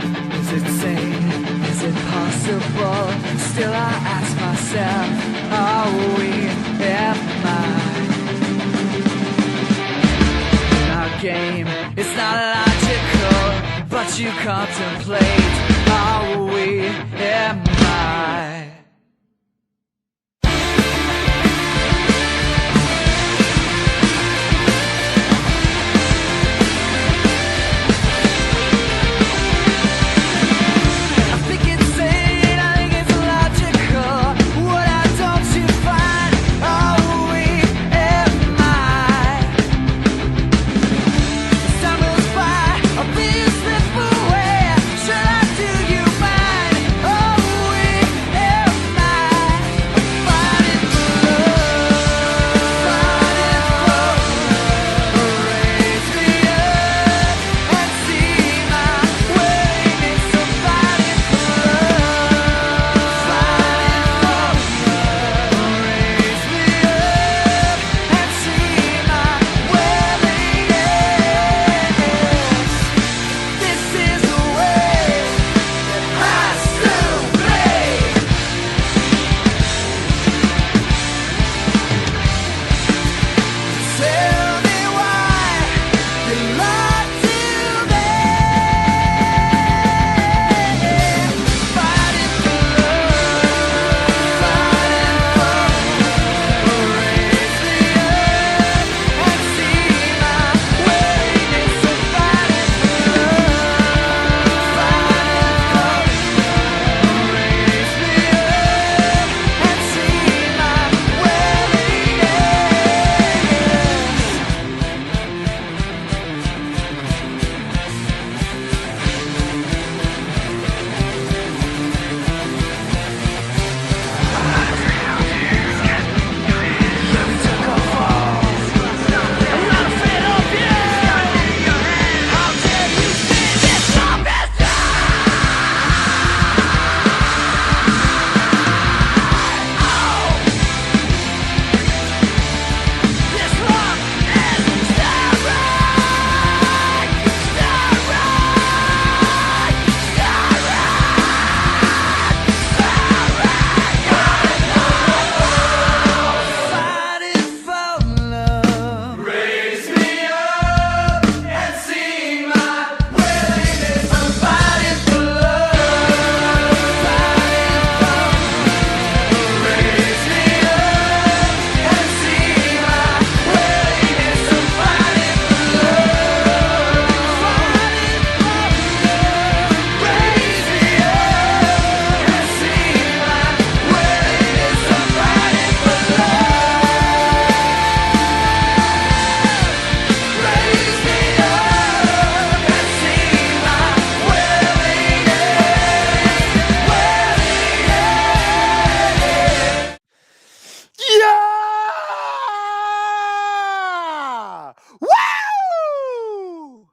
Is it sane? Is it possible? Still I ask myself, are we, am I? In our game, it's not logical, but you contemplate, are we, am I?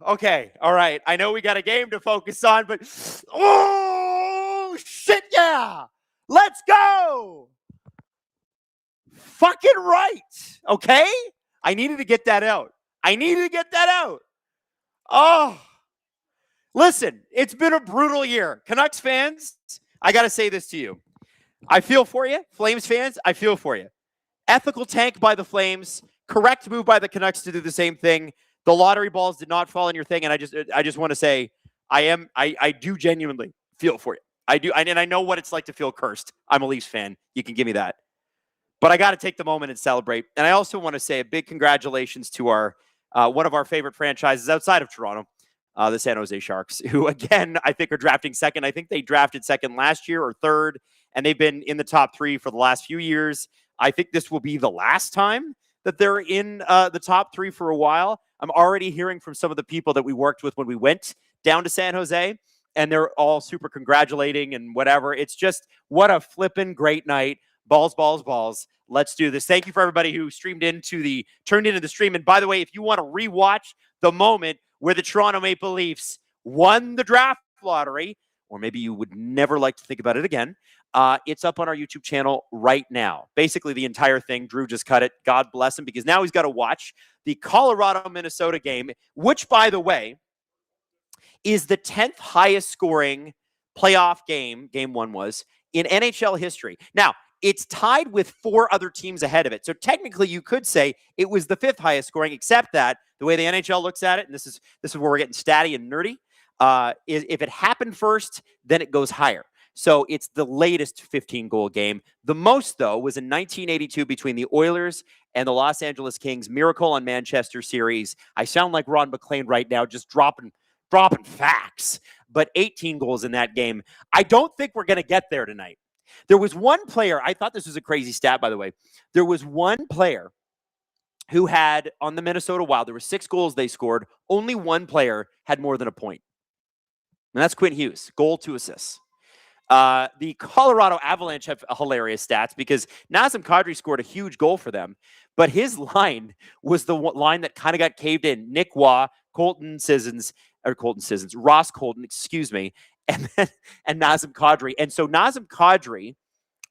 Okay, all right. I know we got a game to focus on, but oh, shit, yeah. Let's go. Fucking right, okay? I needed to get that out. Oh, listen, it's been a brutal year. Canucks fans, I got to say this to you. I feel for you. Flames fans, I feel for you. Ethical tank by the Flames. Correct move by the Canucks to do the same thing. The lottery balls did not fall in your thing, and I just want to say I do genuinely feel for you. I do, and I know what it's like to feel cursed. I'm a Leafs fan. You can give me that. But I got to take the moment and celebrate. And I also want to say a big congratulations to our one of our favorite franchises outside of Toronto, the San Jose Sharks, who, again, I think are drafting second. I think they drafted second last year or third, and they've been in the top three for the last few years. I think this will be the last time that they're in the top three for a while. I'm already hearing from some of the people that we worked with when we went down to San Jose, and they're all super congratulating and whatever. It's just what a flippin' great night. Balls, balls, balls. Let's do this. Thank you for everybody who turned into the stream. And by the way, if you want to rewatch the moment where the Toronto Maple Leafs won the draft lottery, or maybe you would never like to think about it again, it's up on our YouTube channel right now. Basically, the entire thing. Drew just cut it. God bless him, because now he's got to watch the Colorado-Minnesota game, which, by the way, is the 10th highest scoring playoff game one was, in NHL history. Now, it's tied with 4 other teams ahead of it. So technically you could say it was the 5th highest scoring, except that the way the NHL looks at it, and this is where we're getting statty and nerdy, is if it happened first, then it goes higher. So it's the latest 15-goal game. The most, though, was in 1982 between the Oilers and the Los Angeles Kings. Miracle on Manchester series. I sound like Ron McLean right now, just dropping facts. But 18 goals in that game. I don't think we're going to get there tonight. There was one player, I thought this was a crazy stat, by the way. There was one player who had, on the Minnesota Wild, there were 6 goals they scored. Only one player had more than a point. And that's Quinn Hughes, goal, 2 assists. The Colorado Avalanche have hilarious stats because Nazem Kadri scored a huge goal for them, but his line was the line that kind of got caved in. Nick Waugh, Ross Colton, excuse me, and Nazem Kadri. And so Nazem Kadri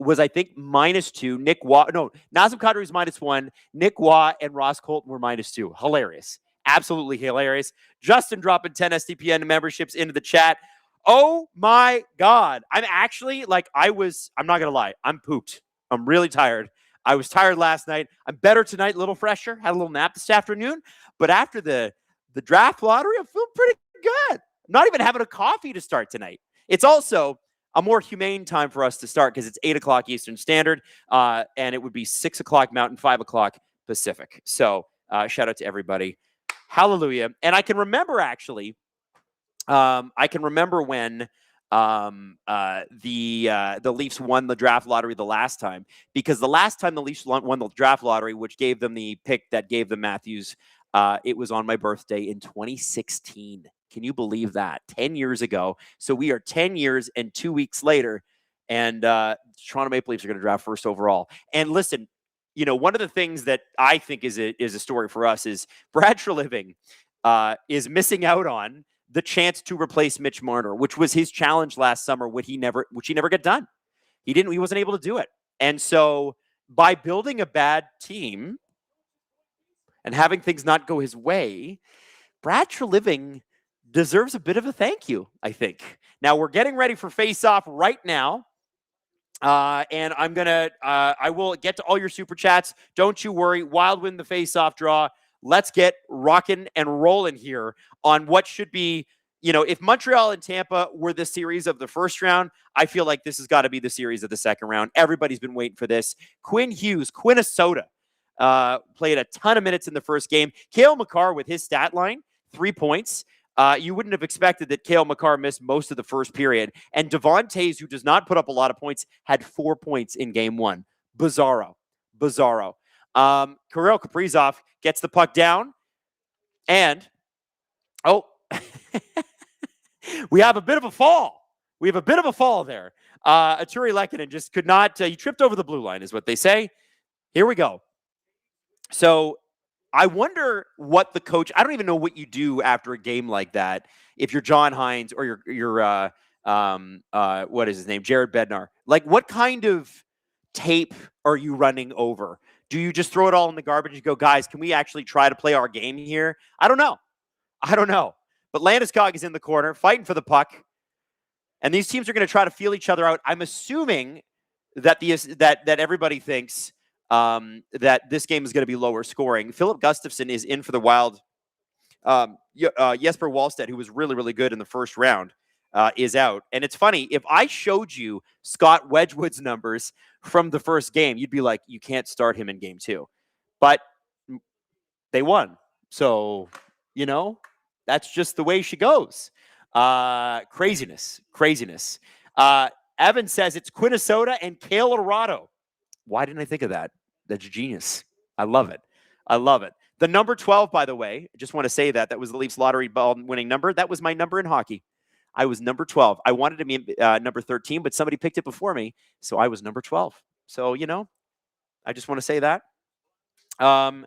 was, I think, -2. Nazem Kadri was -1. Nick Waugh and Ross Colton were -2. Hilarious. Absolutely hilarious. Justin dropping 10 SDPN memberships into the chat. Oh my God. I'm actually I'm not going to lie. I'm pooped. I'm really tired. I was tired last night. I'm better tonight, a little fresher. Had a little nap this afternoon. But after the draft lottery, I'm feeling pretty good. I'm not even having a coffee to start tonight. It's also a more humane time for us to start because it's 8 o'clock Eastern Standard, and it would be 6 o'clock Mountain, 5 o'clock Pacific. So shout out to everybody. Hallelujah. And I can remember actually, when the Leafs won the draft lottery the last time, because the last time the Leafs won the draft lottery, which gave them the pick that gave them Matthews, it was on my birthday in 2016. Can you believe that? 10 years ago. So we are 10 years and 2 weeks later, and Toronto Maple Leafs are going to draft first overall. And listen, one of the things that I think is a story for us is Brad Treliving is missing out on the chance to replace Mitch Marner, which was his challenge last summer, which he never got done. He wasn't able to do it. And so by building a bad team and having things not go his way, Brad Treliving deserves a bit of a thank you, I think. Now we're getting ready for face-off right now. And I will get to all your super chats. Don't you worry. Wild win the face-off draw. Let's get rocking and rolling here on what should be, if Montreal and Tampa were the series of the first round, I feel like this has got to be the series of the second round. Everybody's been waiting for this. Quinn Hughes, Quinnesota, played a ton of minutes in the first game. Cale Makar with his stat line, 3 points. You wouldn't have expected that Cale Makar missed most of the first period. And Devon Toews, who does not put up a lot of points, had 4 points in game 1. Bizarro. Kirill Kaprizov gets the puck down. And, we have a bit of a fall. There. Artturi Lehkonen just could not, he tripped over the blue line is what they say. Here we go. So I wonder what the coach, I don't even know what you do after a game like that. If you're John Hines or you're what is his name? Jared Bednar. Like, what kind of tape are you running over? Do you just throw it all in the garbage and go, guys, can we actually try to play our game here? I don't know. But Landeskog is in the corner fighting for the puck. And these teams are going to try to feel each other out. I'm assuming that that everybody thinks that this game is going to be lower scoring. Philip Gustafsson is in for the Wild. Jesper Wallstedt, who was really, really good in the first round, is out. And it's funny, if I showed you Scott Wedgwood's numbers from the first game, you'd be like, you can't start him in game 2. But they won. So, that's just the way she goes. Craziness. Evan says it's Quinnesota and Colorado. Why didn't I think of that? That's genius. I love it. The number 12, by the way, I just want to say that was the Leafs lottery ball winning number. That was my number in hockey. I was number 12. I wanted to be number 13, but somebody picked it before me, so I was number 12. So, I just want to say that. We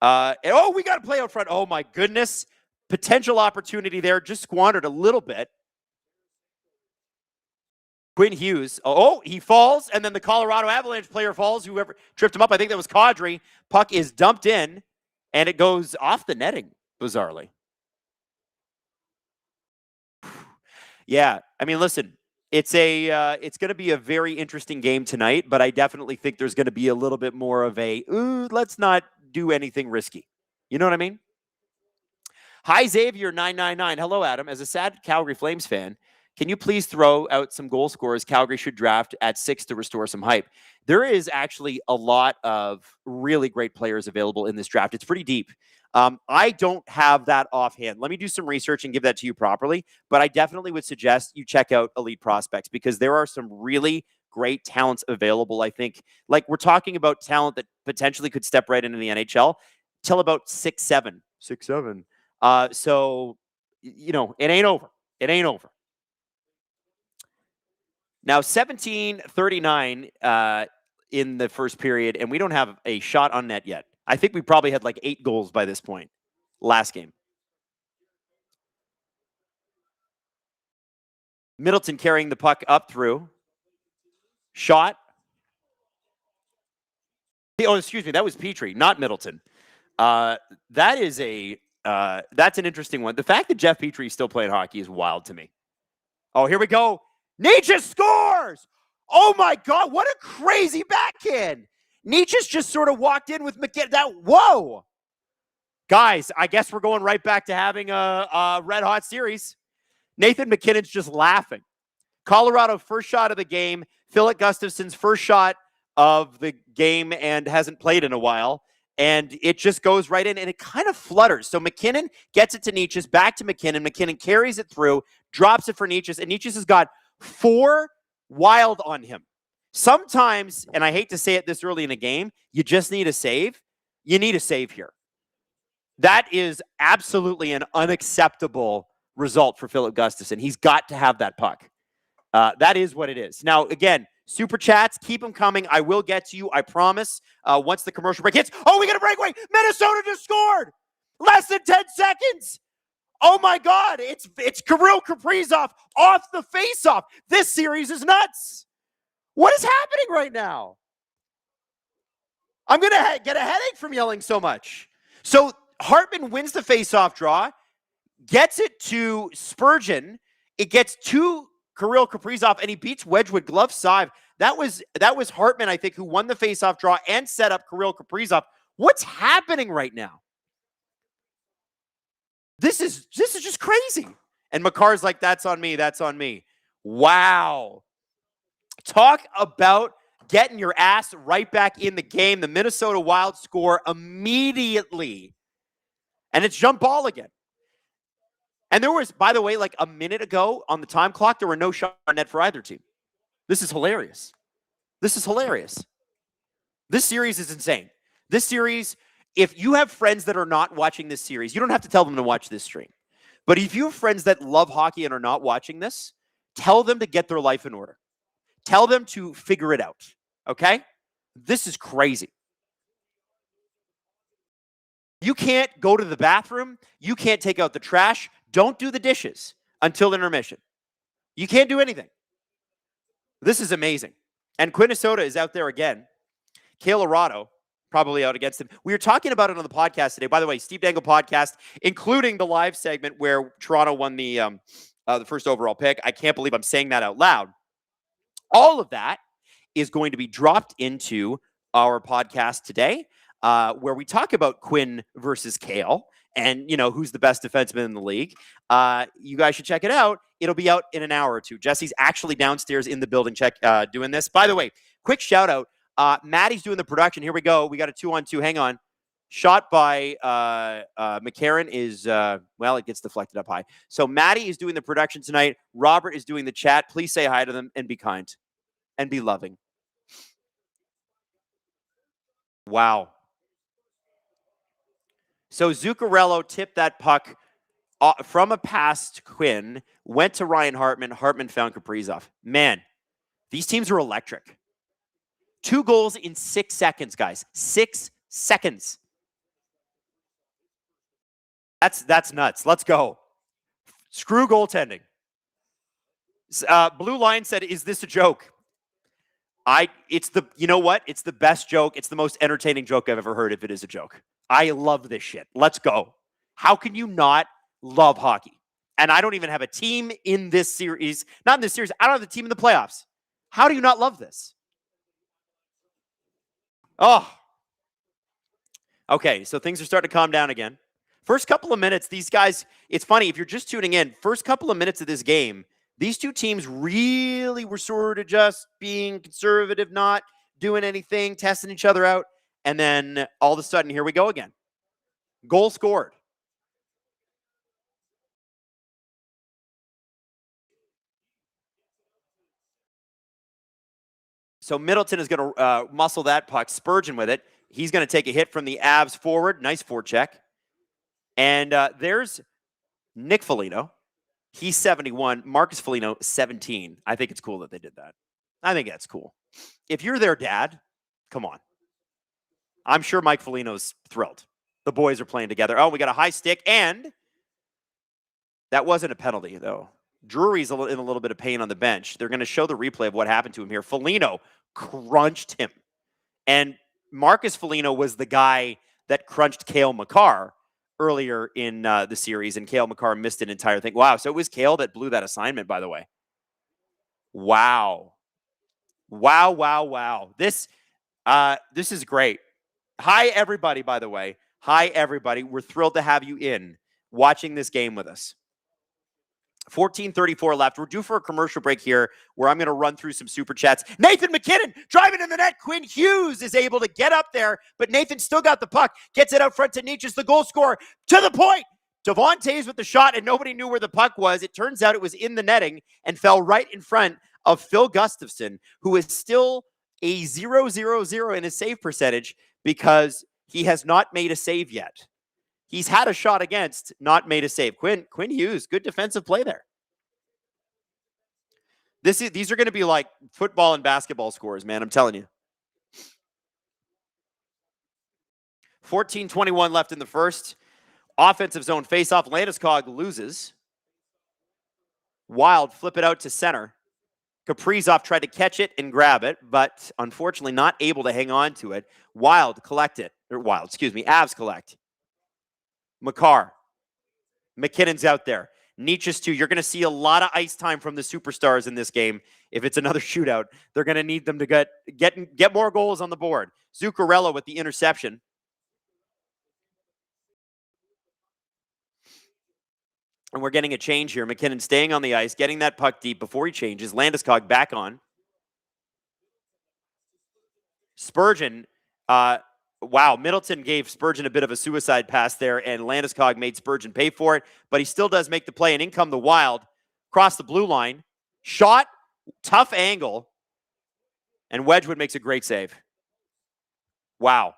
got to play out front. Oh, my goodness. Potential opportunity there. Just squandered a little bit. Quinn Hughes. He falls, and then the Colorado Avalanche player falls. Whoever tripped him up, I think that was Kadri. Puck is dumped in, and it goes off the netting, bizarrely. Yeah, I mean, listen, it's going to be a very interesting game tonight, but I definitely think there's going to be a little bit more of a let's not do anything risky. You know what I mean? Hi, Xavier 999. Hello, Adam. As a sad Calgary Flames fan, can you please throw out some goal scorers Calgary should draft at 6 to restore some hype? There is actually a lot of really great players available in this draft. It's pretty deep. I don't have that offhand. Let me do some research and give that to you properly. But I definitely would suggest you check out Elite Prospects because there are some really great talents available. I think, like, we're talking about talent that potentially could step right into the NHL till about 6'7". 6'7". So, it ain't over. It ain't over. Now, 17:39 in the first period, and we don't have a shot on net yet. I think we probably had like 8 goals by this point last game. Middleton carrying the puck up through. Shot. Oh, excuse me. That was Petrie, not Middleton. That is that's an interesting one. The fact that Jeff Petrie is still playing hockey is wild to me. Oh, here we go. Nietzsche scores! Oh my God, what a crazy backhand. Nietzsche's just sort of walked in with McKinnon. Whoa! Guys, I guess we're going right back to having a red hot series. Nathan McKinnon's just laughing. Colorado first shot of the game. Philip Gustafson's first shot of the game and hasn't played in a while. And it just goes right in and it kind of flutters. So McKinnon gets it to Nietzsche's, back to McKinnon. McKinnon carries it through, drops it for Nietzsche's, and Nietzsche's has got 4 Wylde on him. Sometimes, and I hate to say it this early in a game, you just need a save. You need a save here. That is absolutely an unacceptable result for Philip Gustafson. He's got to have that puck. That is what it is. Now, again, super chats, keep them coming. I will get to you, I promise. Once the commercial break hits. Oh, we got a breakaway. Minnesota just scored. Less than 10 seconds. Oh, my God. It's Kirill Kaprizov off the faceoff. This series is nuts. What is happening right now? I'm going to get a headache from yelling so much. So Hartman wins the faceoff draw, gets it to Spurgeon. It gets to Kirill Kaprizov, and he beats Wedgwood glove side. That was Hartman, I think, who won the faceoff draw and set up Kirill Kaprizov. What's happening right now? This is just crazy. And Makar's like, that's on me. That's on me. Wow. Talk about getting your ass right back in the game. The Minnesota Wild score immediately. And it's jump ball again. And there was, by the way, like a minute ago on the time clock, there were no shots on net for either team. This is hilarious. This is hilarious. This series is insane. This series, if you have friends that are not watching this series, you don't have to tell them to watch this stream. But if you have friends that love hockey and are not watching this, tell them to get their life in order. Tell them to figure it out. Okay? This is crazy. You can't go to the bathroom. You can't take out the trash. Don't do the dishes until intermission. You can't do anything. This is amazing. And Minnesota is out there again. Colorado probably out against them. We were talking about it on the podcast today. By the way, Steve Dangle podcast, including the live segment where Toronto won the first overall pick. I can't believe I'm saying that out loud. All of that is going to be dropped into our podcast today, where we talk about Quinn versus Kale and, who's the best defenseman in the league. You guys should check it out. It'll be out in an hour or two. Jesse's actually downstairs in the building doing this. By the way, quick shout out. Maddie's doing the production. Here we go. We got a 2-on-2. Hang on. Shot by McCarron is, it gets deflected up high. So Maddie is doing the production tonight. Robert is doing the chat. Please say hi to them and be kind and be loving. Wow. So Zuccarello tipped that puck from a pass to Quinn, went to Ryan Hartman. Hartman found Kaprizov. Man, these teams are electric. 2 goals in 6 seconds, guys. 6 seconds. That's nuts. Let's go. Screw goaltending. Blue Line said, "Is this a joke?" You know what? It's the best joke. It's the most entertaining joke I've ever heard if it is a joke. I love this shit. Let's go. How can you not love hockey? And I don't even have a team in this series. Not in this series. I don't have a team in the playoffs. How do you not love this? Oh. Okay, so things are starting to calm down again. First couple of minutes, these guys, it's funny, if you're just tuning in, first couple of minutes of this game, these two teams really were sort of just being conservative, not doing anything, testing each other out. And then all of a sudden, here we go again. Goal scored. So Middleton is going to muscle that puck, Spurgeon with it. He's going to take a hit from the Avs forward. Nice forecheck. And there's Nick Foligno. He's 71. Marcus Foligno, 17. I think it's cool that they did that. I think that's cool. If you're their dad, come on. I'm sure Mike Foligno's thrilled. The boys are playing together. Oh, we got a high stick, and that wasn't a penalty, though. Drury's in a little bit of pain on the bench. They're going to show the replay of what happened to him here. Foligno crunched him. And Marcus Foligno was the guy that crunched Cale Makar earlier in the series, and Cale Makar missed an entire thing. Wow, so it was Cale that blew that assignment, by the way. Wow. Wow, wow, wow. This is great. Hi, everybody, by the way. Hi, everybody. We're thrilled to have you in watching this game with us. 14:34 left. We're due for a commercial break here where I'm going to run through some super chats. Nathan McKinnon driving in the net. Quinn Hughes is able to get up there, but Nathan still got the puck. Gets it out front to Nietzsche's the goal scorer. To the point. Devon Toews with the shot, and nobody knew where the puck was. It turns out it was in the netting and fell right in front of Phil Gustafsson, who is still a 0-0-0 in his save percentage because he has not made a save yet. He's had a shot against, not made a save. Quinn Hughes, good defensive play there. These are going to be like football and basketball scores, man. I'm telling you. 14:21 left in the first. Offensive zone faceoff. Landeskog loses. Wylde flip it out to center. Kaprizov tried to catch it and grab it, but unfortunately not able to hang on to it. Wylde collect it. Avs collect. Makar. McKinnon's out there. Nietzsche's too. You're going to see a lot of ice time from the superstars in this game. If it's another shootout, they're going to need them to get more goals on the board. Zuccarello with the interception. And we're getting a change here. McKinnon staying on the ice, getting that puck deep before he changes. Landeskog back on. Spurgeon, wow, Middleton gave Spurgeon a bit of a suicide pass there, and Landeskog made Spurgeon pay for it, but he still does make the play, and in come the Wylde, cross the blue line, shot, tough angle, and Wedgwood makes a great save. Wow.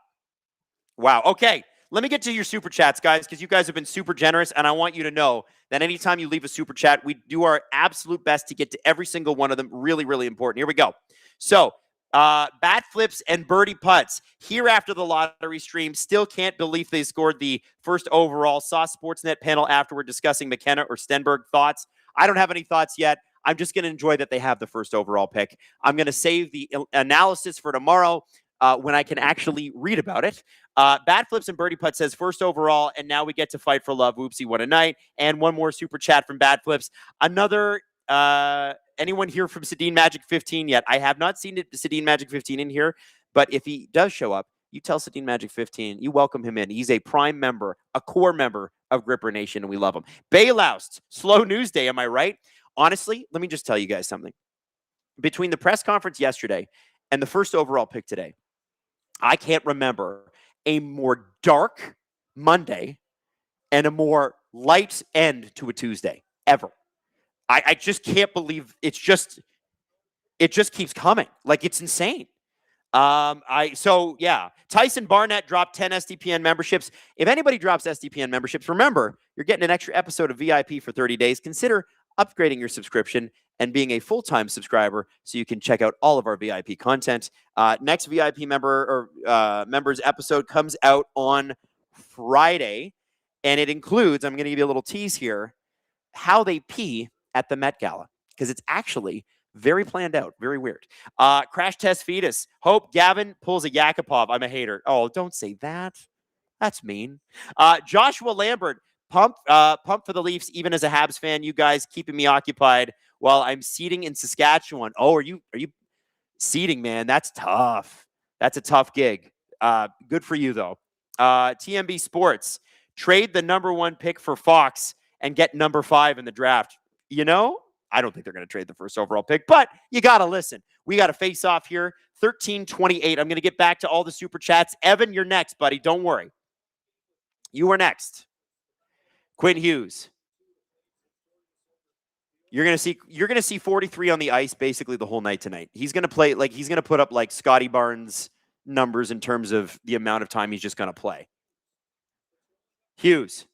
Wow. Okay, let me get to your super chats, guys, because you guys have been super generous, and I want you to know that anytime you leave a super chat, we do our absolute best to get to every single one of them. Really, really important. Here we go. So, bat flips and birdie putts here after the lottery stream. Still can't believe they scored the first overall. Saw Sportsnet panel afterward discussing McKenna or Stenberg. Thoughts? I don't have any thoughts yet. I'm just going to enjoy that they have the first overall pick. I'm going to save the analysis for tomorrow when I can actually read about it. Bat flips and birdie putt says first overall, and now we get to fight for love. Whoopsie, what a night. And one more super chat from Bat Flips. Another anyone here from Sedin Magic 15 yet? I have not seen Sedin Magic 15 in here, but if he does show up, you tell Sedin Magic 15, you welcome him in. He's a prime member, a core member of Gripper Nation, and we love him. Bayloust, slow news day, am I right? Honestly, let me just tell you guys something. Between the press conference yesterday and the first overall pick today, I can't remember a more dark Monday and a more light end to a Tuesday ever. I just can't believe it just keeps coming. Like, it's insane. Tyson Barnett dropped 10 SDPN memberships. If anybody drops SDPN memberships, remember, you're getting an extra episode of VIP for 30 days. Consider upgrading your subscription and being a full-time subscriber so you can check out all of our VIP content. Next VIP members episode comes out on Friday, and it includes, I'm going to give you a little tease here, how they pee at the Met Gala, because it's actually very planned out, very weird. Crash test fetus. Hope Gavin pulls a Yakupov. I'm a hater. Oh, don't say that. That's mean. Joshua Lambert. pump for the Leafs, even as a Habs fan. You guys keeping me occupied while I'm seeding in Saskatchewan. Oh, are you seeding, man? That's tough. That's a tough gig. Good for you, though. TMB Sports, trade the number 1 pick for Fox and get number 5 in the draft. You know, I don't think they're going to trade the first overall pick, but you got to listen. We got to face off here. 13:28. I'm going to get back to all the super chats. Evan, you're next, buddy. Don't worry. You are next. Quinn Hughes. You're gonna see 43 on the ice basically the whole night tonight. He's gonna play like he's gonna put up like Scotty Barnes numbers in terms of the amount of time he's just gonna play. Hughes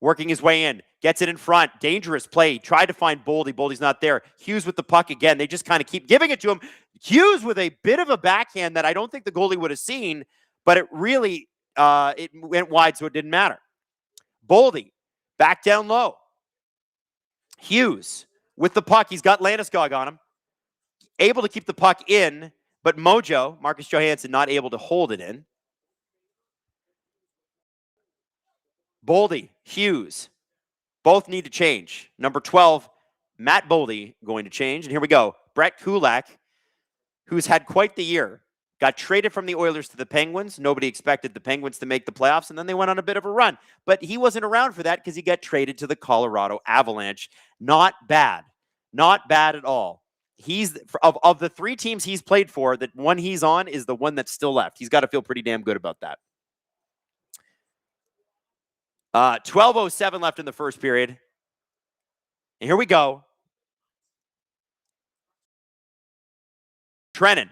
working his way in, gets it in front, dangerous play. Tried to find Boldy. Boldy's not there. Hughes with the puck again. They just kind of keep giving it to him. Hughes with a bit of a backhand that I don't think the goalie would have seen, but it really it went wide, so it didn't matter. Boldy back down low. Hughes with the puck. He's got Landeskog on him. Able to keep the puck in, but Mojo, Marcus Johansson, not able to hold it in. Boldy, Hughes, both need to change. Number 12, Matt Boldy, going to change. And here we go. Brett Kulak, who's had quite the year, got traded from the Oilers to the Penguins. Nobody expected the Penguins to make the playoffs, and then they went on a bit of a run. But he wasn't around for that because he got traded to the Colorado Avalanche. Not bad. Not bad at all. He's of the 3 teams he's played for, the one he's on is the one that's still left. He's got to feel pretty damn good about that. 12:07 left in the first period. And here we go. Trennan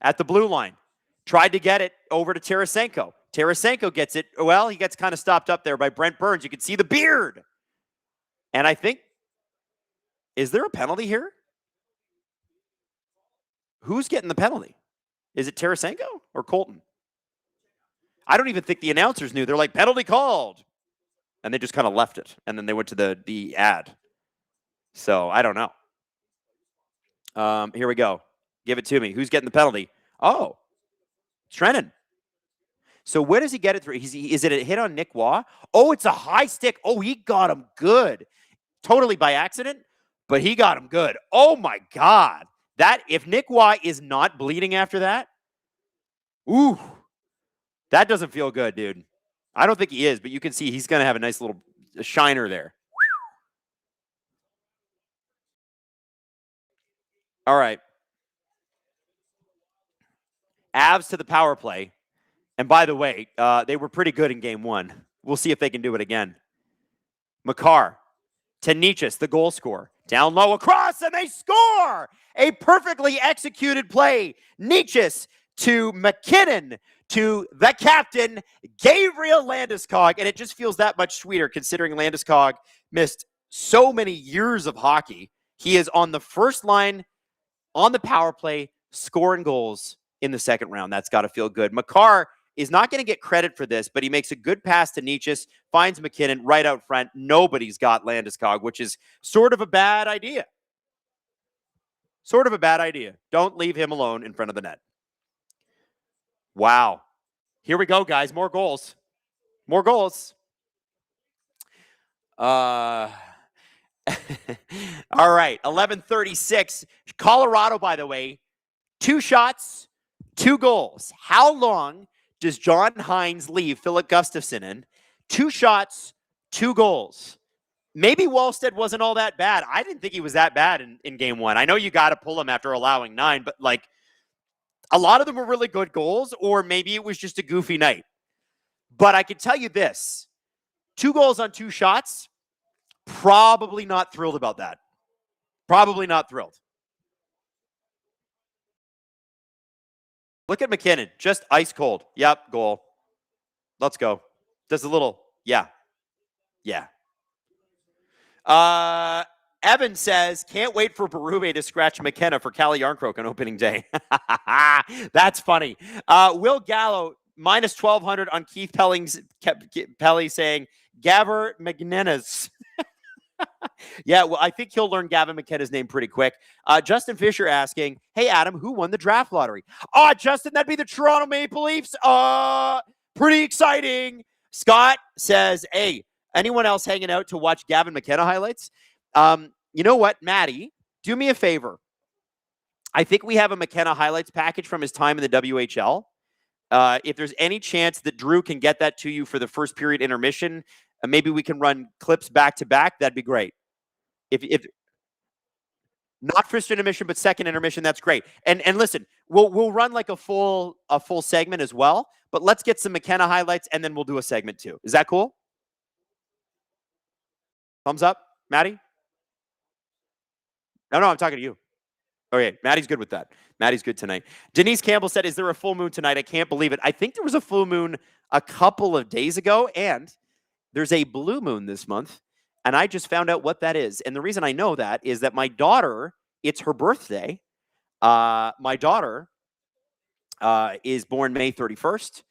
at the blue line. Tried to get it over to Tarasenko. Tarasenko gets it. Well, he gets kind of stopped up there by Brent Burns. You can see the beard. And I think, is there a penalty here? Who's getting the penalty? Is it Tarasenko or Colton? I don't even think the announcers knew. They're like, penalty called. And they just kind of left it. And then they went to the ad. So I don't know. Here we go. Give it to me. Who's getting the penalty? Oh, Trennan. So where does he get it through? Is it a hit on Nick Waugh? Oh, it's a high stick. Oh, he got him good. Totally by accident, but he got him good. Oh, my God. That, if Nick Waugh is not bleeding after that, ooh, that doesn't feel good, dude. I don't think he is, but you can see he's going to have a nice little shiner there. All right. Avs to the power play. And by the way, they were pretty good in game 1. We'll see if they can do it again. Makar to Nichas, the goal scorer. Down low across, and they score! A perfectly executed play. Nichas to McKinnon to the captain, Gabriel Landeskog. And it just feels that much sweeter considering Landeskog missed so many years of hockey. He is on the first line on the power play, scoring goals in the second round. That's got to feel good. Makar is not going to get credit for this, but he makes a good pass to Nichas, finds McKinnon right out front. Nobody's got Landeskog, which is sort of a bad idea. Sort of a bad idea. Don't leave him alone in front of the net. Wow. Here we go, guys. More goals. More goals. All right. 11:36. Colorado, by the way, 2 shots, 2 goals. How long does John Hines leave Philip Gustafsson in? 2 shots, 2 goals. Maybe Wallstead wasn't all that bad. I didn't think he was that bad in game 1. I know you got to pull him after allowing 9, but like a lot of them were really good goals, or maybe it was just a goofy night. But I can tell you this, 2 goals on 2 shots, probably not thrilled about that. Probably not thrilled. Look at McKinnon, just ice cold. Yep, goal. Let's go. Does a little, yeah. Evan says, can't wait for Berube to scratch McKenna for Calle Yarncroke on opening day. That's funny. Will Gallo, minus 1,200 on Keith Pelly saying, Gavin McNennis. Yeah, well, I think he'll learn Gavin McKenna's name pretty quick. Justin Fisher asking, hey, Adam, who won the draft lottery? Oh, Justin, that'd be the Toronto Maple Leafs. Pretty exciting. Scott says, hey, Anyone else hanging out to watch Gavin McKenna highlights? You know what, Maddie? Do me a favor. I think we have a McKenna highlights package from his time in the WHL. If there's any chance that Drew can get that to you for the first period intermission, maybe we can run clips back to back. That'd be great. If not first intermission, but second intermission, that's great. And listen, we'll run like a full segment as well. But let's get some McKenna highlights, and then we'll do a segment too. Is that cool? Thumbs up, Maddie? No, I'm talking to you. Okay, Maddie's good with that. Maddie's good tonight. Denise Campbell said, is there a full moon tonight? I can't believe it. I think there was a full moon a couple of days ago, and there's a blue moon this month, and I just found out what that is. And the reason I know that is that my daughter, it's her birthday. My daughter is born May 31st,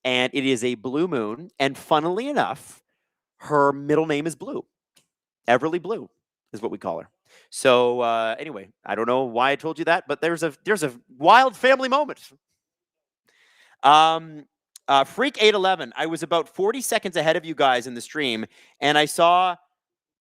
and it is a blue moon. And funnily enough, her middle name is Blue. Everly Blue is what we call her. So anyway, I don't know why I told you that, but there's a wild family moment. Freak 811. I was about 40 seconds ahead of you guys in the stream, and I saw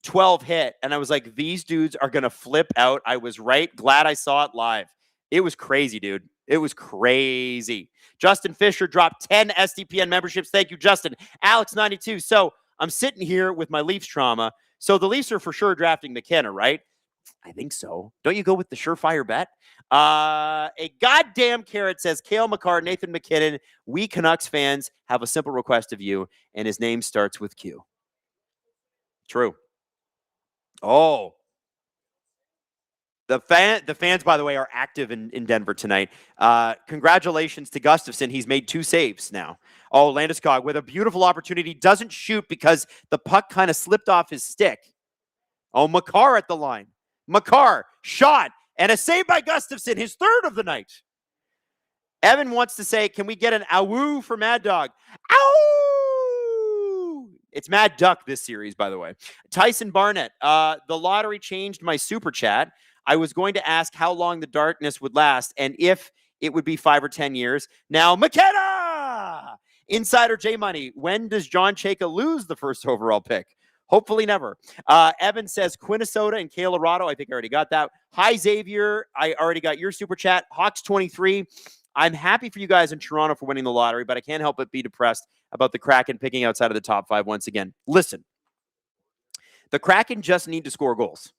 12 hit, and I was like, these dudes are gonna flip out. I was right. Glad I saw it live. It was crazy, dude. It was crazy. Justin Fisher dropped 10 SDPN memberships. Thank you, Justin. Alex92. So I'm sitting here with my Leafs trauma. So the Leafs are for sure drafting McKenna, right? I think so. Don't you go with the surefire bet? A goddamn carrot says, Cale Makar, Nathan McKinnon, we Canucks fans have a simple request of you, and his name starts with Q. True. Oh. The fans, by the way, are active in Denver tonight. Congratulations to Gustafsson. He's made 2 saves now. Oh, Landeskog with a beautiful opportunity. Doesn't shoot because the puck kind of slipped off his stick. Oh, Makar at the line. Makar, shot, and a save by Gustafsson, his 3rd of the night. Evan wants to say, can we get an awoo for Mad Dog? Ow! It's Mad Duck this series, by the way. Tyson Barnett, the lottery changed my super chat. I was going to ask how long the darkness would last and if it would be 5 or 10 years. Now, McKenna! Insider J Money, when does John Chayka lose the first overall pick? Hopefully never. Evan says Quinnesota and Colorado. I think I already got that. Hi, Xavier. I already got your super chat. Hawks23. I'm happy for you guys in Toronto for winning the lottery, but I can't help but be depressed about the Kraken picking outside of the top 5 once again. Listen, the Kraken just need to score goals.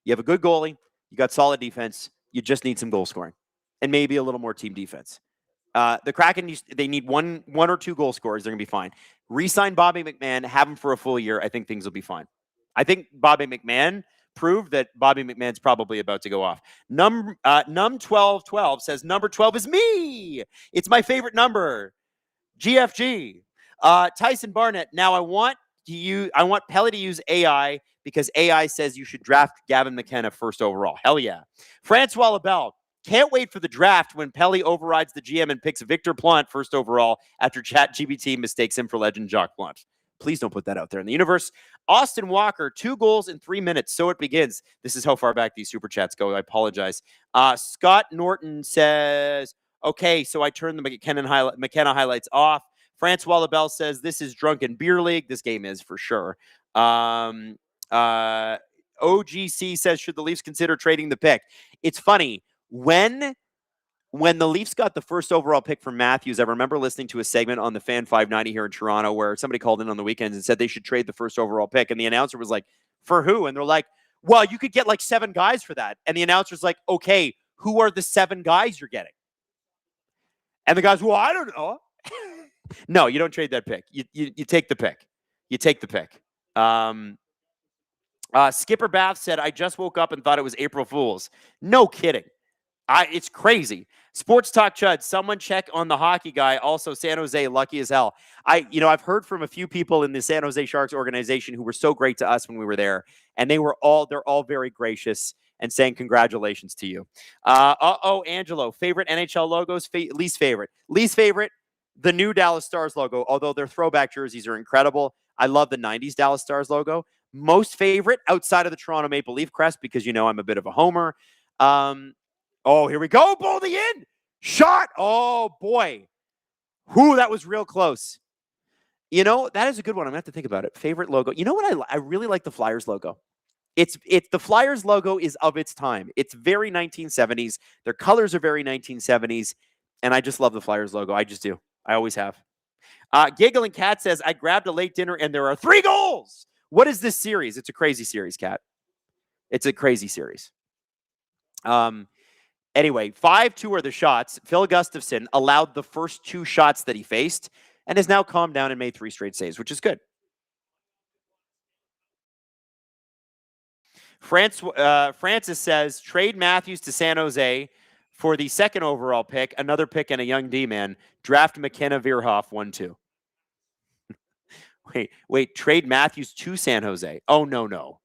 You have a good goalie. You got solid defense. You just need some goal scoring and maybe a little more team defense. The Kraken, they need one or 2 goal scorers. They're going to be fine. Re-sign Bobby McMahon, have him for a full year. I think things will be fine. I think Bobby McMahon proved that Bobby McMahon's probably about to go off. Num1212 says, number 12 is me. It's my favorite number. GFG. Tyson Barnett. Now I want Pelly to use AI because AI says you should draft Gavin McKenna first overall. Hell yeah. Francois Labelle. Can't wait for the draft when Pelly overrides the GM and picks Victor Plante first overall after ChatGPT mistakes him for legend Jacques Plante. Please don't put that out there in the universe. Austin Walker, 2 goals in 3 minutes. So it begins. This is how far back these super chats go. I apologize. Scott Norton says, okay, so I turned the McKenna highlights off. Francois Labelle says, this is Drunken Beer League. This game is for sure. OGC says, should the Leafs consider trading the pick? It's funny. When the Leafs got the first overall pick from Matthews, I remember listening to a segment on the Fan 590 here in Toronto where somebody called in on the weekends and said they should trade the first overall pick. And the announcer was like, for who? And they're like, well, you could get like 7 guys for that. And the announcer's like, okay, who are the 7 guys you're getting? And the guy's, well, I don't know. No, you don't trade that pick. You take the pick. You take the pick. Skipper Bath said, I just woke up and thought it was April Fool's. No kidding. It's crazy. Sports Talk Chud, someone check on the hockey guy. Also, San Jose, lucky as hell. I've heard from a few people in the San Jose Sharks organization who were so great to us when we were there, and they're all very gracious and saying congratulations to you. Angelo, favorite NHL logos, least favorite. Least favorite, the new Dallas Stars logo, although their throwback jerseys are incredible. I love the 90s Dallas Stars logo. Most favorite outside of the Toronto Maple Leaf crest because, I'm a bit of a homer. Oh, here we go. Boldy in. Shot. Oh, boy. That was real close. You know, that is a good one. I'm going to have to think about it. Favorite logo. You know what? I really like the Flyers logo. It's the Flyers logo is of its time. It's very 1970s. Their colors are very 1970s. And I just love the Flyers logo. I just do. I always have. Giggling Cat says, I grabbed a late dinner and there are 3 goals. What is this series? It's a crazy series, Cat. It's a crazy series. Anyway, 5-2 are the shots. Phil Gustafsson allowed the first 2 shots that he faced and has now calmed down and made 3 straight saves, which is good. Francis says, trade Matthews to San Jose for the 2nd overall pick, another pick and a young D-man. Draft McKenna Veerhoff 1-2. Wait, trade Matthews to San Jose. Oh, no.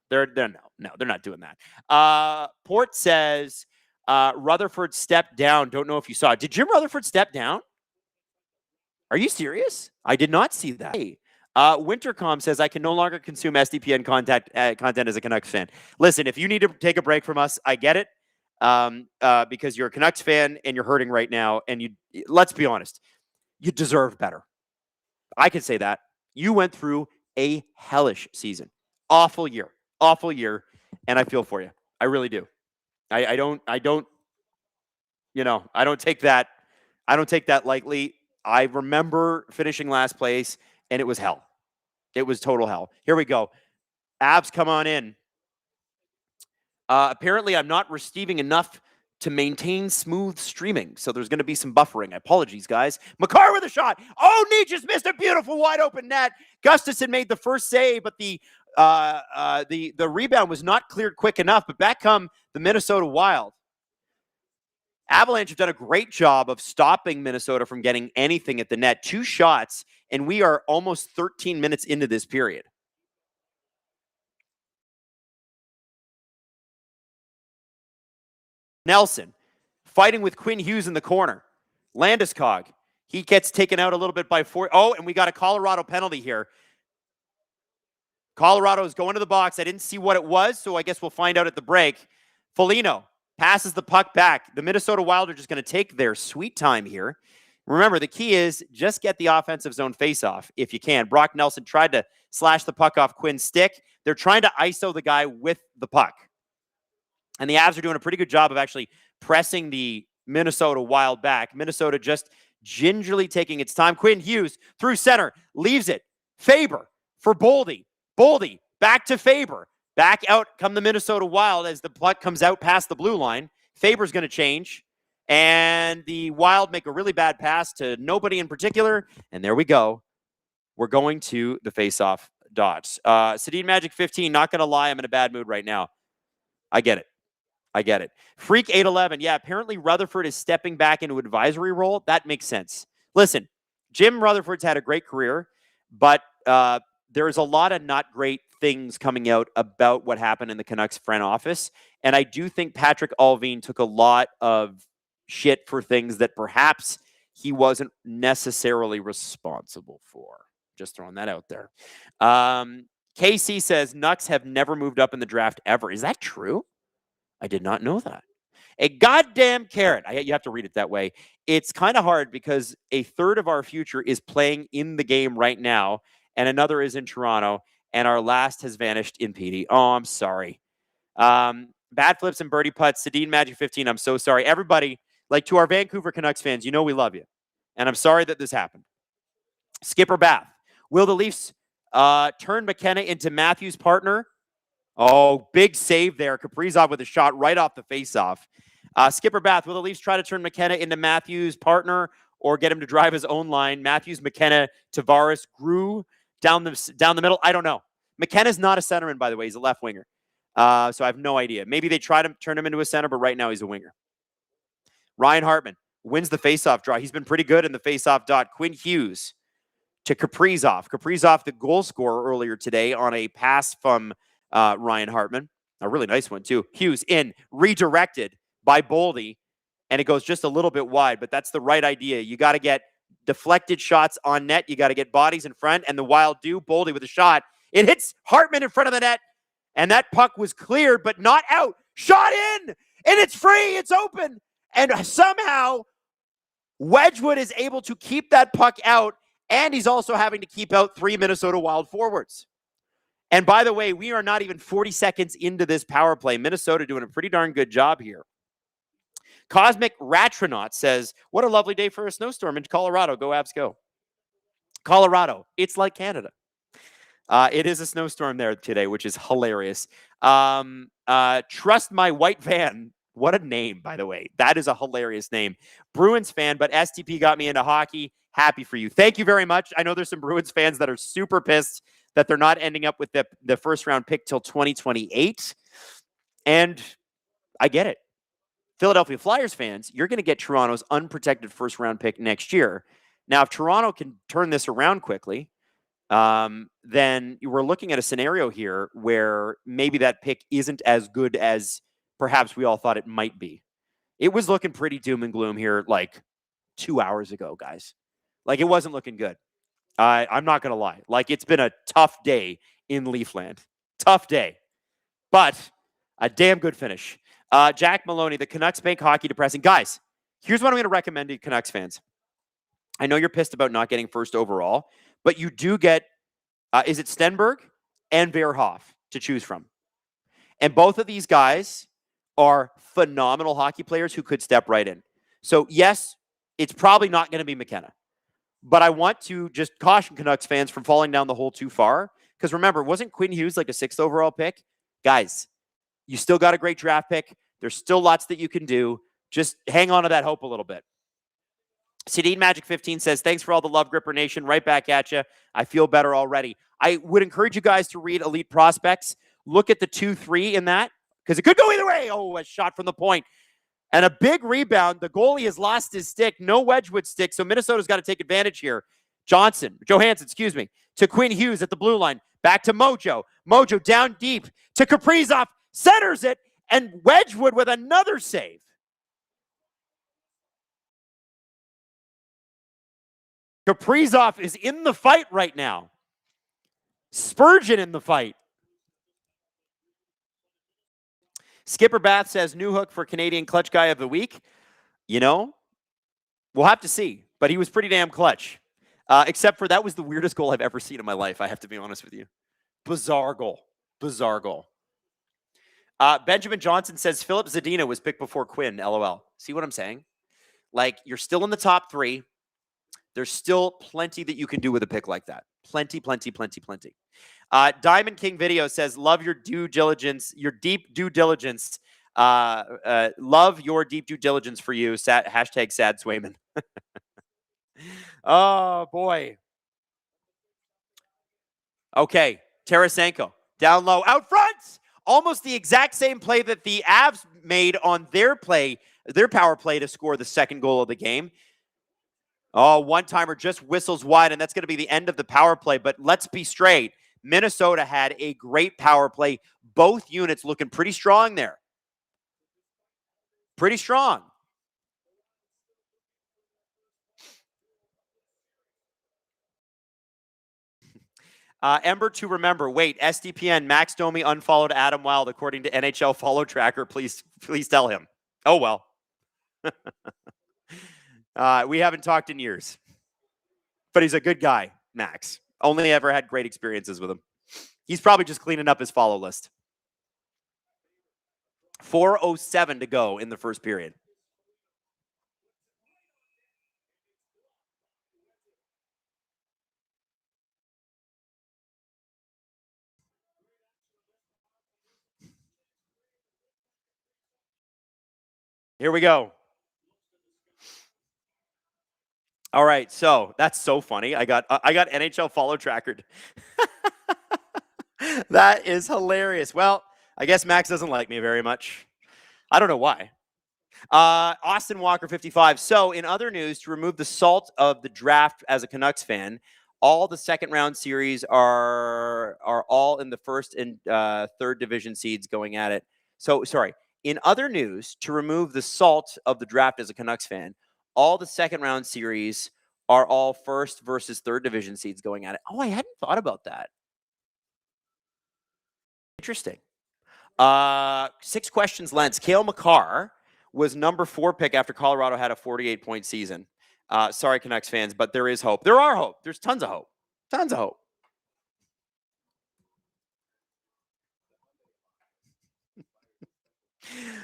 They're not doing that. Port says, Rutherford stepped down. Don't know if you saw it. Did Jim Rutherford step down? Are you serious? I did not see that. Hey, Wintercom says, I can no longer consume SDPN content as a Canucks fan. Listen, if you need to take a break from us, I get it. Because you're a Canucks fan and you're hurting right now. And let's be honest, you deserve better. I can say that. You went through a hellish season. Awful year. And I feel for you. I really do. I don't take that lightly. I remember finishing last place and it was hell. It was total hell. Here we go. Abs, come on in. Apparently I'm not receiving enough to maintain smooth streaming. So there's going to be some buffering. Apologies, guys. Makar with a shot. Oh, Nee just missed a beautiful wide open net. Gustafsson made the first save, but the rebound was not cleared quick enough. But back come the Minnesota Wild. Avalanche have done a great job of stopping Minnesota from getting anything at the net. 2 shots, and we are almost 13 minutes into this period. Nelson fighting with Quinn Hughes in the corner. Landeskog, he gets taken out a little bit by 4. Oh, and we got a Colorado penalty here. Colorado is going to the box. I didn't see what it was, so I guess we'll find out at the break. Foligno passes the puck back. The Minnesota Wild are just going to take their sweet time here. Remember, the key is just get the offensive zone faceoff if you can. Brock Nelson tried to slash the puck off Quinn's stick. They're trying to ISO the guy with the puck. And the Avs are doing a pretty good job of actually pressing the Minnesota Wild back. Minnesota just gingerly taking its time. Quinn Hughes through center, leaves it. Faber for Boldy. Boldy back to Faber. Back out come the Minnesota Wild as the puck comes out past the blue line. Faber's going to change. And the Wild make a really bad pass to nobody in particular. And there we go. We're going to the face-off dots. Sedin Magic 15, not going to lie, I'm in a bad mood right now. I get it. Freak 811. Yeah, apparently Rutherford is stepping back into advisory role. That makes sense. Listen, Jim Rutherford's had a great career, but there's a lot of not great things coming out about what happened in the Canucks front office. And I do think Patrick Allvin took a lot of shit for things that perhaps he wasn't necessarily responsible for. Just throwing that out there. KC says Nucks have never moved up in the draft ever. Is that true? I did not know that. A goddamn carrot. You have to read it that way. It's kind of hard because a third of our future is playing in the game right now, and another is in Toronto, and our last has vanished in PD. Oh, I'm sorry. Bad flips and birdie putts. Sedin Magic 15, I'm so sorry. Everybody, like to our Vancouver Canucks fans, you know we love you. And I'm sorry that this happened. Skipper Bath. Will the Leafs turn McKenna into Matthews' partner? Oh, big save there. Kaprizov with a shot right off the faceoff. Skipper Bath, will the Leafs try to turn McKenna into Matthews' partner or get him to drive his own line? Matthews, McKenna, Tavares, Grew down the middle. I don't know. McKenna's not a centerman, by the way. He's a left winger. So I have no idea. Maybe they try to turn him into a center, but right now he's a winger. Ryan Hartman wins the faceoff draw. He's been pretty good in the faceoff dot. Quinn Hughes to Kaprizov. Kaprizov, the goal scorer earlier today on a pass from Ryan Hartman. A really nice one, too. Hughes in, redirected by Boldy, and it goes just a little bit wide, but that's the right idea. You got to get deflected shots on net. You got to get bodies in front, and the Wild do. Boldy with a shot. It hits Hartman in front of the net, and that puck was cleared, but not out. Shot in, and it's free. It's open, and somehow Wedgwood is able to keep that puck out And he's also having to keep out 3 Minnesota Wild forwards. And by the way, we are not even 40 seconds into this power play. Minnesota doing a pretty darn good job here. Cosmic Ratronaut says, what a lovely day for a snowstorm in Colorado. Go Avs, go. Colorado, it's like Canada. It is a snowstorm there today, which is hilarious. Trust My White Van. What a name, by the way. That is a hilarious name. Bruins fan, but STP got me into hockey. Happy for you. Thank you very much. I know there's some Bruins fans that are super pissed that they're not ending up with the first round pick till 2028. And I get it. Philadelphia Flyers fans, you're going to get Toronto's unprotected first round pick next year. Now, if Toronto can turn this around quickly, then we're looking at a scenario here where maybe that pick isn't as good as perhaps we all thought it might be. It was looking pretty doom and gloom here like 2 hours ago, guys. Like, it wasn't looking good. I'm not going to lie. Like, it's been a tough day in Leafland. Tough day. But a damn good finish. Jack Maloney, the Canucks make hockey depressing. Guys, here's what I'm going to recommend to Canucks fans. I know you're pissed about not getting first overall, but you do get, is it Stenberg and Verhoff to choose from? And both of these guys are phenomenal hockey players who could step right in. So, yes, it's probably not going to be McKenna. But I want to just caution Canucks fans from falling down the hole too far. Because remember, wasn't Quinn Hughes like a 6th overall pick? Guys, you still got a great draft pick. There's still lots that you can do. Just hang on to that hope a little bit. Sedin Magic 15 says, thanks for all the love, Gripper Nation. Right back at you. I feel better already. I would encourage you guys to read Elite Prospects. Look at the 2-3 in that, because it could go either way. Oh, a shot from the point. And a big rebound. The goalie has lost his stick. No Wedgwood stick, so Minnesota's got to take advantage here. Johansson, to Quinn Hughes at the blue line. Back to Mojo. Mojo down deep to Kaprizov. Centers it, and Wedgwood with another save. Kaprizov is in the fight right now. Spurgeon in the fight. Skipper Bath says, new hook for Canadian clutch guy of the week. You know, we'll have to see. But he was pretty damn clutch. Except for that was the weirdest goal I've ever seen in my life, I have to be honest with you. Bizarre goal. Bizarre goal. Benjamin Johnson says, Philip Zadina was picked before Quinn, LOL. See what I'm saying? Like, you're still in the top 3. There's still plenty that you can do with a pick like that. Plenty. Diamond King Video says, love your due diligence, your deep due diligence. Love your deep due diligence for you. Hashtag sad Swayman. Oh, boy. Okay. Tarasenko. Down low. Out front. Almost the exact same play that the Avs made on their power play to score the second goal of the game. Oh, one-timer just whistles wide, and that's going to be the end of the power play. But let's be straight. Minnesota had a great power play. Both units looking pretty strong there. Pretty strong. Ember to remember. Wait, SDPN, Max Domi unfollowed Adam Wylde according to NHL follow tracker. Please tell him. Oh, well. We haven't talked in years. But he's a good guy, Max. Only ever had great experiences with him. He's probably just cleaning up his follow list. 4:07 to go in the first period. Here we go. All right, so that's so funny. I got NHL follow trackered. That is hilarious. Well, I guess Max doesn't like me very much. I don't know why. Austin Walker 55. So in other news, to remove the salt of the draft as a Canucks fan, all the second round series are all in the first and third division seeds going at it. So sorry. In other news, to remove the salt of the draft as a Canucks fan, all the second round series are all first versus third division seeds going at it. Oh, I hadn't thought about that. Interesting. 6 questions, Lens. Cale Makar was number 4 pick after Colorado had a 48-point season. Sorry, Canucks fans, but there is hope. There are hope. There's tons of hope. Tons of hope.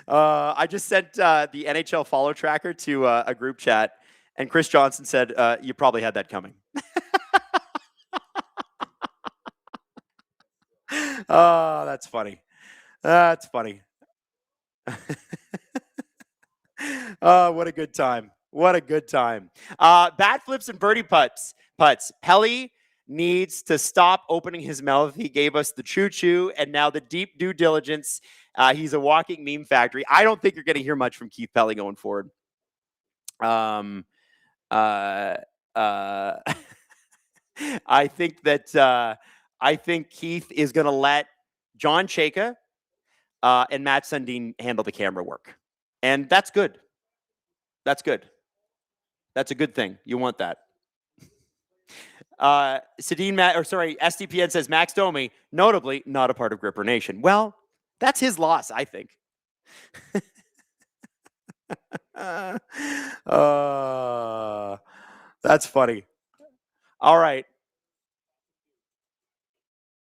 I just sent the NHL follow tracker to a group chat, and Chris Johnson said, you probably had that coming. Oh, that's funny. That's funny. Oh, what a good time. What a good time. Bat flips and birdie putts. Pelly needs to stop opening his mouth. He gave us the choo-choo and now the deep due diligence. He's a walking meme factory. I don't think you're going to hear much from Keith Pelly going forward. I think Keith is going to let John Chayka and Matt Sundin handle the camera work. And that's good. That's good. That's a good thing. You want that. SDPN says Max Domi, notably not a part of Gripper Nation. Well, that's his loss, I think. That's funny. All right.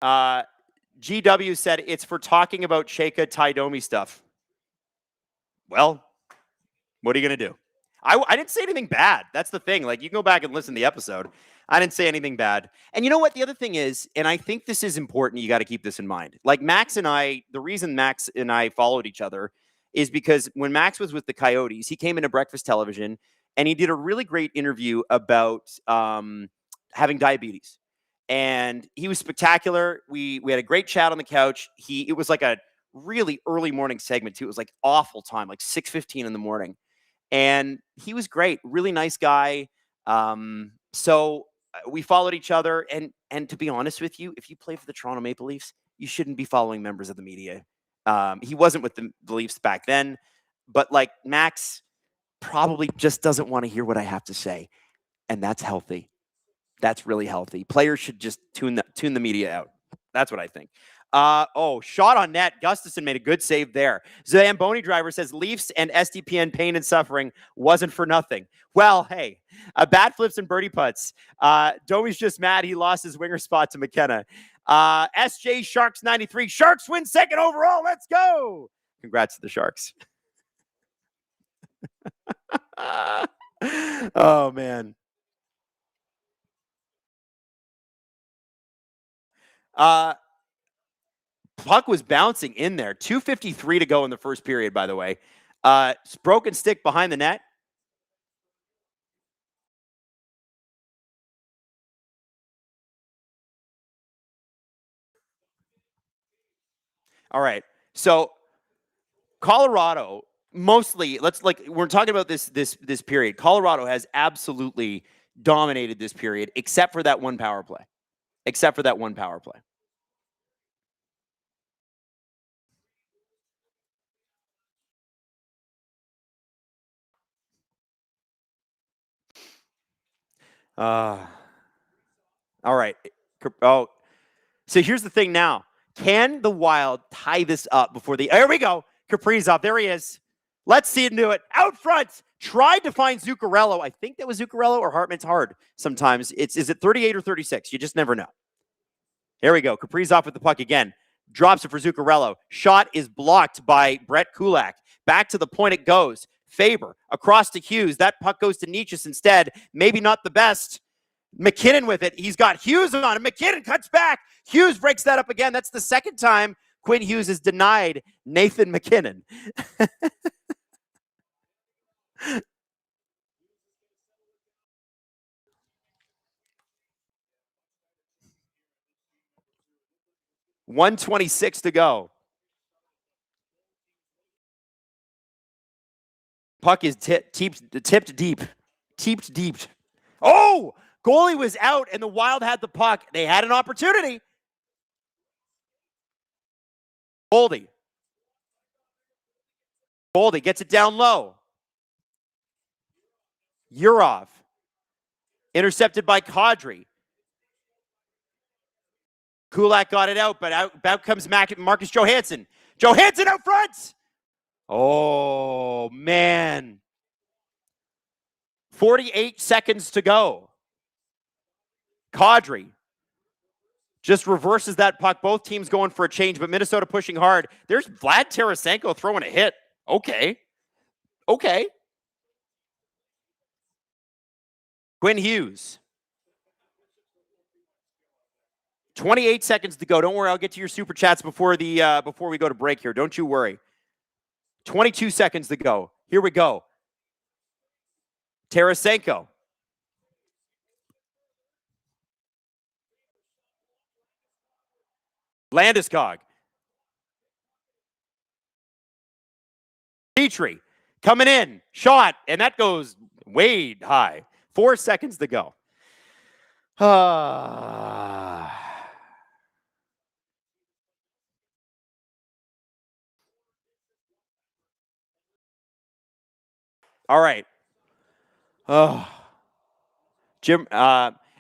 GW said it's for talking about Chayka Ty Domi stuff. Well, what are you going to do? I didn't say anything bad. That's the thing. Like, you can go back and listen to the episode. I didn't say anything bad. And you know what? The other thing is, and I think this is important, you got to keep this in mind. Like, Max and I, the reason Max and I followed each other is because when Max was with the Coyotes, he came into Breakfast Television and he did a really great interview about having diabetes. And he was spectacular. We had a great chat on the couch. It was like a really early morning segment too. It was like awful time, like 6:15 in the morning. And he was great, really nice guy. So we followed each other. And to be honest with you, if you play for the Toronto Maple Leafs, you shouldn't be following members of the media. He wasn't with the Leafs back then, but like Max probably just doesn't want to hear what I have to say. And that's healthy. That's really healthy. Players should just tune the media out. That's what I think. Shot on net. Gustafson made a good save there. Zamboni driver says Leafs and SDPN pain and suffering wasn't for nothing. Well, hey, bat flips and birdie putts. Domi's just mad he lost his winger spot to McKenna. SJ Sharks 93. Sharks win second overall. Let's go. Congrats to the Sharks. Oh, man. Puck was bouncing in there. 2:53 to go in the first period, by the way. Broken stick behind the net. All right. So Colorado, mostly, we're talking about this period. Colorado has absolutely dominated this period, except for that one power play. All right. Oh, so here's the thing now. Can the Wild tie this up before there we go. Kaprizov, there he is. Let's see him do it. Out front. Tried to find Zuccarello. I think that was Zuccarello or Hartman's hard sometimes. Is it 38 or 36? You just never know. There we go. Kaprizov with the puck again. Drops it for Zuccarello. Shot is blocked by Brett Kulak. Back to the point it goes. Faber across to Hughes. That puck goes to Nietzsche instead. Maybe not the best. McKinnon with it. He's got Hughes on him. McKinnon cuts back. Hughes breaks that up again. That's the second time Quinn Hughes has denied Nathan McKinnon. 1:26 to go. Puck is tipped deep. Teeped deep. Oh! Goalie was out, and the Wild had the puck. They had an opportunity. Boldy gets it down low. Urov. Intercepted by Kadri. Kulak got it out, but out comes Marcus Johansson. Johansson out front! Oh, man. 48 seconds to go. Kadri just reverses that puck. Both teams going for a change, but Minnesota pushing hard. There's Vlad Tarasenko throwing a hit. Okay. Quinn Hughes. 28 seconds to go. Don't worry, I'll get to your super chats before we go to break here. Don't you worry. 22 seconds to go. Here we go. Tarasenko. Landeskog. Petrie coming in. Shot. And that goes way high. 4 seconds to go. All right.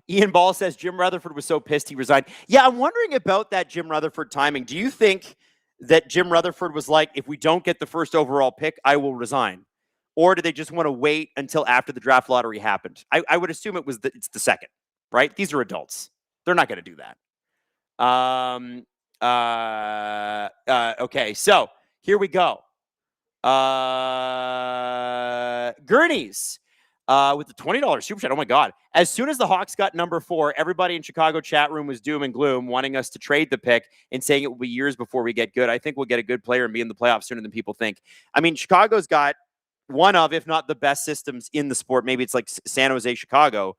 Ian Ball says Jim Rutherford was so pissed he resigned. Yeah, I'm wondering about that Jim Rutherford timing. Do you think that Jim Rutherford was like, if we don't get the first overall pick, I will resign? Or do they just want to wait until after the draft lottery happened? I would assume it's the second, right? These are adults. They're not going to do that. Okay, so here we go. Gurneys with the $20 super chat. Oh my God. As soon as the Hawks got number 4, everybody in Chicago chat room was doom and gloom, wanting us to trade the pick and saying it will be years before we get good. I think we'll get a good player and be in the playoffs sooner than people think. I mean, Chicago's got one of, if not the best systems in the sport. Maybe it's like San Jose, Chicago.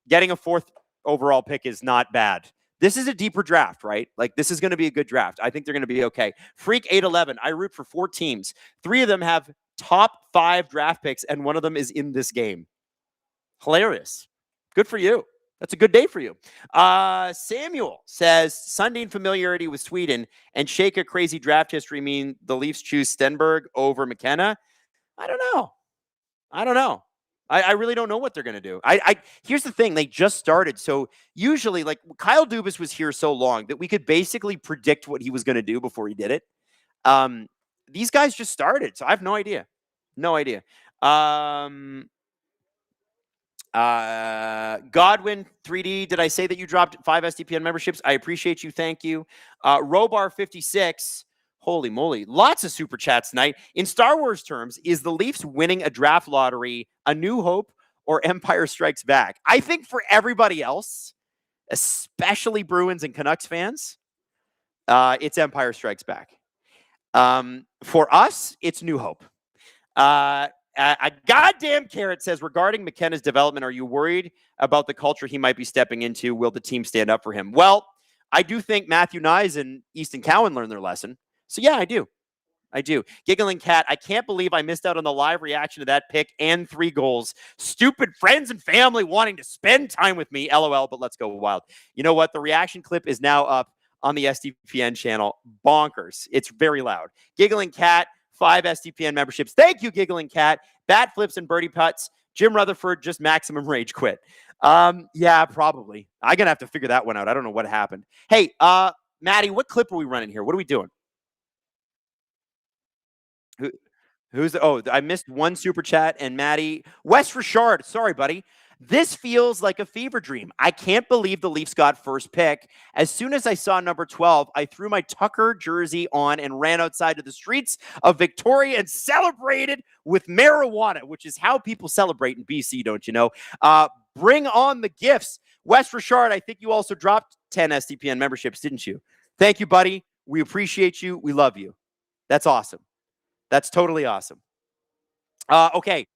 Getting a 4th overall pick is not bad. This is a deeper draft, right? Like, this is going to be a good draft. I think they're going to be okay. Freak 811. I root for 4 teams. 3 of them have top 5 draft picks, and one of them is in this game. Hilarious. Good for you. That's a good day for you. Samuel says, Sundin familiarity with Sweden and shake a crazy draft history mean the Leafs choose Stenberg over McKenna? I don't know. I really don't know what they're going to do. Here's the thing. They just started. So usually, like, Kyle Dubas was here so long that we could basically predict what he was going to do before he did it. These guys just started. So I have no idea. Godwin 3D, did I say that you dropped 5 SDPN memberships? I appreciate you. Thank you. Robar 56. Holy moly. Lots of super chats tonight. In Star Wars terms, is the Leafs winning a draft lottery A New Hope or Empire Strikes Back? I think for everybody else, especially Bruins and Canucks fans, it's Empire Strikes Back. For us, it's New Hope. A goddamn carrot says, regarding McKenna's development, are you worried about the culture he might be stepping into? Will the team stand up for him? Well, I do think Matthew Nyes and Easton Cowan learned their lesson. So, yeah, I do. Giggling Cat, I can't believe I missed out on the live reaction to that pick and 3 goals. Stupid friends and family wanting to spend time with me. LOL, but let's go Wild. You know what? The reaction clip is now up on the SDPN channel. Bonkers. It's very loud. Giggling Cat, 5 SDPN memberships. Thank you, Giggling Cat. Bat flips and birdie putts. Jim Rutherford just maximum rage quit. Yeah, probably. I'm going to have to figure that one out. I don't know what happened. Hey, Maddie, what clip are we running here? What are we doing? I missed one super chat, and Maddie. Wes Richard, sorry, buddy. This feels like a fever dream. I can't believe the Leafs got first pick. As soon as I saw number 12, I threw my Tucker jersey on and ran outside to the streets of Victoria and celebrated with marijuana, which is how people celebrate in BC, don't you know? Bring on the gifts. Wes Richard, I think you also dropped 10 SDPN memberships, didn't you? Thank you, buddy. We appreciate you. We love you. That's awesome. That's totally awesome. Okay.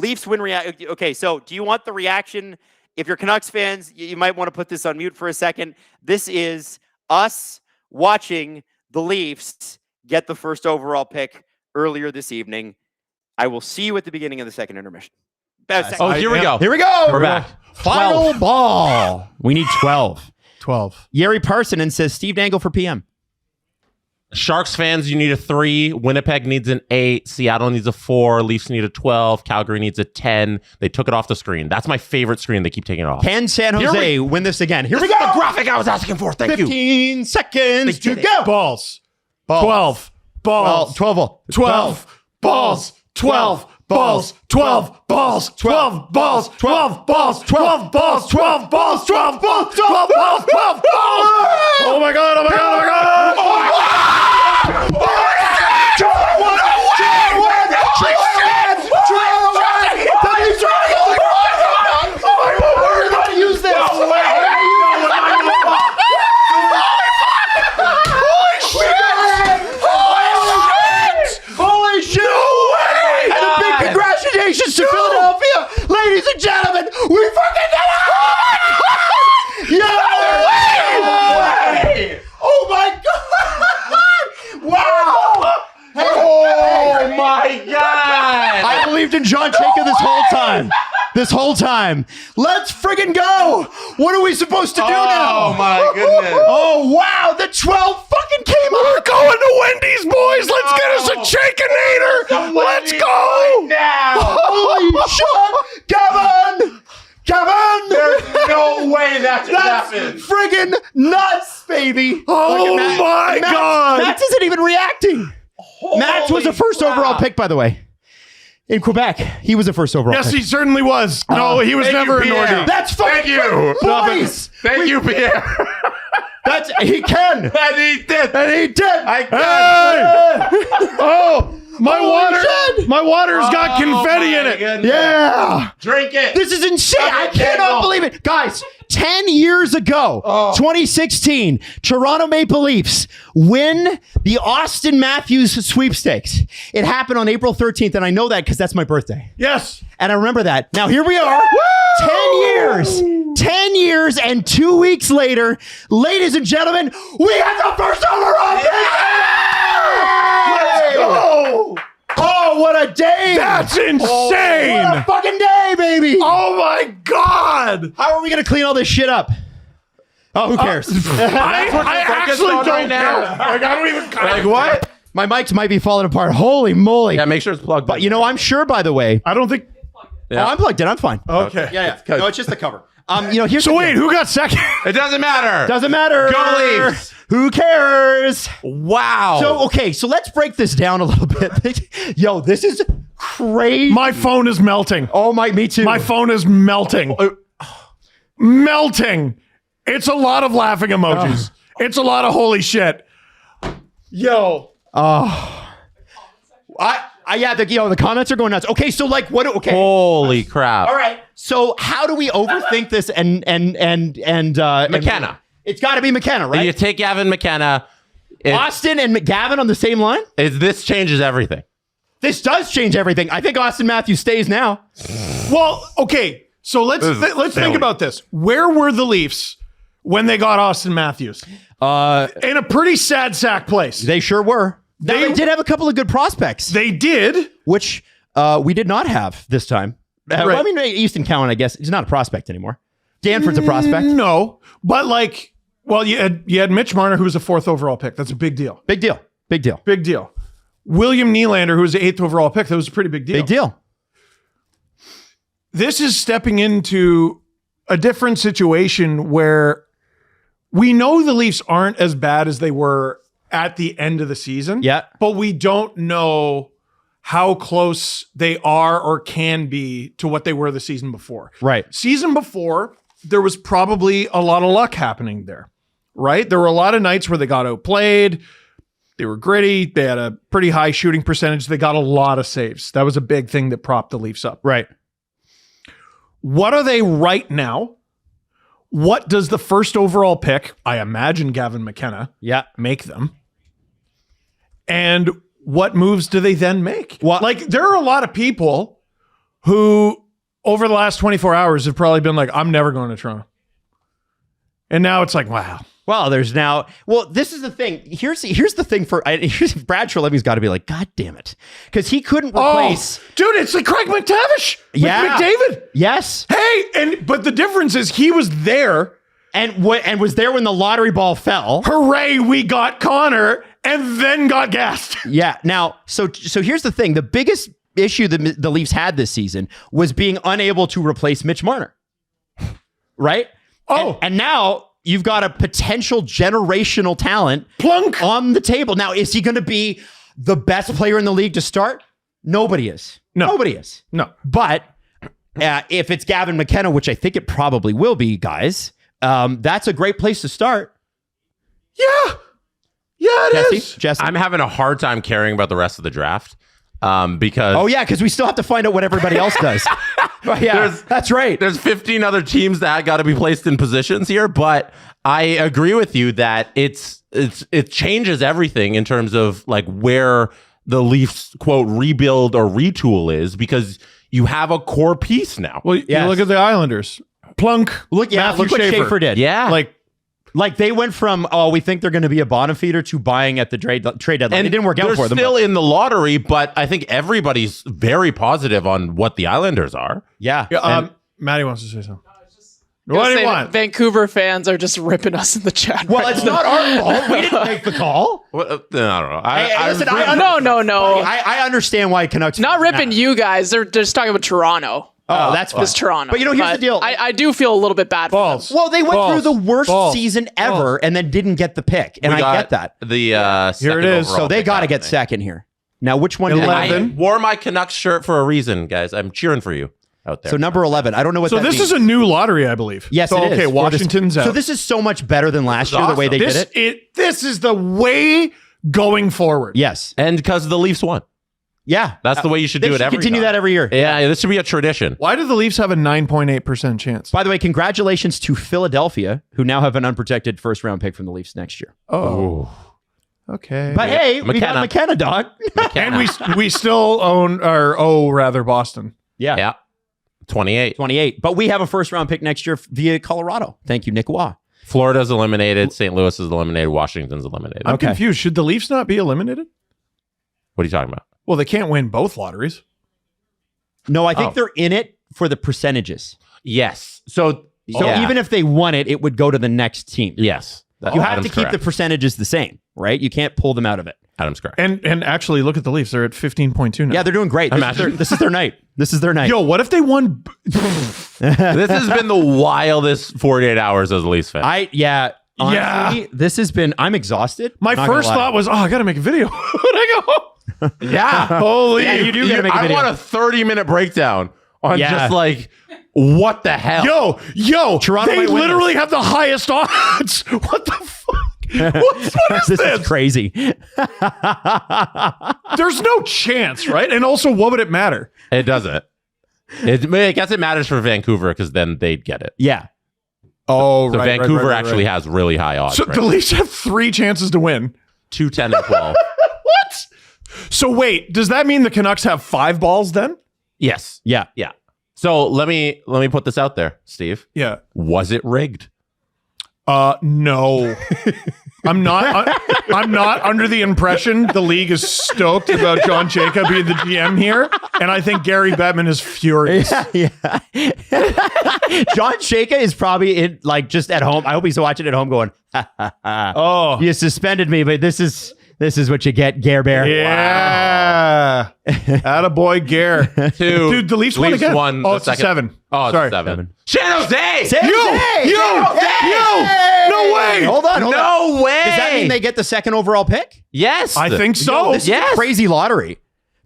Leafs win reaction. Okay, so do you want the reaction? If you're Canucks fans, you might want to put this on mute for a second. This is us watching the Leafs get the first overall pick earlier this evening. I will see you at the beginning of the second intermission. Oh, here we go. Here we go. We're back. Final ball. We need 12. 12. Yeri Parsonen says Steve Dangle for PM. Sharks fans, you need a 3. Winnipeg needs an 8. Seattle needs a 4. Leafs need a 12. Calgary needs a 10. They took it off the screen. That's my favorite screen. They keep taking it off. Can San Jose win this again? Here we go. The graphic I was asking for. Thank 15 you. seconds to go. Balls. 12. Balls. 12. 12. Balls. 12. balls, 12 balls, 12 balls, 12 balls, 12 balls, 12 balls, 12 balls, 12 balls, 12 balls. Oh my God, oh my God, oh my God. Oh my God. To Philadelphia, ladies and gentlemen, we fucking did it! No way! Oh my God! Wow! Oh my God! I believed in John Chayka this whole time. This whole time. Let's friggin' go! What are we supposed to do now? Oh my goodness! Oh wow! The 12 fucking came out. We're going to Wendy's, boys. Let's get us a Chayka-nator. Let's go now! Holy shit! Kevin! There's no way that just That's happened. friggin' nuts, baby! Oh my God! Mats isn't even reacting. Mats was the first overall pick, by the way. In Quebec, he was the first overall Yes, pick. he certainly was. No, he was never a Pierre. Nordique. That's fucking Thank you. boys. Thank you, Pierre. That's he can. And he did. And he did. I can. Hey! Oh, my Holy water! shit. My water's got confetti my in it. goodness. Yeah. Drink it. This is insane. I Okay, cannot no. believe it. Guys, 10 years ago, 2016, Toronto Maple Leafs win the Austin Matthews sweepstakes. It happened on April 13th, and I know that because that's my birthday. Yes. And I remember that. Now, here we are. 10 years. 10 years and 2 weeks later, ladies and gentlemen, we have the first overall pick! Let's go! Oh, what a day! That's insane. What a fucking day, baby! Oh my God. How are we going to clean all this shit up? Oh, who cares? I focused actually on don't right now. care. Like, I don't even Like what? My mics might be falling apart. Holy moly. Yeah, make sure it's plugged. But you know, I'm sure, by the way. I don't think. Yeah. Oh, I'm plugged in. I'm fine. Okay. Yeah. No, it's just the cover. Here's So the wait, deal. who got second? It doesn't matter. Doesn't matter. Go Leafs. Who cares? Wow. So let's break this down a little bit. Yo, this is crazy. My phone is melting. Oh my, me too. My phone is melting. Melting. It's a lot of laughing emojis. It's a lot of holy shit. Yo. The comments are going nuts. Okay, so like what? Okay. Holy crap. All right. So how do we overthink this? And McKenna. It's got to be McKenna, right? You take Gavin McKenna. Austin and McGavin on the same line. This changes everything. This does change everything. I think Austin Matthews stays now. Well, okay. So let's think about this. Where were the Leafs when they got Austin Matthews? In a pretty sad sack place. They sure were. They did have a couple of good prospects, They did. which we did not have this time. Well, I mean, Easton Cowan, I guess, he's not a prospect anymore. Danford's a prospect. No, but like, well, you had Mitch Marner, who was a 4th overall pick. That's a big deal. Big deal. Big deal. Big deal. William Nylander, who was the 8th overall pick. That was a pretty big deal. Big deal. This is stepping into a different situation where we know the Leafs aren't as bad as they were at the end of the season. Yeah. But we don't know how close they are or can be to what they were the season before. Right. Season before, there was probably a lot of luck happening there, right? There were a lot of nights where they got outplayed. They were gritty. They had a pretty high shooting percentage. They got a lot of saves. That was a big thing that propped the Leafs up. Right. What are they right now? What does the first overall pick, I imagine Gavin McKenna, make them? And what moves do they then make? What? Like, there are a lot of people who, over the last 24 hours, have probably been like, I'm never going to Toronto. And now it's like, wow. Well, this is the thing. Here's the thing Brad Treleving's got to be like, God damn it. Because he couldn't replace. Dude, it's like Craig McTavish with McDavid. Yes. Hey, but the difference is he was there. And was there when the lottery ball fell. Hooray, we got Connor and then got gassed. Yeah. Now, so here's the thing. The biggest issue that the Leafs had this season was being unable to replace Mitch Marner. Right? Oh. And now you've got a potential generational talent Plunk on the table. Now, is he going to be the best player in the league to start? Nobody is. No. Nobody is. No. But if it's Gavin McKenna, which I think it probably will be, guys, that's a great place to start. Yeah. Yeah, it is. Jesse? I'm having a hard time caring about the rest of the draft because Oh, yeah, because we still have to find out what everybody else does. Oh, yeah, that's right. there's 15 other teams that got to be placed in positions here, but I agree with you that it changes everything in terms of like where the Leafs quote rebuild or retool is, because you have a core piece now. Well, you Yes. look at the Islanders. Plunk. Look Matthew what Schaefer did. Yeah. Like they went from, we think they're going to be a bottom feeder to buying at the trade deadline. It didn't work out for them. They're still in the lottery, but I think everybody's very positive on what the Islanders are. Yeah. Yeah, Maddie wants to say something. What do you want? Vancouver fans are just ripping us in the chat. Well, right it's now. not our fault. We didn't make the call. What, I don't know. Listen, No. I understand why Canucks. Not ripping you guys. They're just talking about Toronto. Oh, that's fine. It's Toronto. But here's the deal. I do feel a little bit bad for them. Balls. Well, they went Balls. through the worst Balls. season ever and then didn't get the pick. And We I got get that. The second it is. overall So they pick got to get happening. second here. Now, which one? 11. I wore my Canucks shirt for a reason, guys. I'm cheering for you out there. So number 11. I don't know what So that this means. is a new lottery, I believe. Yes, so, it is. okay, For this- Washington's out. So this is so much better than last This is year, the way awesome. they did it. This is the way going forward. Yes. and because the Leafs won. Yeah. That's the way you should They do it should every continue time. that every year. Yeah, this should be a tradition. Why do the Leafs have a 9.8% chance? By the way, congratulations to Philadelphia, who now have an unprotected first round pick from the Leafs next year. Oh. Okay. But hey, we got McKenna. McKenna, dog. and we still owe Boston. Yeah. 28. 28. But we have a first round pick next year via Colorado. Thank you, Nick Waugh. Florida's eliminated. St. Louis is eliminated. Washington's eliminated. I'm Okay. confused. Should the Leafs not be eliminated? What are you talking about? Well, they can't win both lotteries. No, I think Oh. they're in it for the percentages. Yes. So So even if they won it, it would go to the next team. yes. You have Adam's to keep the correct. percentages the same, right? You can't pull them out of it. Adam's correct. And actually, look at the Leafs. They're at 15.2 now. Yeah, they're doing great. Imagine. This is their night. This is their night. Yo, what if they won? This has been the wildest 48 hours as a Leafs fan. Honestly, this has been, I'm exhausted. My Not gonna first lie. thought was, I got to make a video when I go home. yeah. Holy. Yeah, you do gotta make a I video. want a 30-minute breakdown on Yeah. just like, what the hell? Yo, Toronto they might win literally have the highest odds. What the fuck? What is This this? is crazy. There's no chance, right? And also, what would it matter? It doesn't. I guess it matters for Vancouver because then they'd get it. Yeah. Oh, So Vancouver actually has really high odds. So right? the Leafs have 3 chances to win. 2, 10, and 12. What? So wait, does that mean the Canucks have 5 balls then? Yes. Yeah. Yeah. So let me put this out there, Steve. Yeah. Was it rigged? No. I'm not under the impression the league is stoked about John Jacob being the GM here, and I think Gary Bettman is furious. Yeah. John Shaka is probably in, like, just at home. I hope he's watching at home going, ha, ha, ha. Oh, You suspended me, but this is what you get, Gare Bear. yeah. Attaboy, Gare. 2. Dude, the Leafs won again. Won Oh, the it's a second. 7. Oh, it's Sorry. 7. San Jose! San Jose! No way. Hold on. No way! Does that mean they get the second overall pick? Yes. I think so. This is Yes. a crazy lottery.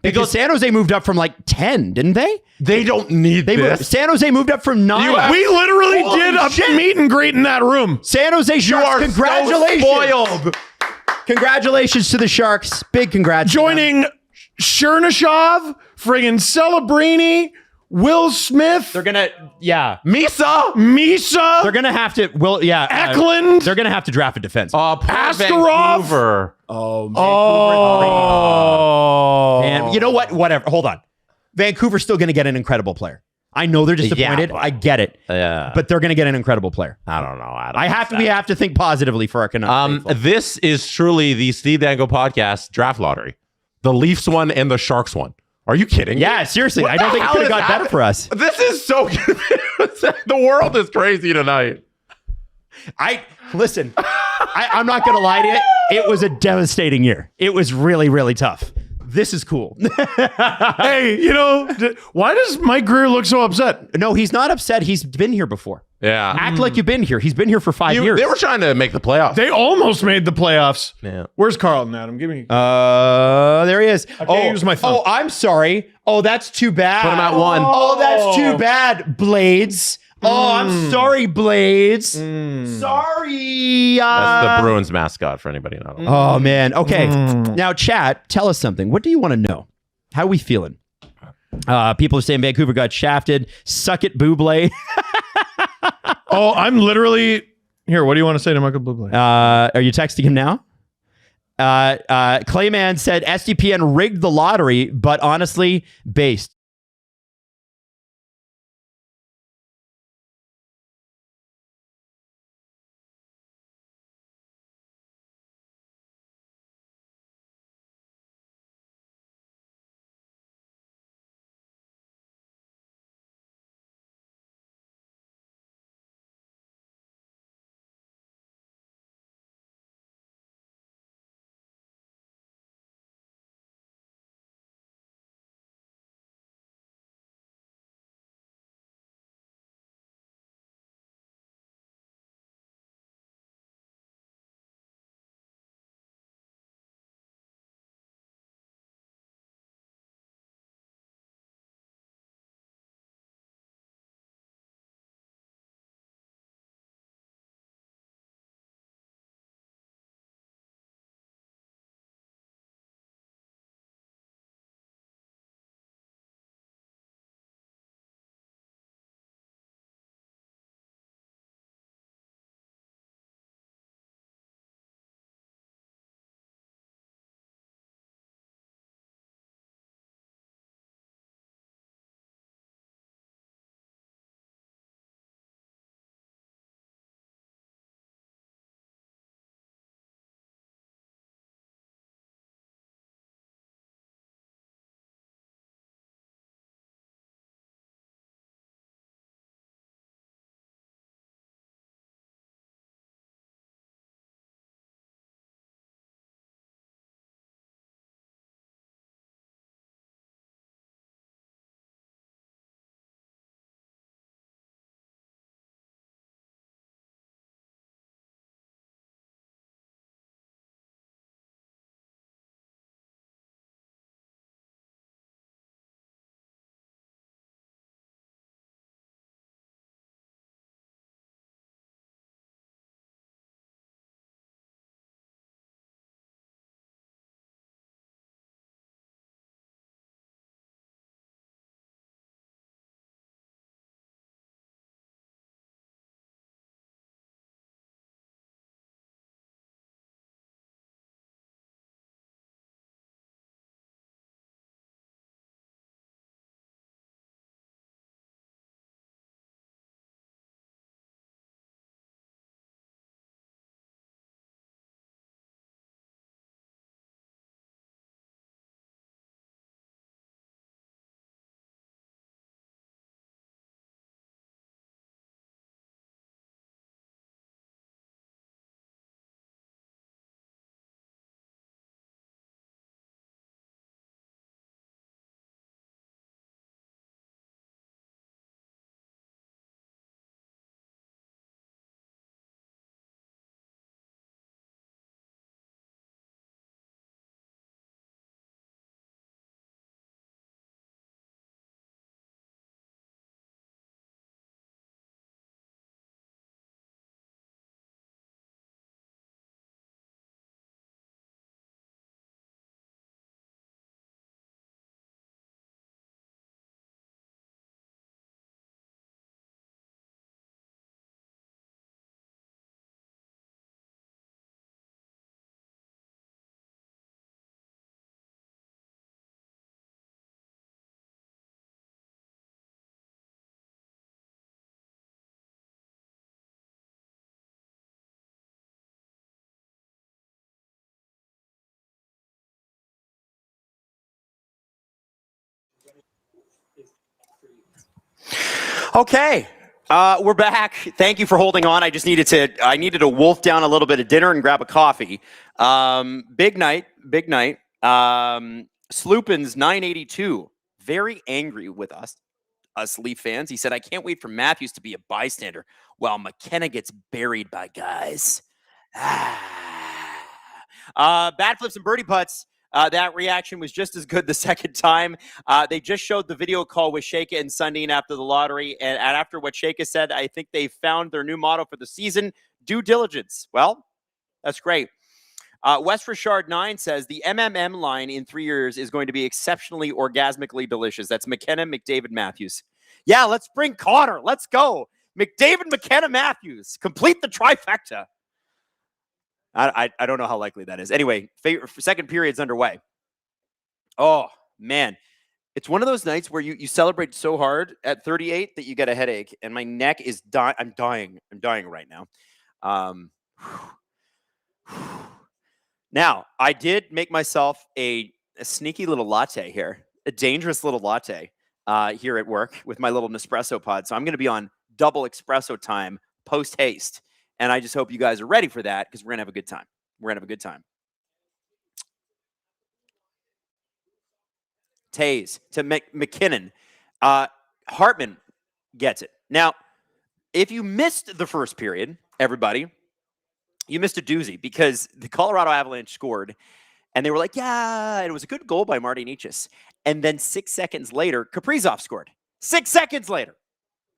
Because San Jose moved up from like 10, didn't they? They don't need this. San Jose moved up from 9. We literally Holy did a shit. meet and greet in that room. San Jose You Sharks, are congratulations. so spoiled. Congratulations to the Sharks. Big congrats. Joining Chernyshev, friggin' Celebrini, Will Smith, They're going to, Misa. Misa, They're going to have to, Eklund. they're going to have to draft a defense. Oh, poor Askarov. Vancouver. Oh. And you know what? Whatever. Hold on. Vancouver's still going to get an incredible player. I know they're disappointed. but- I get it. Yeah. But they're going to get an incredible player. I don't know. I don't We have to think positively for our Canucks. faithful. This is truly the Steve Dangle podcast draft lottery. The Leafs one and the Sharks one. Are you kidding? me? Yeah, seriously. What I don't the think it hell could have is got better happening? for us. This is so the world is crazy tonight. Listen, I'm not going to lie to you. It was a devastating year. It was really, really tough. This is cool. Hey, why does Mike Greer look so upset? No, he's not upset. He's been here before. Yeah. Act like you've been here. He's been here for 5 years. They were trying to make the playoffs. They almost made the playoffs. Yeah. Where's Carlton, Adam? Give me. There he is. I can't use my phone. Oh, I'm sorry. Oh, that's too bad. Put him at 1. Oh, that's too bad, Blades. Oh, I'm sorry, Blades. Sorry. That's the Bruins mascot for anybody not. Oh, man. Okay. Now, chat, tell us something. What do you want to know? How are we feeling? People are saying Vancouver got shafted. Suck it, Buble. Oh, I'm literally here. What do you want to say to Michael Bublé? Are you texting him now? Clayman said SDPN rigged the lottery, but honestly, based. Okay. We're back. Thank you for holding on. I needed to wolf down a little bit of dinner and grab a coffee. Big night. Sloopin's 982, very angry with us. us Leaf fans. He said, I can't wait for Matthews to be a bystander while McKenna gets buried by guys. Bat flips and birdie putts. That reaction was just as good the second time. They just showed the video call with Sheikha and Sundin after the lottery. And after what Sheikha said, I think they found their new motto for the season, due diligence. Well, that's great. West Richard 9 says the MMM line in 3 years is going to be exceptionally orgasmically delicious. That's McKenna, McDavid, Matthews. Yeah, let's bring Connor. Let's go. McDavid, McKenna, Matthews. Complete the trifecta. I don't know how likely that is. Anyway, second period's underway. Oh, man. It's one of those nights where you celebrate so hard at 38 that you get a headache, and my neck is dying. I'm dying. I'm dying right now. Now, I did make myself a sneaky little latte here, a dangerous little latte here at work with my little Nespresso pod. So I'm going to be on double espresso time post-haste. And I just hope you guys are ready for that because we're going to have a good time. We're going to have a good time. Taze to McKinnon. Hartman gets it. Now, if you missed the first period, everybody, you missed a doozy because the Colorado Avalanche scored, and they were like, yeah, and it was a good goal by Marty Necas. And then 6 seconds later, Kaprizov scored. 6 seconds later.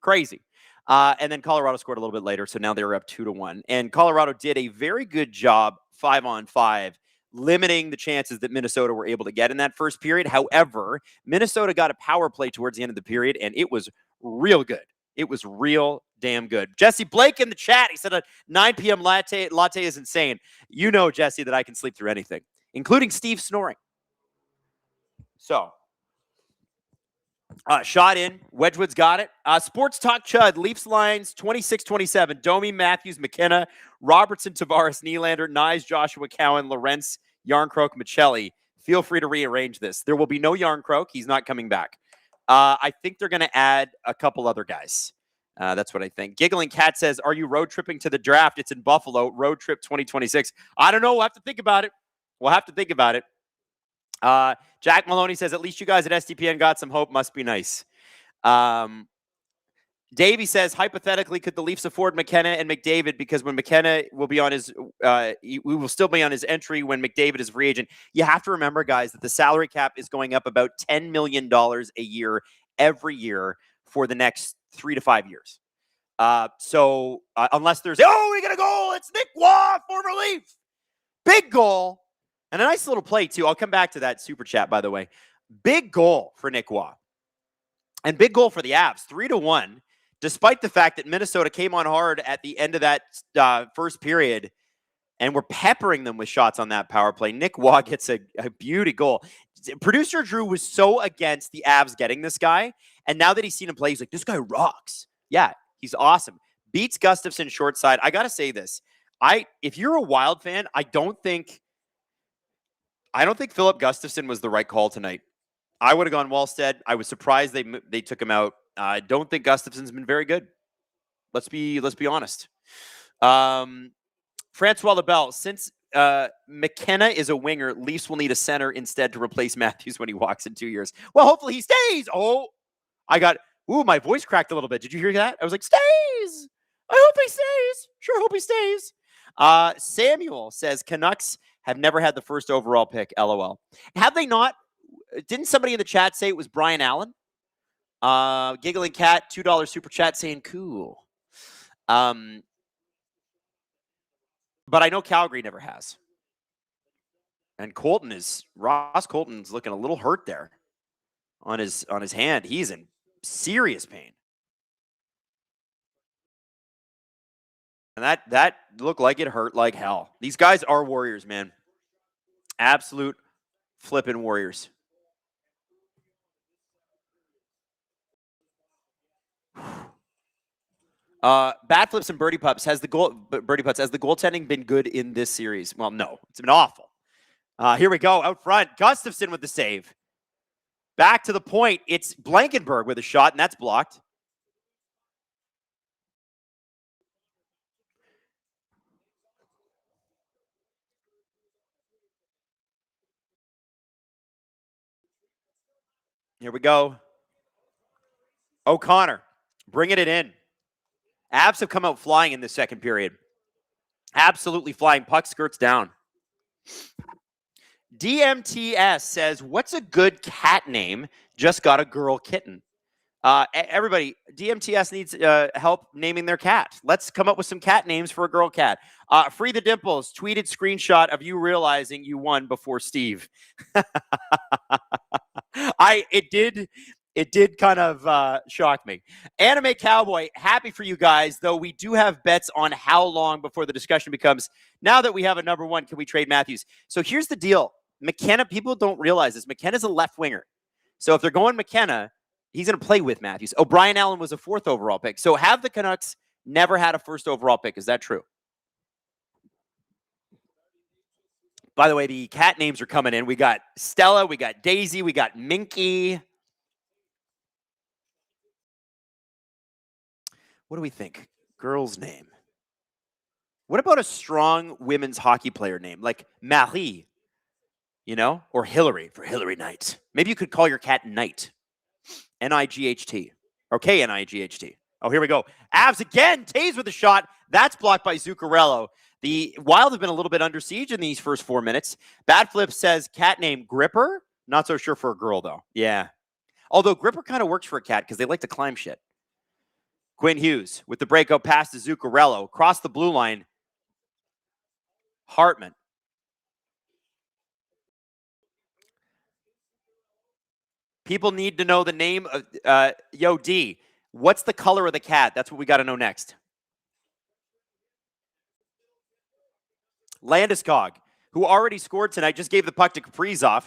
Crazy. And then Colorado scored a little bit later, so now they were up 2-1. And Colorado did a very good job 5-on-5, limiting the chances that Minnesota were able to get in that first period. However, Minnesota got a power play towards the end of the period, and it was real good. It was real damn good. Jesse Blake in the chat, he said a 9 p.m. latte is insane. You know, Jesse, that I can sleep through anything, including Steve snoring. So, shot in. Wedgwood's got it. Sports Talk Chud, Leafs lines 26-27. Domi, Matthews, McKenna, Robertson, Tavares, Nylander, Nyes, Joshua Cowan, Lorentz, Yarncroke, Michelli. Feel free to rearrange this. There will be no Yarncroke. He's not coming back. I think they're going to add a couple other guys. That's what I think. Giggling Cat says, are you road tripping to the draft? It's in Buffalo. Road trip 2026. I don't know. We'll have to think about it. Jack Maloney says, at least you guys at SDPN got some hope. Must be nice. Davey says, hypothetically, could the Leafs afford McKenna and McDavid? Because when McKenna will be on his, we will still be on his entry when McDavid is free agent. You have to remember, guys, that the salary cap is going up about $10 million a year every year for the next 3 to 5 years. So unless there's, we got a goal. It's Nick Waugh, former Leaf. Big goal. And a nice little play, too. I'll come back to that super chat, by the way. Big goal for Nick Waugh. And big goal for the Avs, 3-1, despite the fact that Minnesota came on hard at the end of that first period and were peppering them with shots on that power play. Nick Waugh gets a beauty goal. Producer Drew was so against the Avs getting this guy, and now that he's seen him play, he's like, this guy rocks. Yeah, he's awesome. Beats Gustafsson short side. I got to say this. If you're a Wild fan, I don't think Philip Gustafsson was the right call tonight. I would have gone Wallstead. I was surprised they took him out. I don't think Gustafsson's been very good. Let's be honest. Francois Lebel, since McKenna is a winger, Leafs will need a center instead to replace Matthews when he walks in 2 years. Well, hopefully he stays. My voice cracked a little bit. Did you hear that? I was like, stays. I hope he stays. Sure hope he stays. Samuel says Canucks have never had the first overall pick. LOL. Have they not? Didn't somebody in the chat say it was Brian Allen? Giggling Cat, $2 super chat saying cool. But I know Calgary never has. And Ross Colton's looking a little hurt there on his hand. He's in serious pain. And that looked like it hurt like hell. These guys are warriors, man. Absolute flipping warriors. Bat flips and birdie putts. Has the goaltending been good in this series? Well, no, it's been awful. Here we go out front. Gustafsson with the save. Back to the point. It's Blankenberg with a shot, and that's blocked. Here we go. O'Connor, bringing it in. Avs have come out flying in the second period. Absolutely flying. Puck skirts down. DMTS says, what's a good cat name? Just got a girl kitten. Everybody, DMTS needs help naming their cat. Let's come up with some cat names for a girl cat. Free the Dimples, tweeted screenshot of you realizing you won before Steve. It did kind of shock me. Anime Cowboy, happy for you guys, though we do have bets on how long before the discussion becomes, now that we have a number one, can we trade Matthews? So here's the deal. McKenna, people don't realize this. McKenna's a left winger. So if they're going McKenna, he's going to play with Matthews. O'Brien Allen was a 4th overall pick. So have the Canucks never had a 1st overall pick? Is that true? By the way, the cat names are coming in. We got Stella, we got Daisy, we got Minky. What do we think? Girl's name. What about a strong women's hockey player name like Marie, or Hillary for Hillary Knight? Maybe you could call your cat Knight. N-I-G-H-T. Okay, N-I-G-H-T. Oh, here we go. Avs again. Taves with a shot. That's blocked by Zuccarello. The Wild have been a little bit under siege in these first 4 minutes. Bad Flip says cat name Gripper. Not so sure for a girl, though. Yeah. Although Gripper kind of works for a cat because they like to climb shit. Quinn Hughes with the breakout pass to Zuccarello. Across the blue line. Hartman. People need to know the name of Yo D. What's the color of the cat? That's what we got to know next. Landeskog, who already scored tonight, just gave the puck to Kaprizov.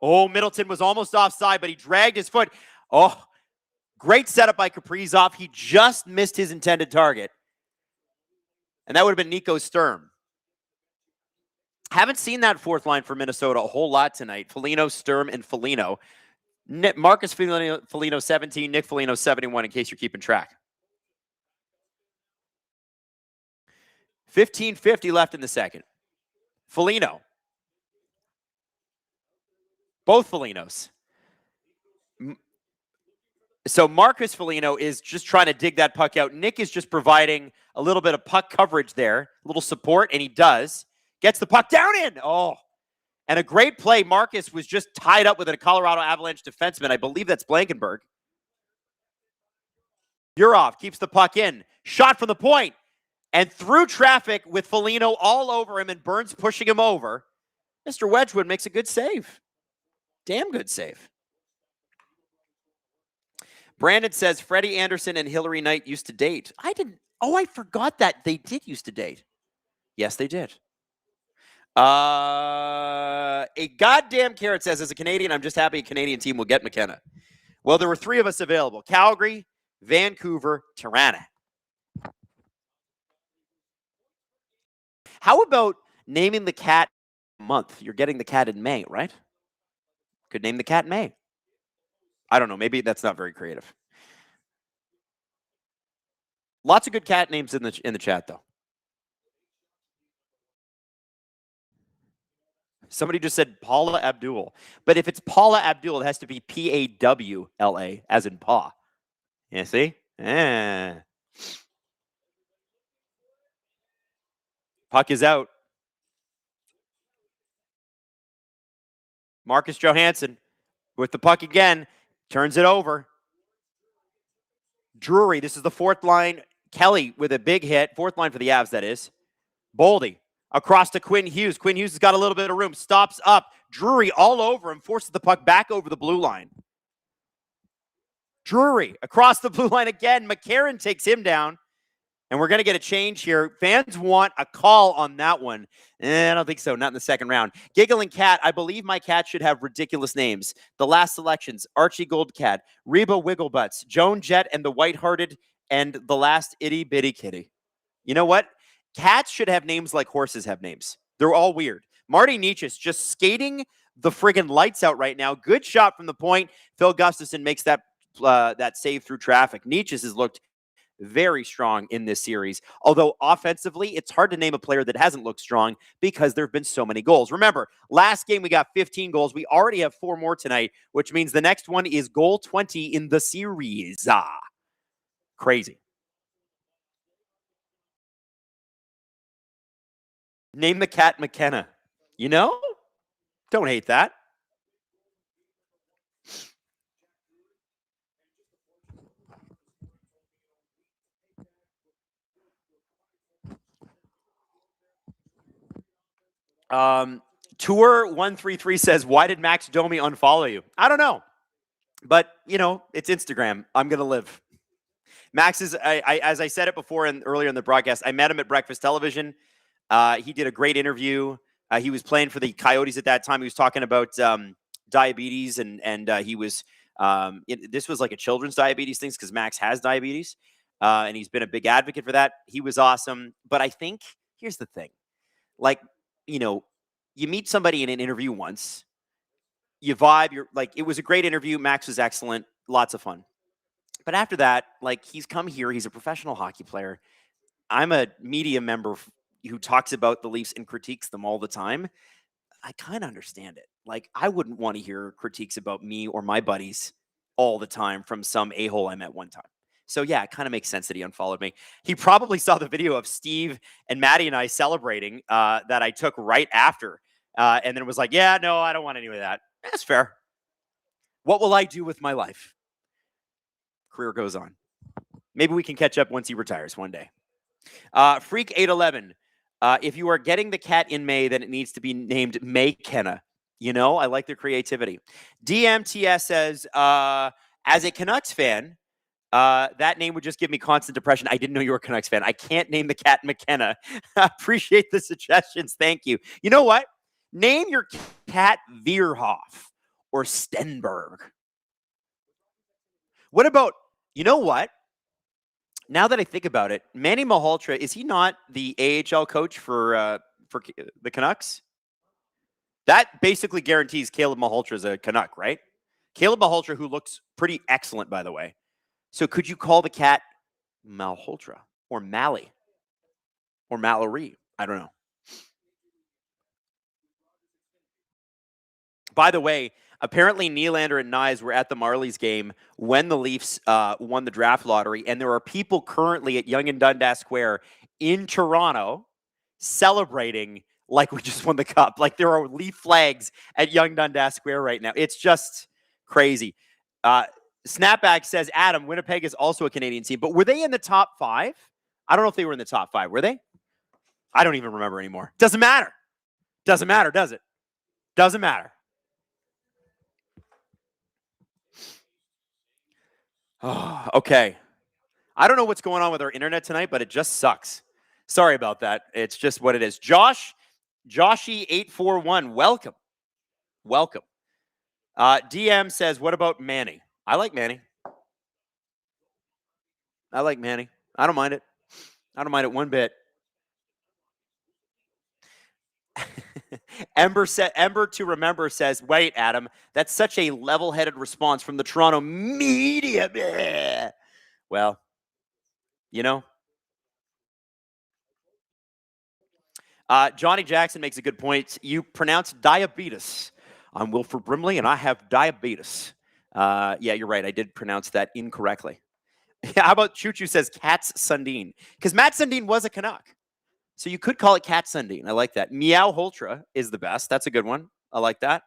Oh, Middleton was almost offside, but he dragged his foot. Oh, great setup by Kaprizov. He just missed his intended target. And that would have been Nico Sturm. Haven't seen that 4th line for Minnesota a whole lot tonight. Foligno, Sturm, and Foligno. Marcus Foligno 17, Nick Foligno 71, in case you're keeping track. 15:50 left in the second. Foligno. Both Folignos. So Marcus Foligno is just trying to dig that puck out. Nick is just providing a little bit of puck coverage there, a little support, and he does. Gets the puck down in. Oh, and a great play. Marcus was just tied up with a Colorado Avalanche defenseman. I believe that's Blankenberg. Yurov keeps the puck in. Shot from the point. And through traffic with Foligno all over him and Burns pushing him over, Mr. Wedgwood makes a good save. Damn good save. Brandon says Freddie Anderson and Hillary Knight used to date. I forgot that they did used to date. Yes, they did. A goddamn carrot says, as a Canadian, I'm just happy a Canadian team will get McKenna. Well, there were 3 of us available. Calgary, Vancouver, Tirana. How about naming the cat month? You're getting the cat in May, right? Could name the cat in May. I don't know. Maybe that's not very creative. Lots of good cat names in the chat, though. Somebody just said Paula Abdul. But if it's Paula Abdul, it has to be P-A-W-L-A, as in paw. You see? Puck is out. Marcus Johansson with the puck again. Turns it over. Drury, this is the 4th line. Kelly with a big hit. 4th line for the Avs, that is. Boldy across to Quinn Hughes. Quinn Hughes has got a little bit of room. Stops up. Drury all over him. Forces the puck back over the blue line. Drury across the blue line again. McCarron takes him down. And we're going to get a change here. Fans want a call on that one. I don't think so. Not in the second round. Giggling Cat. I believe my cat should have ridiculous names. The last selections. Archie Goldcat. Reba Wigglebutts. Joan Jett and the White-Hearted. And the last Itty Bitty Kitty. You know what? Cats should have names like horses have names. They're all weird. Marty Nietzsche's just skating the friggin' lights out right now. Good shot from the point. Phil Gustafson makes that save through traffic. Nietzsche's has looked very strong in this series. Although offensively, it's hard to name a player that hasn't looked strong because there have been so many goals. Remember, last game we got 15 goals. We already have 4 more tonight, which means the next one is goal 20 in the series. Crazy. Name the cat McKenna. You know? Don't hate that. Tour 133 says, why did Max Domi unfollow you? I don't know. But, you know, it's Instagram. I'm going to live. Max is, as I said it before and earlier in the broadcast, I met him at Breakfast Television. He did a great interview. He was playing for the Coyotes at that time. He was talking about diabetes, and he was, this was like a children's diabetes thing because Max has diabetes, and he's been a big advocate for that. He was awesome. But I think, here's the thing. Like, you know, you meet somebody in an interview once, you vibe, you're like, it was a great interview. Max was excellent. Lots of fun. But after that, like, he's come here. He's a professional hockey player. I'm a media member who talks about the Leafs and critiques them all the time. I kind of understand it. Like, I wouldn't want to hear critiques about me or my buddies all the time from some a-hole I met one time. So, yeah, it kind of makes sense that he unfollowed me. He probably saw the video of Steve and Maddie and I celebrating that I took right after. And then it was like, yeah, no, I don't want any of that. That's fair. What will I do with my life? Career goes on. Maybe we can catch up once he retires one day. Freak 811. If you are getting the cat in May, then it needs to be named May Kenna. You know, I like their creativity. DMTS says, as a Canucks fan, that name would just give me constant depression. I didn't know you were a Canucks fan. I can't name the cat McKenna. Appreciate the suggestions. Thank you. You know what? Name your cat Veerhoff or Stenberg. What about, you know what? Now that I think about it, Manny Malhotra, is he not the AHL coach for the Canucks? That basically guarantees Caleb Malhotra is a Canuck, right? Caleb Malhotra, who looks pretty excellent, by the way. So could you call the cat Malhotra or Mally or Mallory? I don't know. By the way, apparently Nylander and Nyes were at the Marlies game when the Leafs won the draft lottery, and there are people currently at Yonge and Dundas Square in Toronto celebrating like we just won the cup. Like there are Leaf flags at Yonge Dundas Square right now. It's just crazy. Snapback says, Adam, Winnipeg is also a Canadian team, but were they in the top 5? I don't know if they were in the top 5. Were they? I don't even remember anymore. Doesn't matter. Doesn't matter, does it? Doesn't matter. Oh, okay. I don't know what's going on with our internet tonight, but it just sucks. Sorry about that. It's just what it is. Joshy841, welcome. Welcome. DM says, what about Manny? I like Manny. I like Manny. I don't mind it. I don't mind it one bit. Ember to remember says, wait, Adam, that's such a level-headed response from the Toronto media. Bleh. Well, you know. Johnny Jackson makes a good point. You pronounce diabetes. I'm Wilford Brimley, and I have diabetes. Yeah, you're right. I did pronounce that incorrectly. How about Choo Choo says Katz Sundin? Because Matt Sundin was a Canuck. So you could call it Cat Sundin. I like that. Meow Holtra is the best. That's a good one. I like that.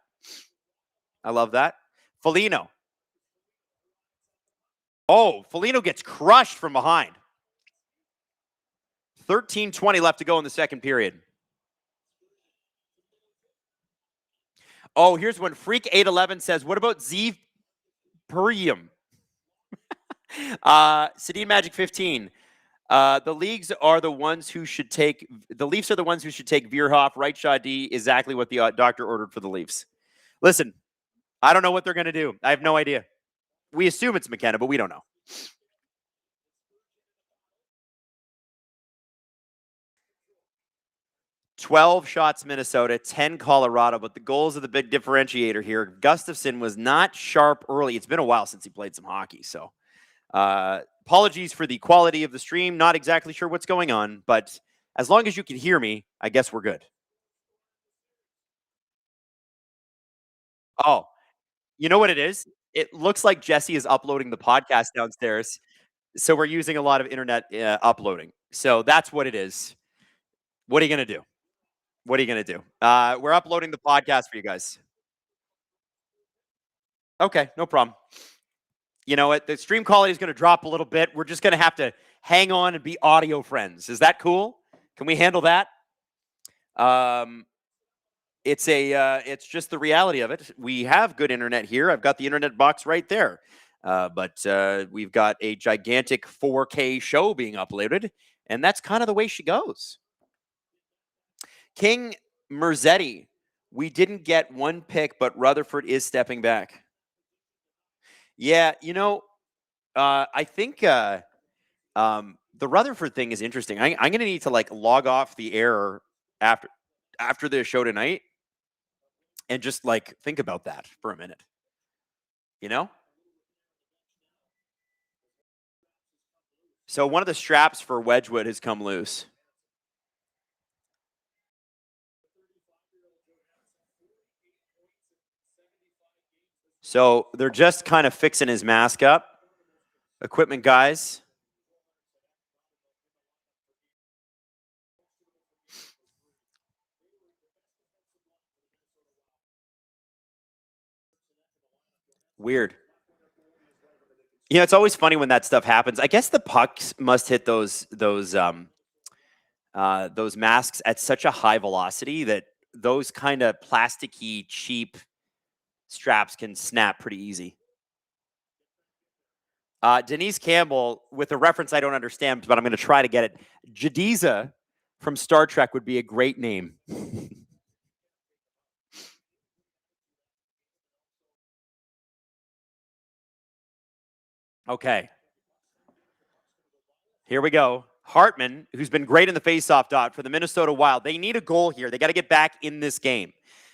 I love that. Foligno. Oh, Foligno gets crushed from behind. 13:20 left to go in the second period. Oh, here's one. Freak 811 says, what about Z Purium? Sedin Magic 15. The Leafs are the ones who should take Veerhoff, right shot D, exactly what the doctor ordered for the Leafs. Listen, I don't know what they're going to do. I have no idea. We assume it's McKenna, but we don't know. $12 shots Minnesota, 10 Colorado, but the goals are the big differentiator here. Gustafsson was not sharp early. It's been a while since he played some hockey, so Apologies for the quality of the stream. Not exactly sure what's going on, but as long as you can hear me, I guess we're good. Oh, you know what it is? It looks like Jesse is uploading the podcast downstairs. So we're using a lot of internet uploading. So that's what it is. What are you going to do? What are you going to do? We're uploading the podcast for you guys. Okay, no problem. You know what? The stream quality is going to drop a little bit. We're just going to have to hang on and be audio friends. Is that cool? Can we handle that? It's just the reality of it. We have good internet here. I've got the internet box right there. But we've got a gigantic 4K show being uploaded, and that's kind of the way she goes. King Merzetti, we didn't get one pick, but Rutherford is stepping back. Yeah, you know, I think the Rutherford thing is interesting. I'm going to need to like log off the air after the show tonight and just like think about that for a minute. You know? So one of the straps for Wedgwood has come loose. So they're just kind of fixing his mask up. Equipment guys. Weird. You know, it's always funny when that stuff happens. I guess the pucks must hit those masks at such a high velocity that those kind of plasticky, cheap straps can snap pretty easy. Denise Campbell, with a reference I don't understand, but I'm going to try to get it. Jadiza from Star Trek would be a great name. Okay. Here we go. Hartman, who's been great in the faceoff dot for the Minnesota Wild. They need a goal here. They got to get back in this game.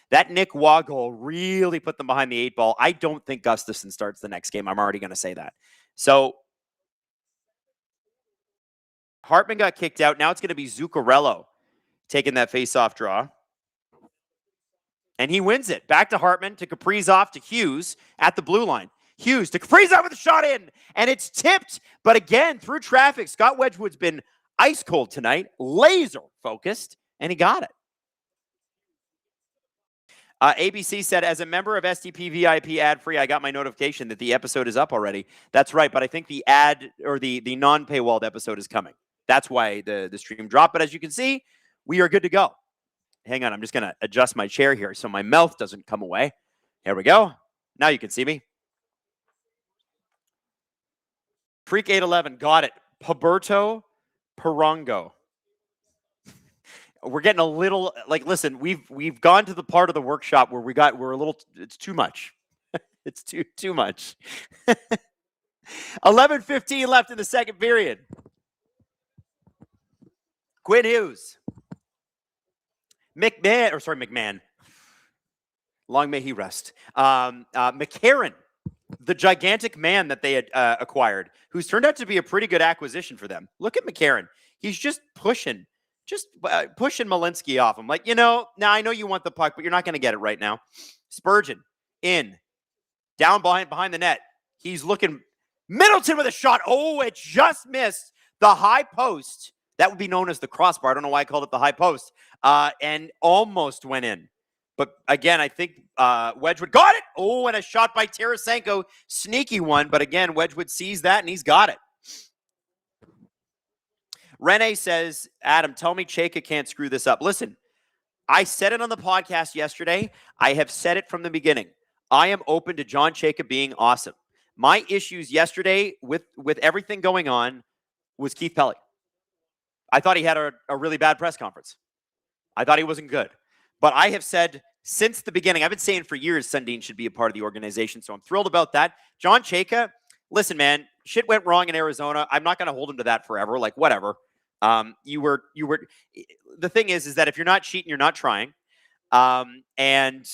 That Nick Waugh goal really put them behind the 8 ball. I don't think Gustafsson starts the next game. I'm already going to say that. So Hartman got kicked out. Now it's going to be Zuccarello taking that faceoff draw. And he wins it. Back to Hartman, to Kaprizov, to Hughes at the blue line. Hughes to Kaprizov with a shot in, and it's tipped. But again, through traffic, Scott Wedgwood's been ice cold tonight, laser focused, and he got it. ABC said, as a member of STP VIP ad-free, I got my notification that the episode is up already. That's right, but I think the ad or the non-paywalled episode is coming. That's why the stream dropped. But as you can see, we are good to go. Hang on, I'm just going to adjust my chair here so my mouth doesn't come away. Here we go. Now you can see me. Freak 811 got it. Paberto Perongo. We're getting a little like, listen, we've gone to the part of the workshop where we're a little, it's too much. It's too much. 11:15 left in the second period. Quinn Hughes. McMahon. Long may he rest. McCarron, the gigantic man that they had acquired, who's turned out to be a pretty good acquisition for them. Look at McCarron. He's just pushing Malinsky off him. Like, you know, now I know you want the puck, but you're not going to get it right now. Spurgeon in, down behind the net. He's looking. Middleton with a shot. Oh, it just missed the high post. That would be known as the crossbar. I don't know why I called it the high post. And almost went in. But again, I think Wedgwood got it. Oh, and a shot by Tarasenko. Sneaky one. But again, Wedgwood sees that, and he's got it. Rene says, Adam, tell me Chayka can't screw this up. Listen, I said it on the podcast yesterday. I have said it from the beginning. I am open to John Chayka being awesome. My issues yesterday with everything going on was Keith Pelly. I thought he had a really bad press conference. I thought he wasn't good. But I have said since the beginning, I've been saying for years Sundin should be a part of the organization, so I'm thrilled about that. John Chayka, listen, man, shit went wrong in Arizona. I'm not going to hold him to that forever. Like, whatever. You were. The thing is that if you're not cheating, you're not trying. And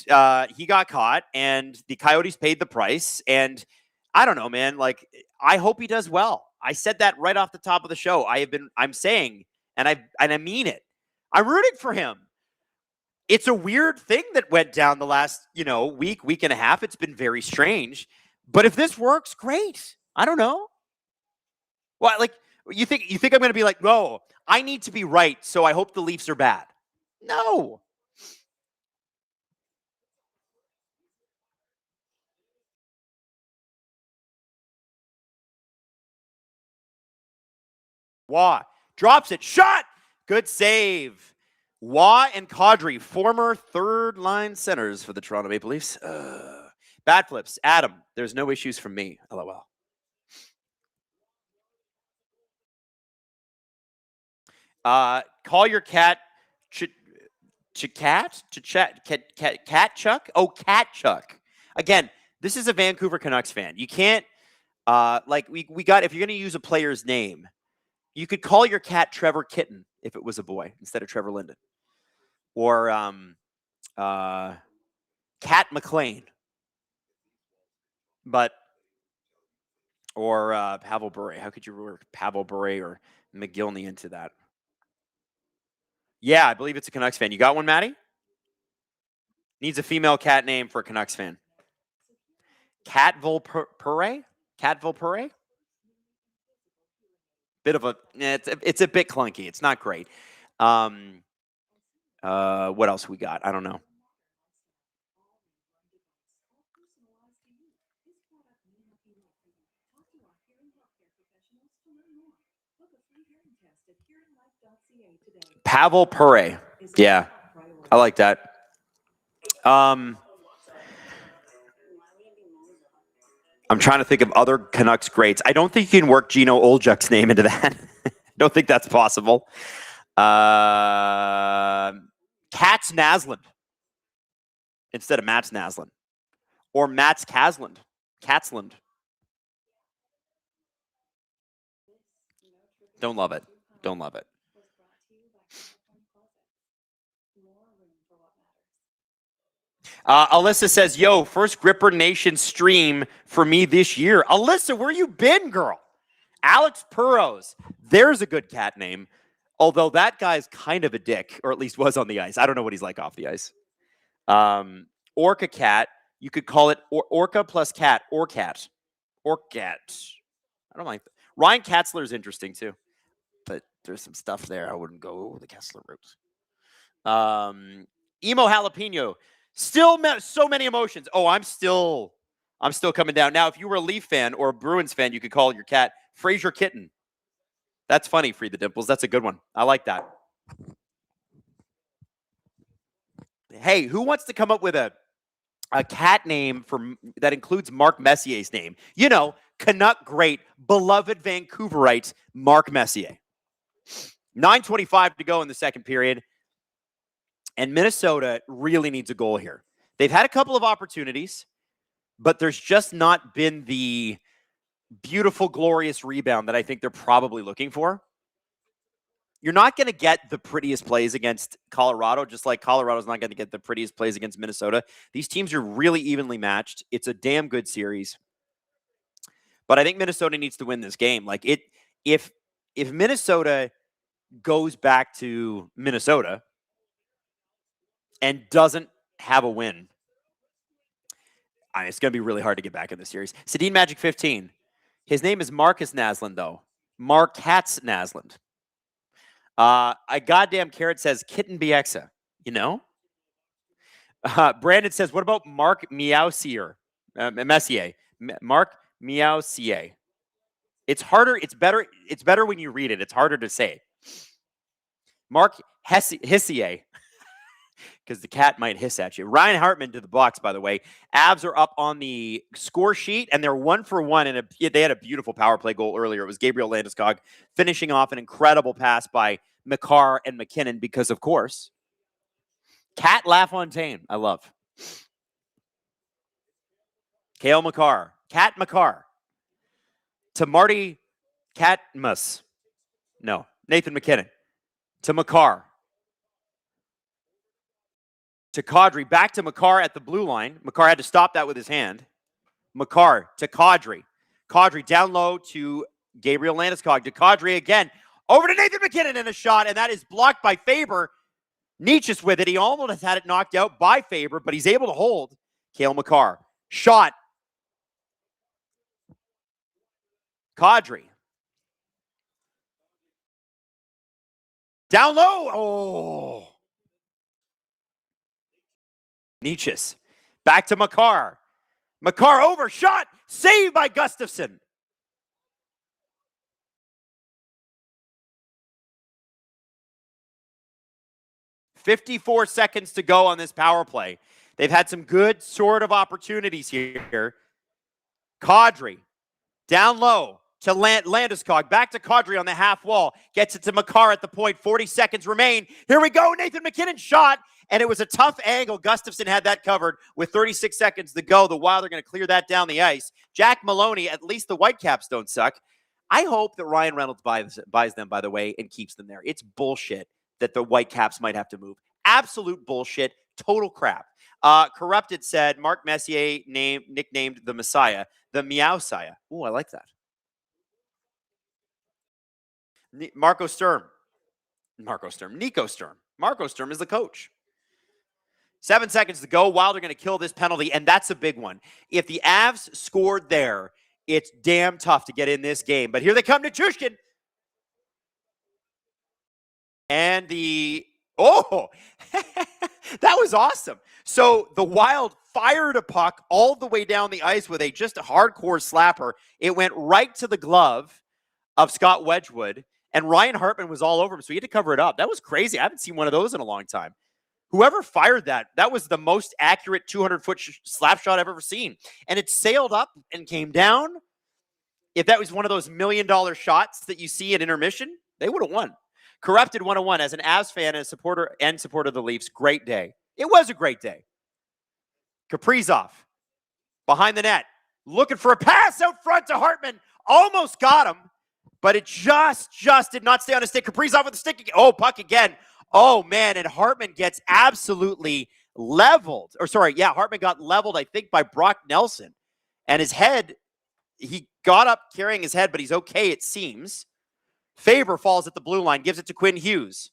he got caught, and the Coyotes paid the price. And I don't know, man. Like, I hope he does well. I said that right off the top of the show. I'm saying, and I mean it. I'm rooting for him. It's a weird thing that went down the last, week and a half. It's been very strange. But if this works, great. I don't know. Well, like, you think I'm going to be like, no, I need to be right, so I hope the Leafs are bad. No. Waugh drops it. Shot. Good save. Waugh and Kadri, former third-line centers for the Toronto Maple Leafs. Bad flips. Adam, there's no issues from me. LOL. Call your cat Cat Chuck? Oh, Cat Chuck. Again, this is a Vancouver Canucks fan. You can't we got, if you're going to use a player's name, you could call your cat Trevor Kitten if it was a boy instead of Trevor Linden. Or Cat McLean. Or Pavel Bure. How could you work Pavel Bure or McGillney into that? Yeah, I believe it's a Canucks fan. You got one, Maddie? Needs a female cat name for a Canucks fan. Catville Pure? Catville Pure? Bit of a, it's a bit clunky. It's not great. What else we got? I don't know. Pavel Pure. Yeah, I like that. I'm trying to think of other Canucks greats. I don't think you can work Gino Olczyk's name into that. Don't think that's possible. Katz Naslund instead of Mats Naslund. Or Mats Kaslund. Katzland. Don't love it. Don't love it. Alyssa says, yo, first Gripper Nation stream for me this year. Alyssa, where you been, girl? Alex Burrows. There's a good cat name. Although that guy's kind of a dick, or at least was on the ice. I don't know what he's like off the ice. Orca cat. You could call it Orca plus cat. Orcat. Orcat. I don't like that. Ryan Katzler is interesting, too. But there's some stuff there. I wouldn't go the Kessler route. Emo Jalapeno. Still so many emotions. Oh, I'm still coming down. Now, if you were a Leaf fan or a Bruins fan, you could call your cat Fraser Kitten. That's funny, Free the Dimples. That's a good one. I like that. Hey, who wants to come up with a cat name that includes Mark Messier's name? You know, Canuck great, beloved Vancouverite Mark Messier. 9:25 to go in the second period. And Minnesota really needs a goal here. They've had a couple of opportunities, but there's just not been the beautiful, glorious rebound that I think they're probably looking for. You're not going to get the prettiest plays against Colorado, just like Colorado's not going to get the prettiest plays against Minnesota. These teams are really evenly matched. It's a damn good series. But I think Minnesota needs to win this game. Like if Minnesota goes back to Minnesota and doesn't have a win, it's going to be really hard to get back in the series. Sedin Magic 15. His name is Marcus Naslund, though. Mark Katz Naslund. A goddamn carrot says Kitten Bieksa. You know? Brandon says, what about Mark Messier? Mark Messier. It's harder. It's better when you read it. It's harder to say. Mark Hissier. Because the cat might hiss at you. Ryan Hartman to the box, by the way. Avs are up on the score sheet, and they're 1-for-1. And they had a beautiful power play goal earlier. It was Gabriel Landeskog finishing off an incredible pass by McCarr and McKinnon because, of course, Cat LaFontaine, I love. Kale McCarr. Cat McCarr. To Marty Catmus. No, Nathan McKinnon. To McCarr. To Kadri, back to McCarr at the blue line. McCarr had to stop that with his hand. McCarr to Kadri. Kadri down low to Gabriel Landeskog. To Kadri again. Over to Nathan McKinnon in a shot, and that is blocked by Faber. Nietzsche's with it. He almost has had it knocked out by Faber, but he's able to hold Cale Makar. Shot. Kadri. Down low. Oh. Nietzsche's. Back to Makar. Makar over. Shot. Saved by Gustafsson. .54 seconds to go on this power play. They've had some good sort of opportunities here. Kadri. Down low to Landeskog. Back to Kadri on the half wall. Gets it to Makar at the point. 40 seconds remain. Here we go. Nathan McKinnon shot. And it was a tough angle. Gustafsson had that covered with 36 seconds to go. The Wild are going to clear that down the ice. Jack Maloney, at least the Whitecaps don't suck. I hope that Ryan Reynolds buys them, by the way, and keeps them there. It's bullshit that the Whitecaps might have to move. Absolute bullshit. Total crap. Corrupted said Mark Messier nicknamed the Messiah, the Meow-Siah. Ooh, I like that. Nico Sturm. Marco Sturm is the coach. 7 seconds to go. Wild are going to kill this penalty, and that's a big one. If the Avs scored there, it's damn tough to get in this game. But here they come to Chushkin. And oh, that was awesome. So the Wild fired a puck all the way down the ice with just a hardcore slapper. It went right to the glove of Scott Wedgwood, and Ryan Hartman was all over him, so he had to cover it up. That was crazy. I haven't seen one of those in a long time. Whoever fired that was the most accurate 200-foot slap shot I've ever seen. And it sailed up and came down. If that was one of those $1 million shots that you see at intermission, they would have won. Corrupted 101 as an Avs fan and supporter of the Leafs. Great day. It was a great day. Kaprizov behind the net, looking for a pass out front to Hartman. Almost got him, but it just did not stay on his stick. Kaprizov with the stick. Oh, puck again. Oh, man, and Hartman gets absolutely leveled. Hartman got leveled, I think, by Brock Nelson. And his head, he got up carrying his head, but he's okay, it seems. Faber falls at the blue line, gives it to Quinn Hughes.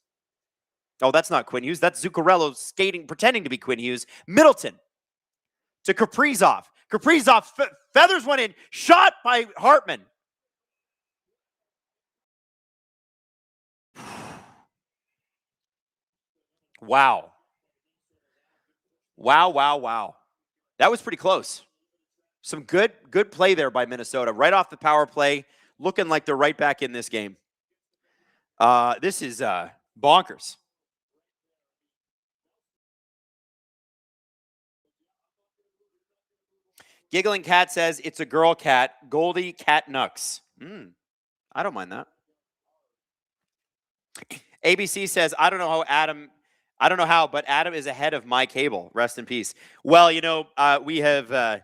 Oh, that's not Quinn Hughes. That's Zuccarello skating, pretending to be Quinn Hughes. Middleton to Kaprizov. Kaprizov feathers one in. Shot by Hartman. Wow. That was pretty close. Some good play there by Minnesota. Right off the power play, looking like they're right back in this game. This is bonkers. Giggling Cat says, it's a girl cat. Goldie Cat Nux. I don't mind that. ABC says, I don't know how, but Adam is ahead of my cable. Rest in peace. Well, we have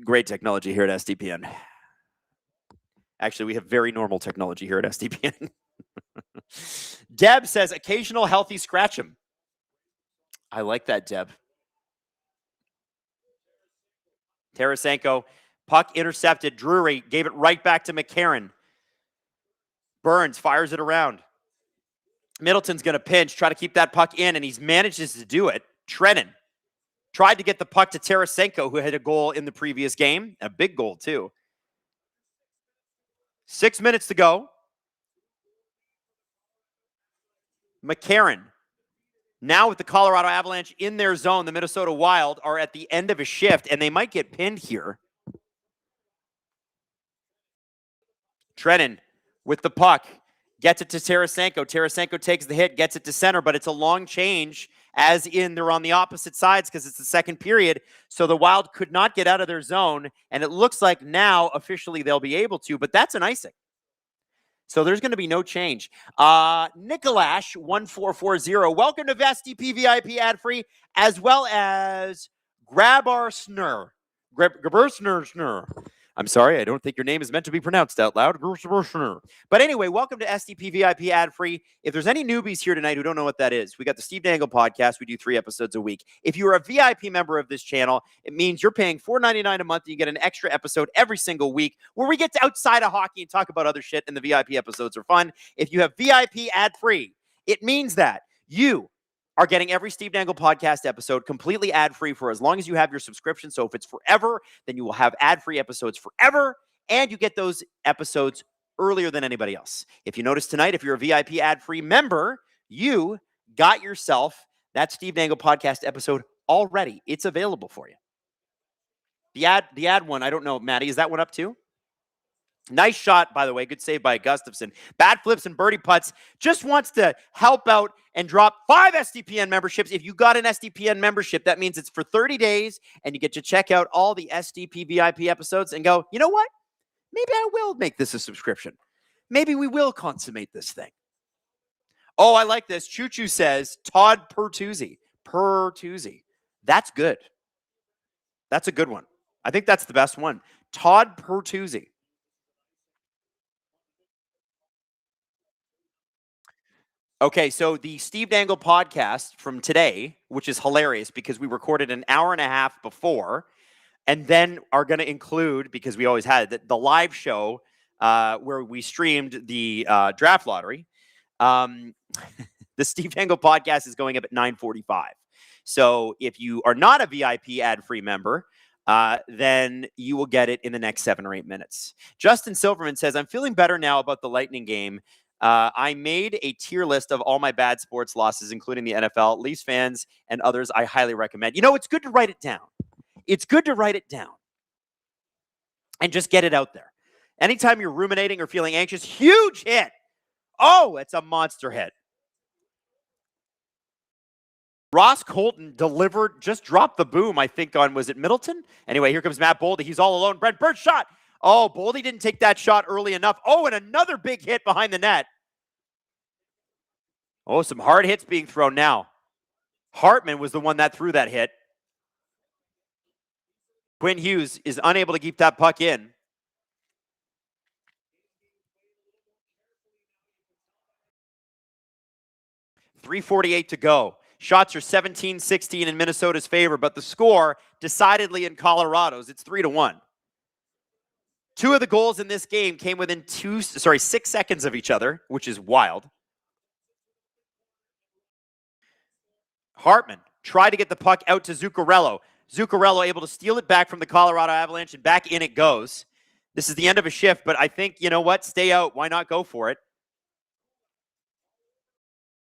great technology here at SDPN. Actually, we have very normal technology here at SDPN. Deb says, occasional healthy scratch him. I like that, Deb. Tarasenko, puck intercepted. Drury gave it right back to McCarron. Burns fires it around. Middleton's going to pinch, try to keep that puck in, and he manages to do it. Trennan tried to get the puck to Tarasenko, who had a goal in the previous game. A big goal, too. 6 minutes to go. McCarron. Now with the Colorado Avalanche in their zone, the Minnesota Wild are at the end of a shift, and they might get pinned here. Trennan with the puck. Gets it to Tarasenko. Tarasenko takes the hit, gets it to center, but it's a long change, as in they're on the opposite sides because it's the second period. So the Wild could not get out of their zone, and it looks like now officially they'll be able to, but that's an icing. So there's going to be no change. Nikolash 1440. Welcome to SDP VIP ad-free, as well as Grab Our Snur. I'm sorry, I don't think your name is meant to be pronounced out loud. But anyway, welcome to SDP VIP ad-free. If there's any newbies here tonight who don't know what that is, we got the Steve Dangle podcast. We do 3 episodes a week. If you're a VIP member of this channel, it means you're paying $4.99 a month and you get an extra episode every single week where we get to outside of hockey and talk about other shit, and the VIP episodes are fun. If you have VIP ad-free, it means that you are getting every Steve Dangle podcast episode completely ad-free for as long as you have your subscription. So if it's forever, then you will have ad-free episodes forever, and you get those episodes earlier than anybody else. If you notice tonight, if you're a VIP ad-free member, you got yourself that Steve Dangle podcast episode already. It's available for you. The ad one, I don't know, Maddie, is that one up too? Nice shot, by the way. Good save by Gustafsson. Bad flips and birdie putts. Just wants to help out and drop 5 SDPN memberships. If you got an SDPN membership, that means it's for 30 days, and you get to check out all the SDP VIP episodes and go, you know what? Maybe I will make this a subscription. Maybe we will consummate this thing. Oh, I like this. Choo Choo says Todd Pertuzzi. Pertuzzi. That's good. That's a good one. I think that's the best one. Todd Pertuzzi. Okay, so the Steve Dangle podcast from today, which is hilarious because we recorded an hour and a half before, and then are going to include, because we always had the live show where we streamed the draft lottery. The Steve Dangle podcast is going up at 9:45. So if you are not a VIP ad-free member, then you will get it in the next 7 or 8 minutes. Justin Silverman says, I'm feeling better now about the Lightning game. I made a tier list of all my bad sports losses, including the NFL, Leafs fans, and others I highly recommend. You know, it's good to write it down. It's good to write it down and just get it out there. Anytime you're ruminating or feeling anxious, huge hit. Oh, it's a monster hit. Ross Colton delivered, just dropped the boom, I think, on, was it Middleton? Anyway, here comes Matt Boldy. He's all alone. Brent Burns shot. Oh, Boldy didn't take that shot early enough. Oh, and another big hit behind the net. Oh, some hard hits being thrown now. Hartman was the one that threw that hit. Quinn Hughes is unable to keep that puck in. .348 to go. Shots are 17-16 in Minnesota's favor, but the score decidedly in Colorado's. It's 3-1. 2 of the goals in this game came within 6 seconds of each other, which is wild. Hartman tried to get the puck out to Zuccarello. Zuccarello able to steal it back from the Colorado Avalanche, and back in it goes. This is the end of a shift, but I think, you know what? Stay out. Why not go for it?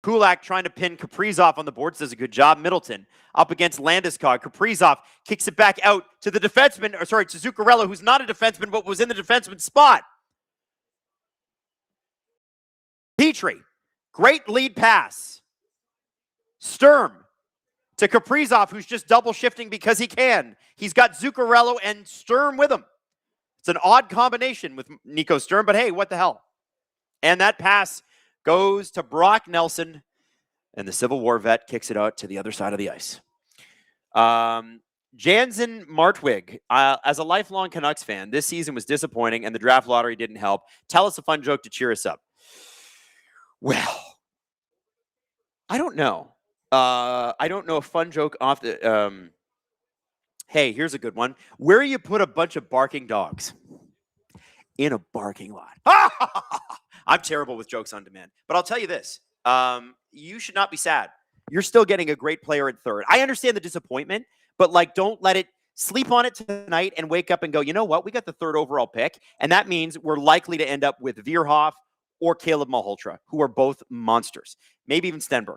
Kulak trying to pin Kaprizov on the boards, does a good job. Middleton up against Landeskog. Kaprizov kicks it back out to the defenseman, to Zuccarello, who's not a defenseman, but was in the defenseman's spot. Petrie, great lead pass. Sturm to Kaprizov, who's just double shifting because he can. He's got Zuccarello and Sturm with him. It's an odd combination with Nico Sturm, but hey, what the hell? And that pass goes to Brock Nelson, and the Civil War vet kicks it out to the other side of the ice. Jansen Martwig, as a lifelong Canucks fan, this season was disappointing, and the draft lottery didn't help. Tell us a fun joke to cheer us up. Well, I don't know. I don't know a fun joke off the... hey, here's a good one. Where you put a bunch of barking dogs? In a parking lot. I'm terrible with jokes on demand. But I'll tell you this. You should not be sad. You're still getting a great player at third. I understand the disappointment, but don't let it sleep on it tonight and wake up and go, you know what? We got the 3rd overall pick, and that means we're likely to end up with Veerhoff or Caleb Malholtra, who are both monsters. Maybe even Stenberg.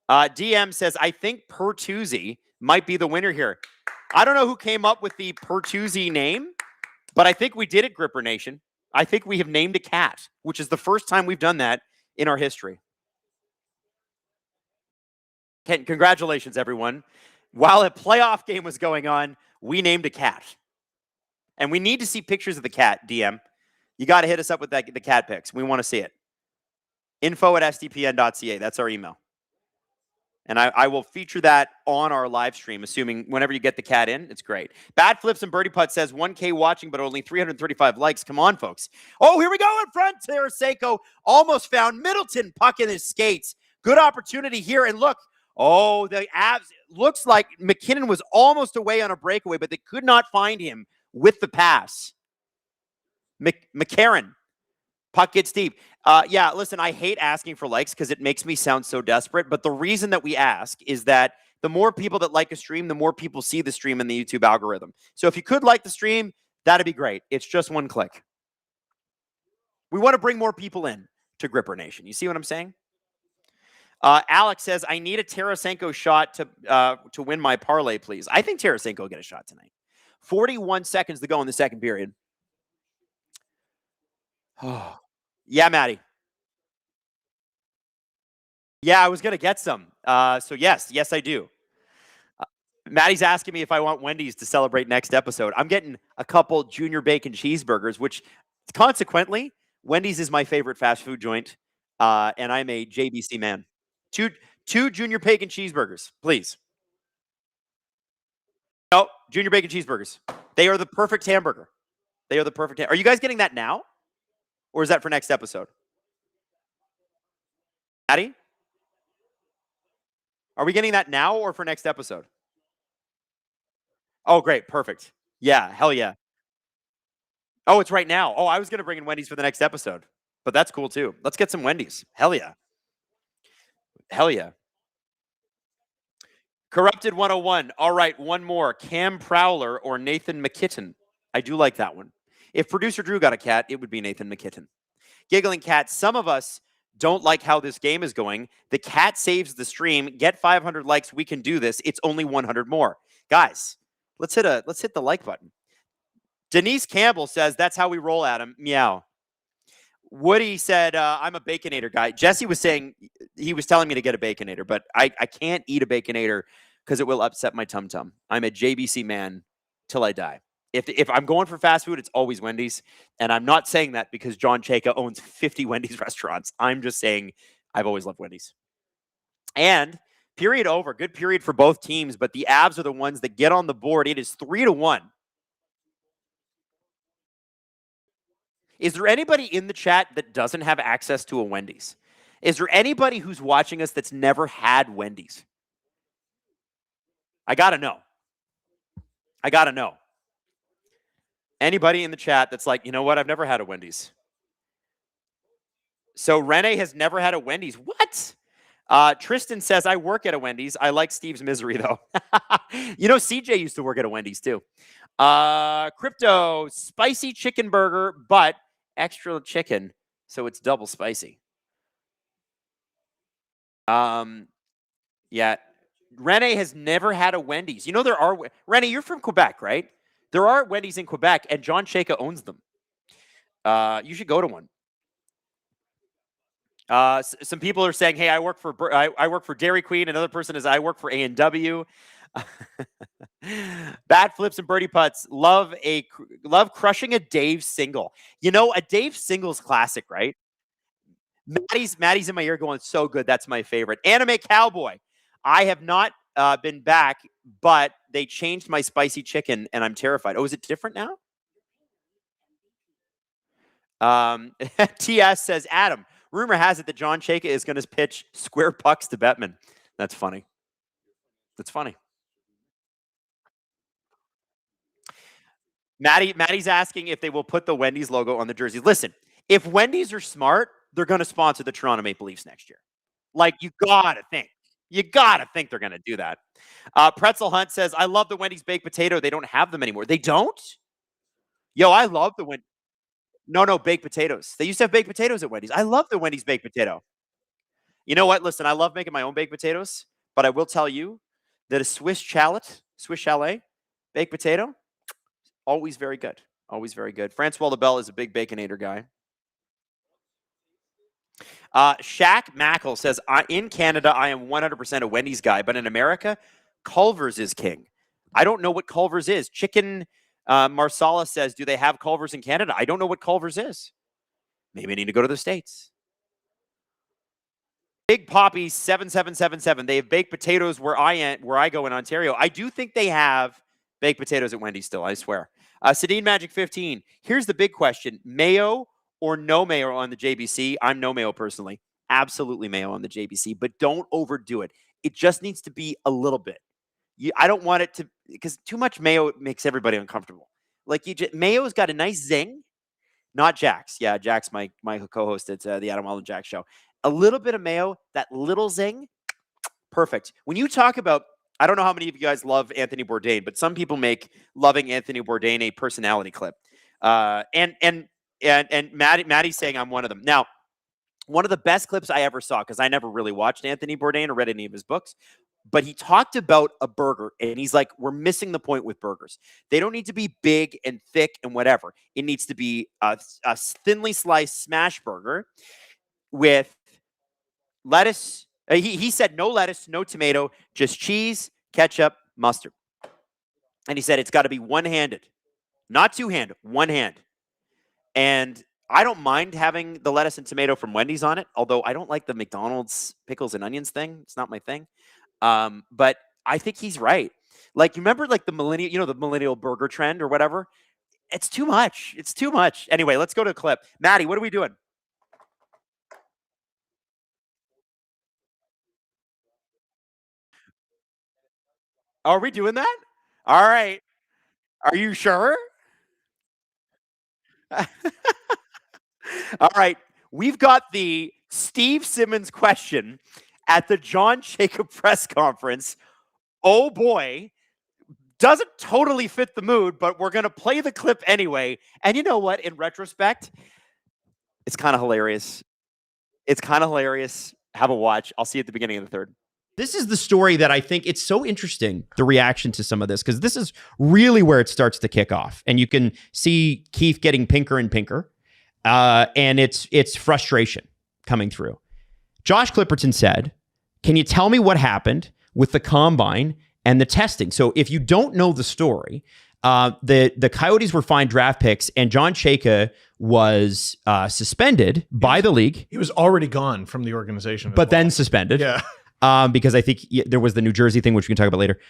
DM says, I think Pertuzzi might be the winner here. I don't know who came up with the Pertuzzi name, but I think we did it, Gripper Nation. I think we have named a cat, which is the first time we've done that in our history. Congratulations, everyone. While a playoff game was going on, we named a cat. And we need to see pictures of the cat, DM. You got to hit us up with the cat pics. We want to see it. info@sdpn.ca. That's our email. And I will feature that on our live stream, assuming whenever you get the cat in, it's great. Bad Flips and Birdie Putt says 1K watching, but only 335 likes. Come on, folks. Oh, here we go in front. Tarasenko almost found Middleton, puck in his skates. Good opportunity here. And look, the Avs. Looks like McKinnon was almost away on a breakaway, but they could not find him with the pass. McCarron. Puck gets deep. Yeah, listen, I hate asking for likes because it makes me sound so desperate. But the reason that we ask is that the more people that like a stream, the more people see the stream in the YouTube algorithm. So if you could like the stream, that'd be great. It's just one click. We want to bring more people in to Gripper Nation. You see what I'm saying? Alex says, I need a Tarasenko shot to win my parlay, please. I think Tarasenko will get a shot tonight. 41 seconds to go in the second period. Oh, yeah, Maddie. Yeah, I was going to get some. So yes, I do. Maddie's asking me if I want Wendy's to celebrate next episode. I'm getting a couple junior bacon cheeseburgers, which consequently, Wendy's is my favorite fast food joint. And I'm a JBC man. Two junior bacon cheeseburgers, please. No, junior bacon cheeseburgers. They are the perfect hamburger. They are the perfect. Are you guys getting that now? Or is that for next episode? Maddie? Are we getting that now or for next episode? Oh, great. Perfect. Yeah. Hell yeah. Oh, it's right now. Oh, I was going to bring in Wendy's for the next episode. But that's cool too. Let's get some Wendy's. Hell yeah. Hell yeah. Corrupted 101. All right, one more. Cam Prowler or Nathan McKitton. I do like that one. If producer Drew got a cat, it would be Nathan McKitton. Giggling Cat, some of us don't like how this game is going. The cat saves the stream. Get 500 likes. We can do this. It's only 100 more. Guys, let's hit the like button. Denise Campbell says, that's how we roll, Adam. Meow. Woody said, I'm a Baconator guy. Jesse was saying, he was telling me to get a Baconator, but I can't eat a Baconator because it will upset my tum-tum. I'm a JBC man till I die. If I'm going for fast food, it's always Wendy's. And I'm not saying that because John Chayka owns 50 Wendy's restaurants. I'm just saying I've always loved Wendy's. And period over. Good period for both teams, but the Avs are the ones that get on the board. It is 3-1. Is there anybody in the chat that doesn't have access to a Wendy's? Is there anybody who's watching us that's never had Wendy's? I got to know. I got to know. Anybody in the chat that's like, you know what? I've never had a Wendy's. So Rene has never had a Wendy's. What? Tristan says, I work at a Wendy's. I like Steve's misery, though. You know, CJ used to work at a Wendy's, too. Crypto, spicy chicken burger, but extra chicken, so it's double spicy. Yeah. Rene has never had a Wendy's. You know, there are... Rene, you're from Quebec, right? There are Wendy's in Quebec, and John Chayka owns them. You should go to one. Some people are saying, "Hey, I work for Dairy Queen." Another person is, "I work for A&W." Bad Flips and Birdie Putts love crushing a Dave single. You know, a Dave singles classic, right? Maddie's in my ear going, so good. That's my favorite. Anime Cowboy. I have not been back, but they changed my spicy chicken, and I'm terrified. Oh, is it different now? TS says, Adam, rumor has it that John Chayka is going to pitch square pucks to Bettman. That's funny. That's funny. Maddie's asking if they will put the Wendy's logo on the jersey. Listen, if Wendy's are smart, they're going to sponsor the Toronto Maple Leafs next year. Like, you got to think. You got to think they're going to do that. Pretzel Hunt says, I love the Wendy's baked potato. They don't have them anymore. They don't? Yo, I love the Wendy's. No, baked potatoes. They used to have baked potatoes at Wendy's. I love the Wendy's baked potato. You know what? Listen, I love making my own baked potatoes, but I will tell you that a Swiss chalet baked potato, always very good. Always very good. Francois Lebel is a big Baconator guy. Shaq Mackle says, in Canada, I am 100% a Wendy's guy, but in America, Culver's is king. I don't know what Culver's is. Chicken Marsala says, do they have Culver's in Canada? I don't know what Culver's is. Maybe I need to go to the States. Big Poppy 7777. They have baked potatoes where I go in Ontario. I do think they have baked potatoes at Wendy's still, I swear. Sedin Magic 15. Here's the big question. Mayo or no mayo on the JBC? I'm no mayo personally. Absolutely mayo on the JBC, but don't overdo it. It just needs to be a little bit. I don't want it to, because too much mayo makes everybody uncomfortable. Like mayo's got a nice zing. Not Jax. Yeah, Jax, my co-host at the Adam Wylde and Jax show. A little bit of mayo, that little zing, perfect. When you talk about, I don't know how many of you guys love Anthony Bourdain, but some people make loving Anthony Bourdain a personality clip. And Maddie's saying I'm one of them. Now, one of the best clips I ever saw, because I never really watched Anthony Bourdain or read any of his books, but he talked about a burger, and he's like, we're missing the point with burgers. They don't need to be big and thick and whatever. It needs to be a thinly sliced smash burger with lettuce. He said no lettuce, no tomato, just cheese, ketchup, mustard. And he said it's got to be one-handed, not two-handed, one hand. And I don't mind having the lettuce and tomato from Wendy's on it, although I don't like the McDonald's pickles and onions thing. It's not my thing. But I think he's right. Like, you remember like the millennial burger trend or whatever? It's too much. It's too much. Anyway, let's go to a clip. Maddie, what are we doing? Are we doing that? All right. Are you sure? All right. We've got the Steve Simmons question at the John Jacob press conference. Oh boy. Doesn't totally fit the mood, but we're going to play the clip anyway. And you know what? In retrospect, it's kind of hilarious. It's kind of hilarious. Have a watch. I'll see you at the beginning of the third. This is the story that I think it's so interesting, the reaction to some of this, because this is really where it starts to kick off. And you can see Keith getting pinker and pinker. And it's frustration coming through. Josh Clipperton said, can you tell me what happened with the combine and the testing? So if you don't know the story, the Coyotes were fined draft picks, and John Chayka was suspended by the league. He was already gone from the organization. But then suspended. Yeah. Because I think there was the New Jersey thing, which we can talk about later.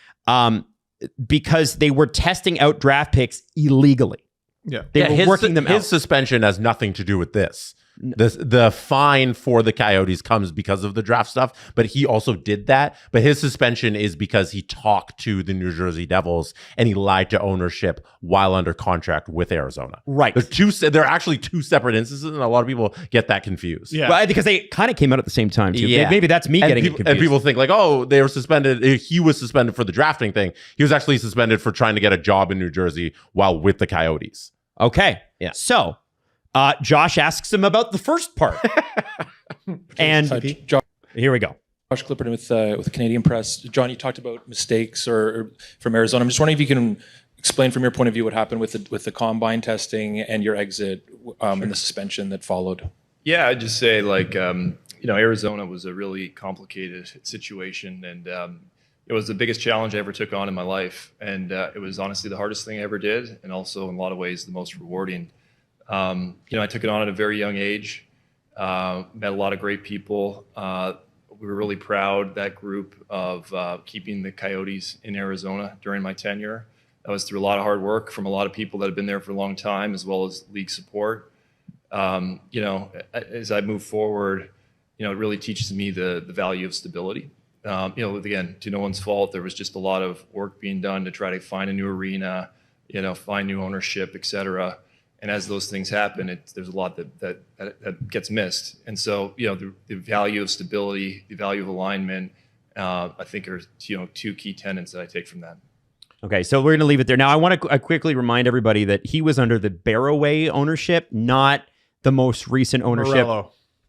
Because they were testing out draft picks illegally. Yeah. They were working them out. His suspension has nothing to do with this. The fine for the Coyotes comes because of the draft stuff, but he also did that. But his suspension is because he talked to the New Jersey Devils and he lied to ownership while under contract with Arizona. Right. There are actually two separate instances, and a lot of people get that confused. Yeah. Well, because they kind of came out at the same time, too. Yeah. Maybe that's me getting confused. And people think like, oh, they were suspended. He was suspended for the drafting thing. He was actually suspended for trying to get a job in New Jersey while with the Coyotes. Okay. Yeah. So Josh asks him about the first part. And here we go. Josh Clipperton with the Canadian Press. John, you talked about mistakes or from Arizona. I'm just wondering if you can explain from your point of view what happened with the combine testing and your exit and the suspension that followed. Yeah, I'd just say Arizona was a really complicated situation, and it was the biggest challenge I ever took on in my life. And it was honestly the hardest thing I ever did, and also in a lot of ways the most rewarding. I took it on at a very young age, met a lot of great people. We were really proud, that group, of keeping the Coyotes in Arizona during my tenure. That was through a lot of hard work from a lot of people that have been there for a long time, as well as league support. As I move forward, it really teaches me the value of stability. Again, to no one's fault, there was just a lot of work being done to try to find a new arena, find new ownership, et cetera. And as those things happen, there's a lot that gets missed. And so, the value of stability, the value of alignment, I think are two key tenets that I take from that. Okay, so we're going to leave it there. Now, I want to quickly remind everybody that he was under the Barroway ownership, not the most recent ownership.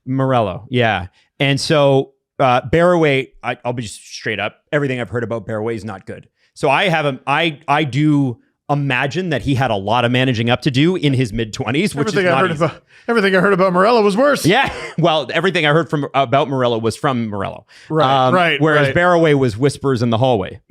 Morello, yeah. And so Barroway, I'll be just straight up. Everything I've heard about Barroway is not good. So I do imagine that he had a lot of managing up to do in his mid-20s, which Everything is I not heard easy. everything I heard about Morello was worse. Yeah, well, everything I heard about Morello was from Morello. Right, Whereas right. Barroway was whispers in the hallway.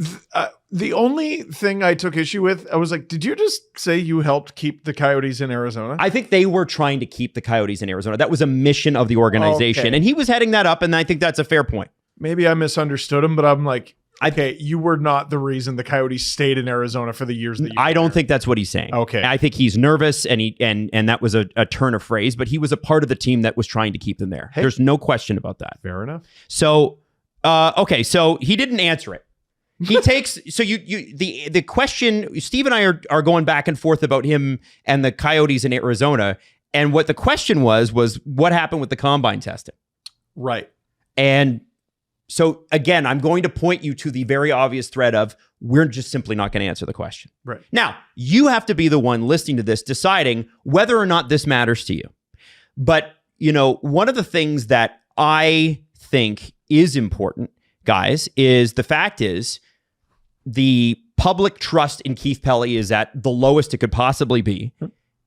The only thing I took issue with, I was like, did you just say you helped keep the Coyotes in Arizona? I think they were trying to keep the Coyotes in Arizona. That was a mission of the organization, Okay. and he was heading that up, and I think that's a fair point. Maybe I misunderstood him, but I'm like, okay, you were not the reason the Coyotes stayed in Arizona for the years that you I were don't there. think that's what he's saying. Okay. I think he's nervous, and that was a turn of phrase, but he was a part of the team that was trying to keep them there. Hey. There's no question about that. Fair enough. So, okay, so he didn't answer it. He takes so the question. Steve and I are going back and forth about him and the Coyotes in Arizona, and what the question was what happened with the combine testing. Right. And so again, I'm going to point you to the very obvious thread of we're just simply not going to answer the question. Right. Now, you have to be the one listening to this, deciding whether or not this matters to you. But, one of the things that I think is important, guys, is the fact is the public trust in Keith Pelly is at the lowest it could possibly be.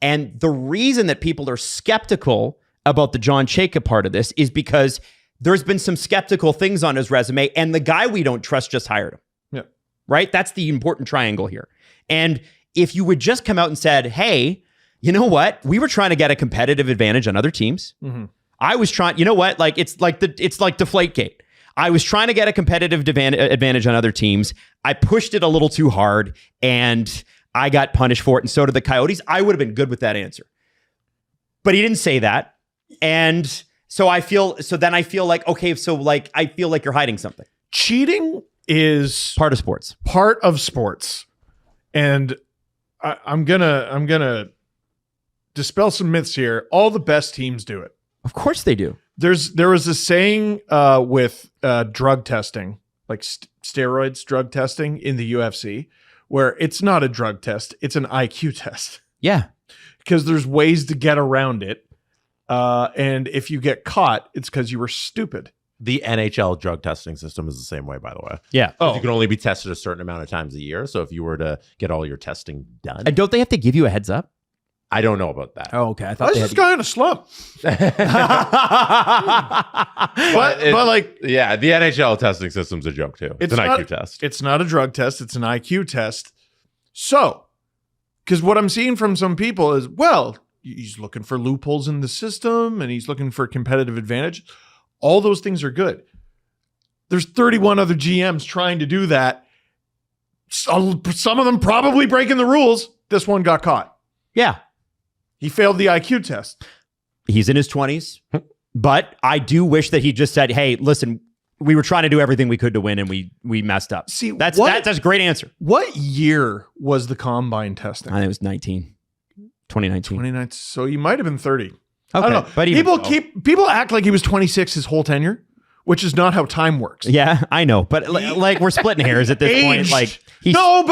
And the reason that people are skeptical about the John Chayka part of this is because there's been some skeptical things on his resume, and the guy we don't trust just hired him. Yeah. Right? That's the important triangle here. And if you would just come out and said, hey, you know what? We were trying to get a competitive advantage on other teams. Mm-hmm. I was trying, you know what? Like it's like Deflategate. I was trying to get a competitive advantage on other teams. I pushed it a little too hard and I got punished for it. And so did the Coyotes. I would have been good with that answer. But he didn't say that. And so I feel like, okay, so like, I feel like you're hiding something. Cheating is Part of sports. part of sports. And I'm gonna dispel some myths here. All the best teams do it. Of course they do. There was a saying with drug testing, like steroids drug testing in the UFC, where it's not a drug test, it's an IQ test. Yeah. Because there's ways to get around it. And if you get caught, it's because you were stupid. The NHL drug testing system is the same way, by the way. Yeah. Oh. You can only be tested a certain amount of times a year. So if you were to get all your testing done, And don't they have to give you a heads up? I don't know about that. Oh, okay. I Why thought is this guy in a slump? But like, Yeah, the NHL testing system's a joke too. It's an not- IQ test. It's not a drug test, it's an IQ test. So, because what I'm seeing from some people is, well, he's looking for loopholes in the system and he's looking for competitive advantage. All those things are good. There's 31 other GMs trying to do that. Some of them probably breaking the rules. This one got caught. Yeah. He failed the IQ test. He's in his 20s. But I do wish that he just said, hey, listen, we were trying to do everything we could to win and we messed up. See, that's a great answer. What year was the combine testing? I think it was 2019. 29. So you might have been 30. Okay. I don't know. But even People act like he was 26 his whole tenure, which is not how time works. yeah, I know. But like we're splitting hairs at this point. Aged. Like he's No,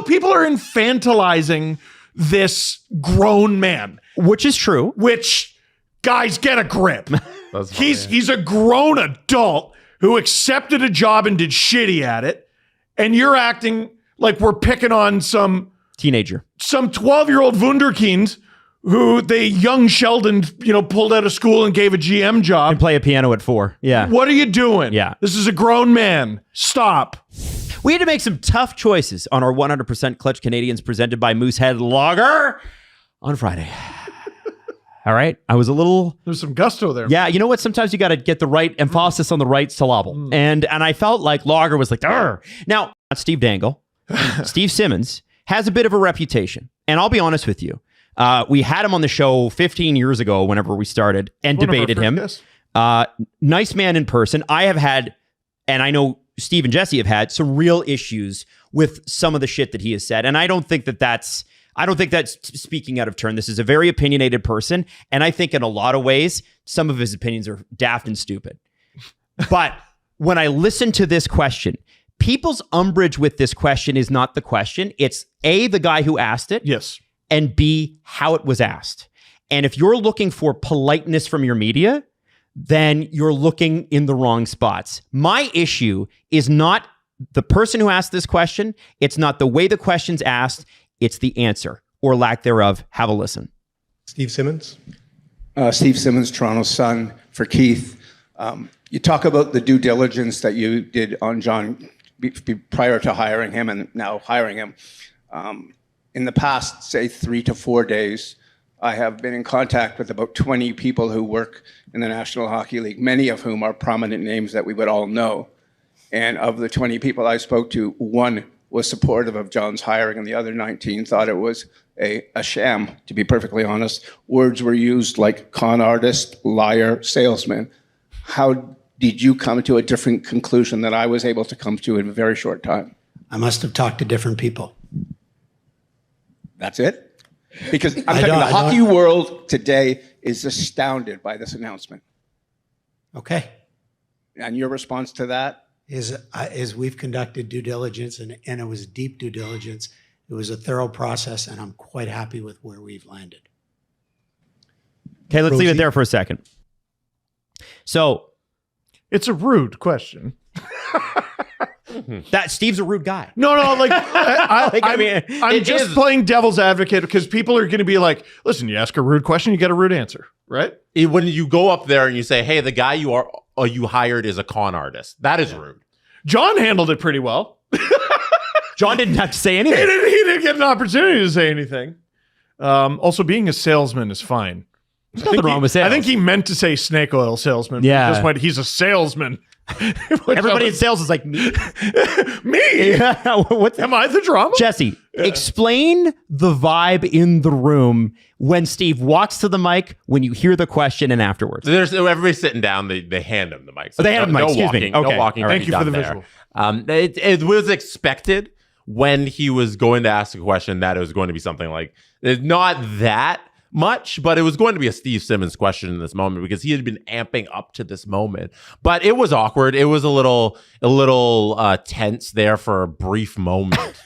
people are infantilizing this grown man, which is true. which guys, get a grip. That's funny. He's a grown adult who accepted a job and did shitty at it. And you're acting like we're picking on some Teenager. 12-year-old wunderkind who the young Sheldon, pulled out of school and gave a GM job. And play a piano at 4. Yeah. What are you doing? Yeah. This is a grown man. Stop. We had to make some tough choices on our 100% Clutch Canadians presented by Moosehead Lager on Friday. All right. I was a little... There's some gusto there. Yeah, you know what? Sometimes you got to get the right emphasis on the right syllable. And I felt like Lager was like, "Arr." Now, Steve Dangle, Steve Simmons, has a bit of a reputation. And I'll be honest with you. We had him on the show 15 years ago whenever we started and One of our debated first him. guests. Nice man in person. I have had, and I know Steve and Jesse have had, some real issues with some of the shit that he has said. And I don't think that's speaking out of turn. This is a very opinionated person. And I think in a lot of ways, some of his opinions are daft and stupid. But when I listen to this question, people's umbrage with this question is not the question. It's A, the guy who asked it, Yes. and B, how it was asked. And if you're looking for politeness from your media, then you're looking in the wrong spots. My issue is not the person who asked this question. It's not the way the question's asked. It's the answer or lack thereof. Have a listen. Steve Simmons. Steve Simmons, Toronto Sun, for Keith. You talk about the due diligence that you did on John prior to hiring him and now hiring him. In the past, say 3 to 4 days, I have been in contact with about 20 people who work in the National Hockey League, many of whom are prominent names that we would all know. And of the 20 people I spoke to, one was supportive of John's hiring and the other 19 thought it was a sham, to be perfectly honest. Words were used like con artist, liar, salesman. How did you come to a different conclusion than I was able to come to in a very short time? I must have talked to different people. That's it? Because I'm telling you, the hockey world today is astounded by this announcement. Okay. And your response to that? Is we've conducted due diligence, and it was deep due diligence. It was a thorough process, and I'm quite happy with where we've landed. Okay, let's leave it there for a second. So It's a rude question. that Steve's a rude guy. No, like I'm just playing devil's advocate because people are going to be like, listen, you ask a rude question, you get a rude answer, right? When you go up there and you say, hey, the guy you hired is a con artist, that is rude. John handled it pretty well. John didn't have to say anything. He didn't get an opportunity to say anything. Also, being a salesman is fine. There's nothing wrong with sales. I think he meant to say snake oil salesman. Yeah. Just went, he's a salesman. Everybody in sales is like, me? Me? Am I the drama? Jesse, explain the vibe in the room when Steve walks to the mic, when you hear the question, and afterwards. Everybody's sitting down. They hand him the mic. So they hand him the mic. Excuse me. Okay. No walking. Thank you for the visual. It was expected when he was going to ask a question that it was going to be something like, not that much, but it was going to be a Steve Simmons question in this moment because he had been amping up to this moment. But it was awkward. It was a little tense there for a brief moment.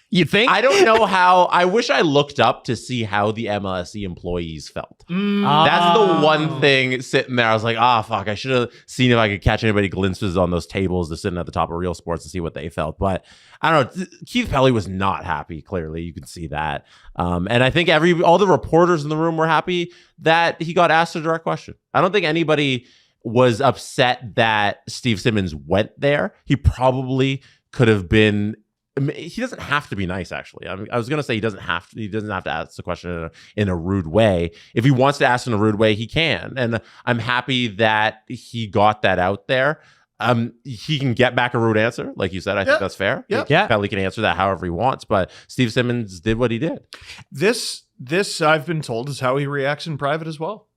You think? I don't know how. I wish I looked up to see how the MLSE employees felt. That's the one thing sitting there. I was like, fuck, I should have seen if I could catch anybody glimpses on those tables that's sitting at the top of Real Sports to see what they felt. But I don't know. Keith Pelly was not happy. Clearly, you can see that. And I think all the reporters in the room were happy that he got asked a direct question. I don't think anybody was upset that Steve Simmons went there. He probably could have been. He doesn't have to be nice, actually. I was going to say he doesn't have to ask the question in a rude way. If he wants to ask in a rude way, he can. And I'm happy that he got that out there. He can get back a rude answer. Like you said, I think that's fair. Yeah. Pelly can answer that however he wants, but Steve Simmons did what he did. This I've been told is how he reacts in private as well.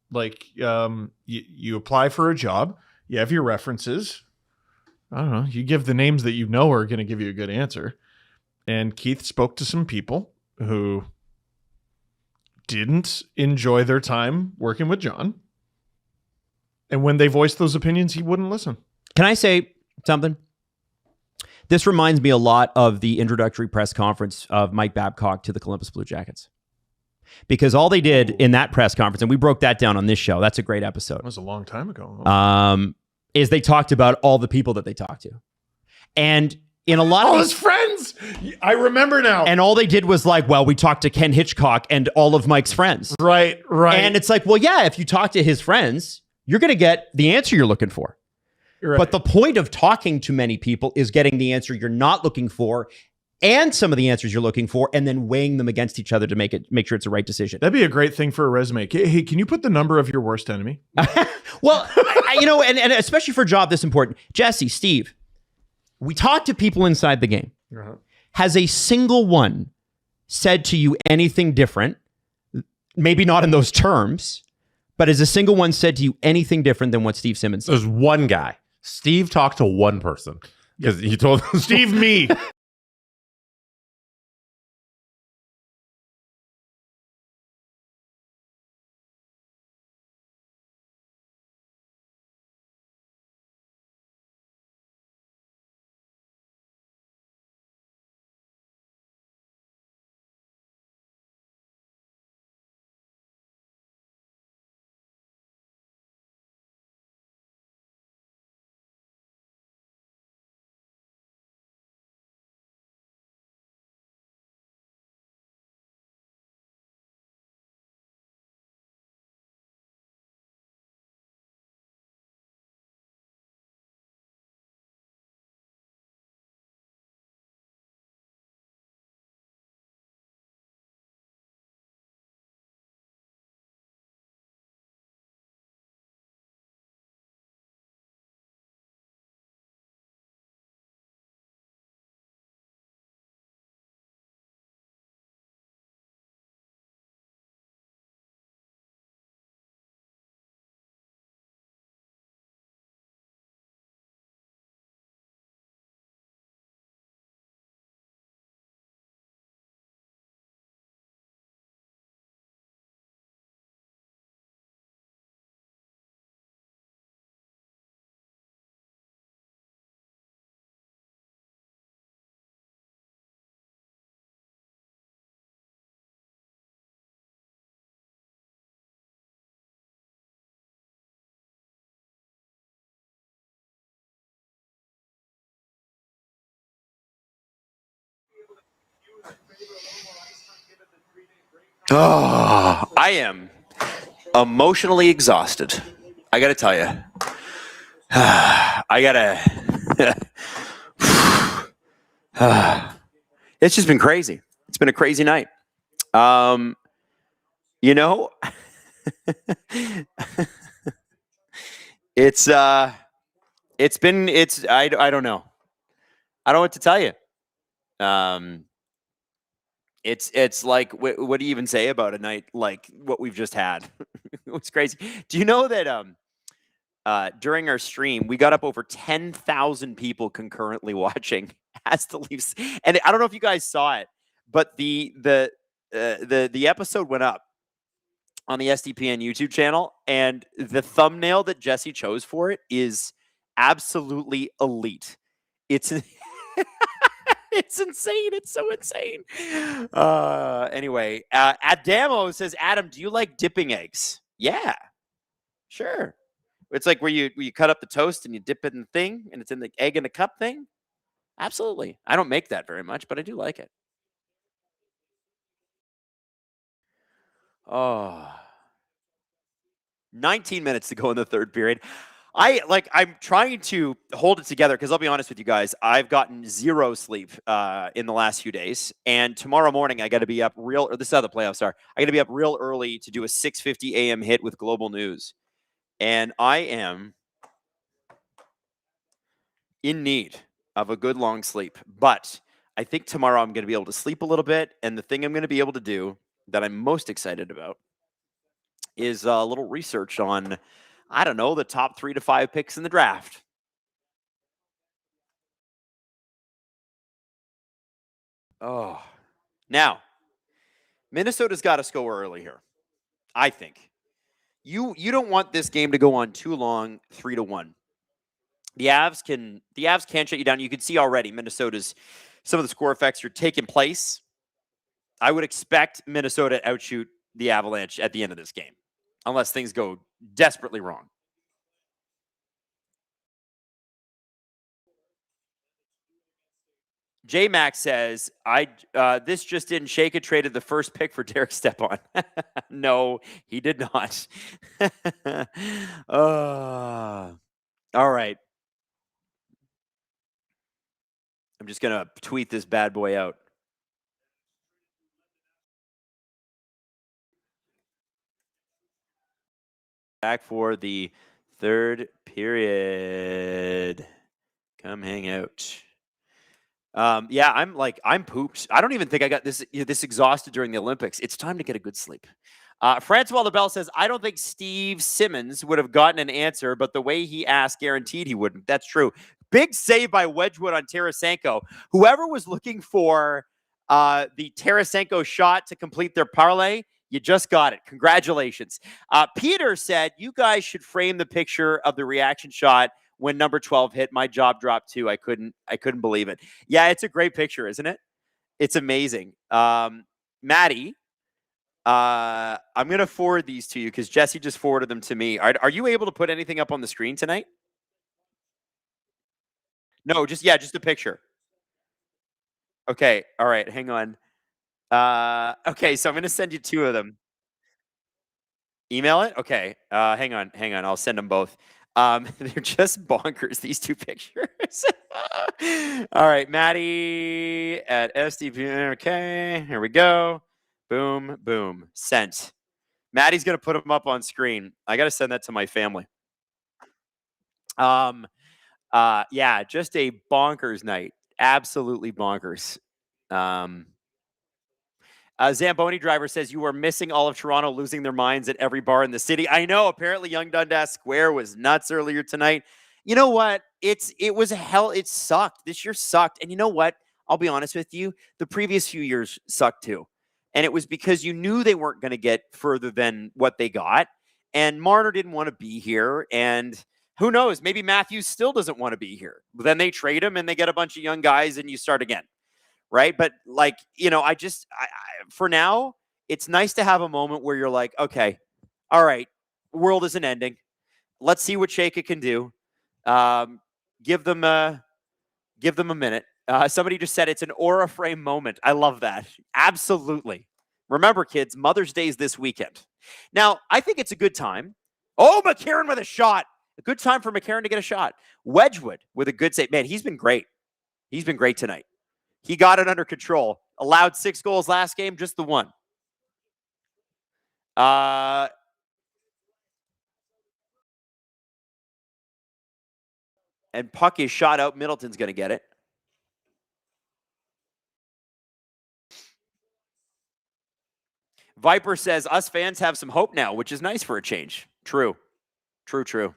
Like you apply for a job, you have your references. I don't know. You give the names that you know are going to give you a good answer. And Keith spoke to some people who didn't enjoy their time working with John. And when they voiced those opinions, he wouldn't listen. Can I say something? This reminds me a lot of the introductory press conference of Mike Babcock to the Columbus Blue Jackets. Because all they did in that press conference, and we broke that down on this show, that's a great episode. That was a long time ago. Is they talked about all the people that they talked to. And in a lot of his friends. I remember now. And all they did was like, well, we talked to Ken Hitchcock and all of Mike's friends. Right. And it's like, well, yeah, if you talk to his friends, you're going to get the answer you're looking for. Right. But the point of talking to many people is getting the answer you're not looking for and some of the answers you're looking for, and then weighing them against each other to make sure it's the right decision. That'd be a great thing for a resume. Hey, can you put the number of your worst enemy? Well, and especially for a job this important. Jesse, Steve, we talked to people inside the game. Uh-huh. Has a single one said to you anything different? Maybe not in those terms, but has a single one said to you anything different than what Steve Simmons said? There's one guy. Steve talked to one person because he told Steve me. Oh, I am emotionally exhausted. I got to tell you. I got to. It's just been crazy. It's been a crazy night. You know, it's I don't know. I don't know what to tell you. It's like what do you even say about a night like what we've just had? It's crazy. Do you know that during our stream we got up over 10,000 people concurrently watching as the Leafs, and I don't know if you guys saw it, but the episode went up on the SDPN YouTube channel, and the thumbnail that Jesse chose for it is absolutely elite. It's it's insane. It's so insane. Anyway, Adamo says, Adam, do you like dipping eggs? Yeah, sure. It's like where you cut up the toast and you dip it in the thing, and it's in the egg in the cup thing. Absolutely. I don't make that very much, but I do like it. Oh. 19 minutes to go in the third period. I'm trying to hold it together because I'll be honest with you guys, I've gotten zero sleep in the last few days, and tomorrow morning I got to be up this is how the playoffs are. I got to be up real early to do a 6:50 a.m. hit with Global News, and I am in need of a good long sleep. But I think tomorrow I'm going to be able to sleep a little bit, and the thing I'm going to be able to do that I'm most excited about is a little research on, I don't know, the top 3 to 5 picks in the draft. Oh, now Minnesota's got to score early here. I think you don't want this game to go on too long, 3-1. The Avs can't shut you down. You can see already Minnesota's some of the score effects are taking place. I would expect Minnesota to outshoot the Avalanche at the end of this game, unless things go desperately wrong. J Max says, this just in, Shaka traded the first pick for Derek Stepan. No, he did not. All right. I'm just going to tweet this bad boy out. Back for the third period. Come hang out. Yeah, I'm pooped. I don't even think I got this exhausted during the Olympics. It's time to get a good sleep. Francois LaBelle says, I don't think Steve Simmons would have gotten an answer, but the way he asked guaranteed he wouldn't. That's true. Big save by Wedgwood on Tarasenko. Whoever was looking for the Tarasenko shot to complete their parlay, you just got it. Congratulations. Peter said, you guys should frame the picture of the reaction shot when number 12 hit. My jaw dropped too. I couldn't believe it. Yeah, it's a great picture, isn't it? It's amazing. Maddie, I'm going to forward these to you because Jesse just forwarded them to me. Are you able to put anything up on the screen tonight? No, just a picture. Okay. All right. Hang on. Okay. So I'm going to send you 2 of them. Email it? Okay. Hang on. I'll send them both. They're just bonkers, these 2 pictures. All right, Maddie at SDP. Okay, here we go. Boom, boom, sent. Maddie's gonna put them up on screen. I gotta send that to my family. Yeah, just a bonkers night. Absolutely bonkers. Zamboni driver says you are missing all of Toronto losing their minds at every bar in the city. I know. Apparently, Young Dundas Square was nuts earlier tonight. You know what? It was hell. It sucked. This year sucked. And you know what? I'll be honest with you. The previous few years sucked too. And it was because you knew they weren't going to get further than what they got. And Marner didn't want to be here. And who knows? Maybe Matthews still doesn't want to be here. But then they trade him and they get a bunch of young guys and you start again. Right. But for now, it's nice to have a moment where you're like, okay, all right, world isn't ending. Let's see what Shaka can do. Give them a minute. Somebody just said it's an aura frame moment. I love that. Absolutely. Remember, kids, Mother's Day is this weekend. Now, I think it's a good time. Oh, McCarron with a shot. A good time for McCarron to get a shot. Wedgwood with a good save. Man, he's been great. He's been great tonight. He got it under control. Allowed 6 goals last game, just the one. And puck is shot out. Middleton's going to get it. Viper says, us fans have some hope now, which is nice for a change. True. True.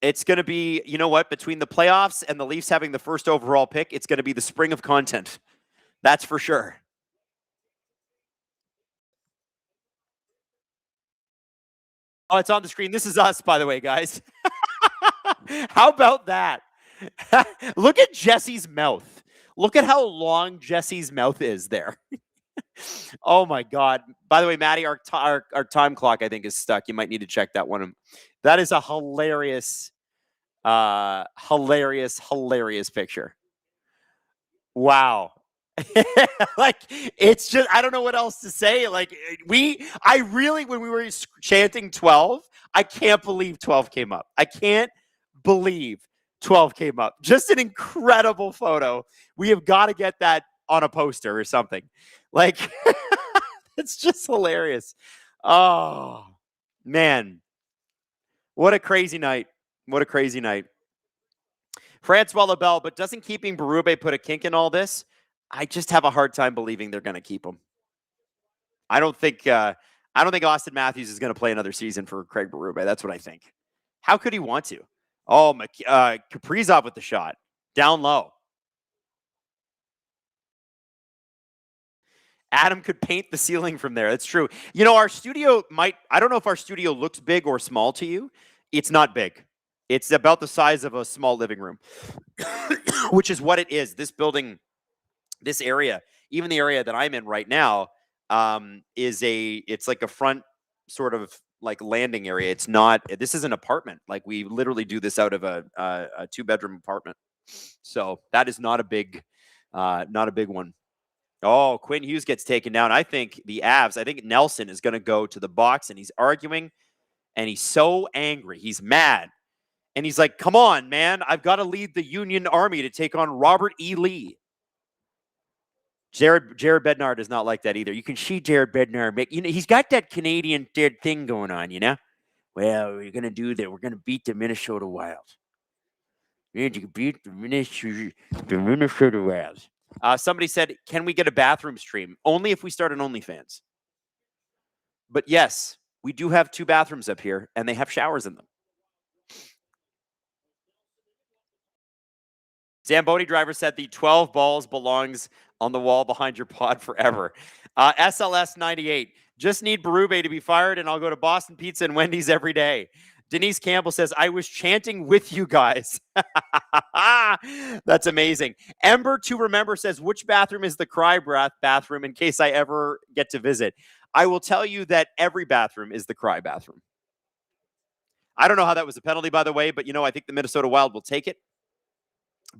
It's going to be, you know what, between the playoffs and the Leafs having the first overall pick, it's going to be the spring of content. That's for sure. Oh, it's on the screen. This is us, by the way, guys. How about that? Look at Jesse's mouth. Look at how long Jesse's mouth is there. Oh, my God. By the way, Maddie, our time clock, I think, is stuck. You might need to check that one. That is a hilarious picture. Wow. Like, it's just, I don't know what else to say. Like, when we were chanting 12, I can't believe 12 came up. I can't believe 12 came up. Just an incredible photo. We have got to get that on a poster or something. Like, it's just hilarious. Oh, man. What a crazy night. What a crazy night. Francois Lebel, but doesn't keeping Berube put a kink in all this? I just have a hard time believing they're going to keep him. I don't think Austin Matthews is going to play another season for Craig Berube. That's what I think. How could he want to? Oh, Kaprizov with the shot. Down low. Adam could paint the ceiling from there. That's true. You know, our studio I don't know if our studio looks big or small to you. It's not big. It's about the size of a small living room, which is what it is. This building, this area, even the area that I'm in right now, it's like a front sort of like landing area. It's not, this is an apartment. Like, we literally do this out of a 2-bedroom apartment. So that is not a big one. Oh, Quinn Hughes gets taken down. I think Nelson is going to go to the box, and he's arguing, and he's so angry. He's mad. And he's like, come on, man. I've got to lead the Union Army to take on Robert E. Lee. Jared Bednar does not like that either. You can see Jared Bednar. He's got that Canadian thing going on, you know? Well, we're going to do that. We're going to beat the Minnesota Wild. You can beat the Minnesota Wild. Somebody said, can we get a bathroom stream? Only if we start an OnlyFans. But yes, we do have 2 bathrooms up here, and they have showers in them. Zamboni driver said the 12 balls belongs on the wall behind your pod forever. SLS 98. Just need Berube to be fired, and I'll go to Boston Pizza and Wendy's every day. Denise Campbell says, I was chanting with you guys. That's amazing. Ember to Remember says, which bathroom is the cry breath bathroom in case I ever get to visit? I will tell you that every bathroom is the cry bathroom. I don't know how that was a penalty, by the way, but, I think the Minnesota Wild will take it.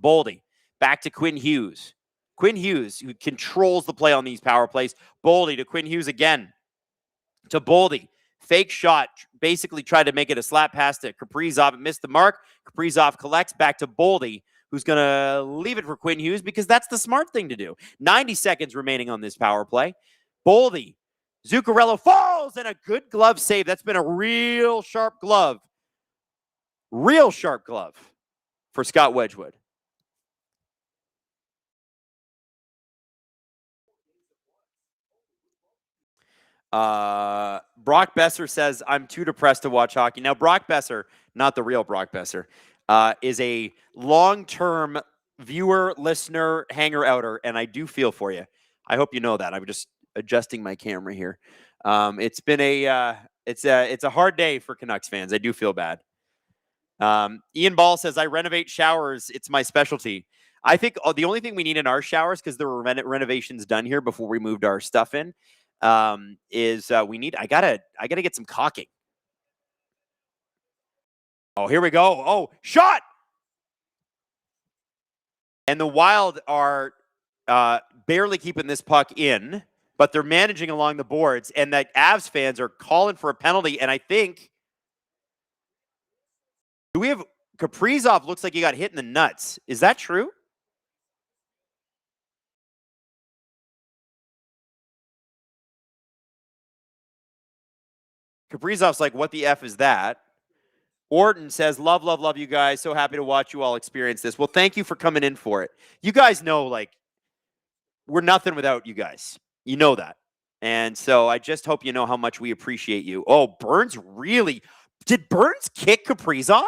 Boldy, back to Quinn Hughes. Quinn Hughes, who controls the play on these power plays. Boldy to Quinn Hughes again. To Boldy. Fake shot. Basically tried to make it a slap pass to Kaprizov. It missed the mark. Kaprizov collects back to Boldy, who's going to leave it for Quinn Hughes because that's the smart thing to do. 90 seconds remaining on this power play. Boldy. Zuccarello falls, and a good glove save. That's been a real sharp glove. Real sharp glove for Scott Wedgwood. Brock Besser says, I'm too depressed to watch hockey. Now, Brock Besser, not the real Brock Besser, is a long-term viewer, listener, hanger-outer, and I do feel for you. I hope you know that. I'm just adjusting my camera here. It's been it's a hard day for Canucks fans. I do feel bad. Ian Ball says, I renovate showers. It's my specialty. I think the only thing we need in our showers, because there were renovations done here before we moved our stuff in, is I gotta get some caulking. Oh, here we go. Oh, shot! And the Wild are barely keeping this puck in, but they're managing along the boards, and that Avs fans are calling for a penalty. And I think, do we have Kaprizov? Looks like he got hit in the nuts. Is that true? Kaprizov's like, what the F is that? Orton says, love, love, love you guys. So happy to watch you all experience this. Well, thank you for coming in for it. You guys know, like, we're nothing without you guys. You know that. And so I just hope you know how much we appreciate you. Oh, Burns really... Did Burns kick Kaprizov?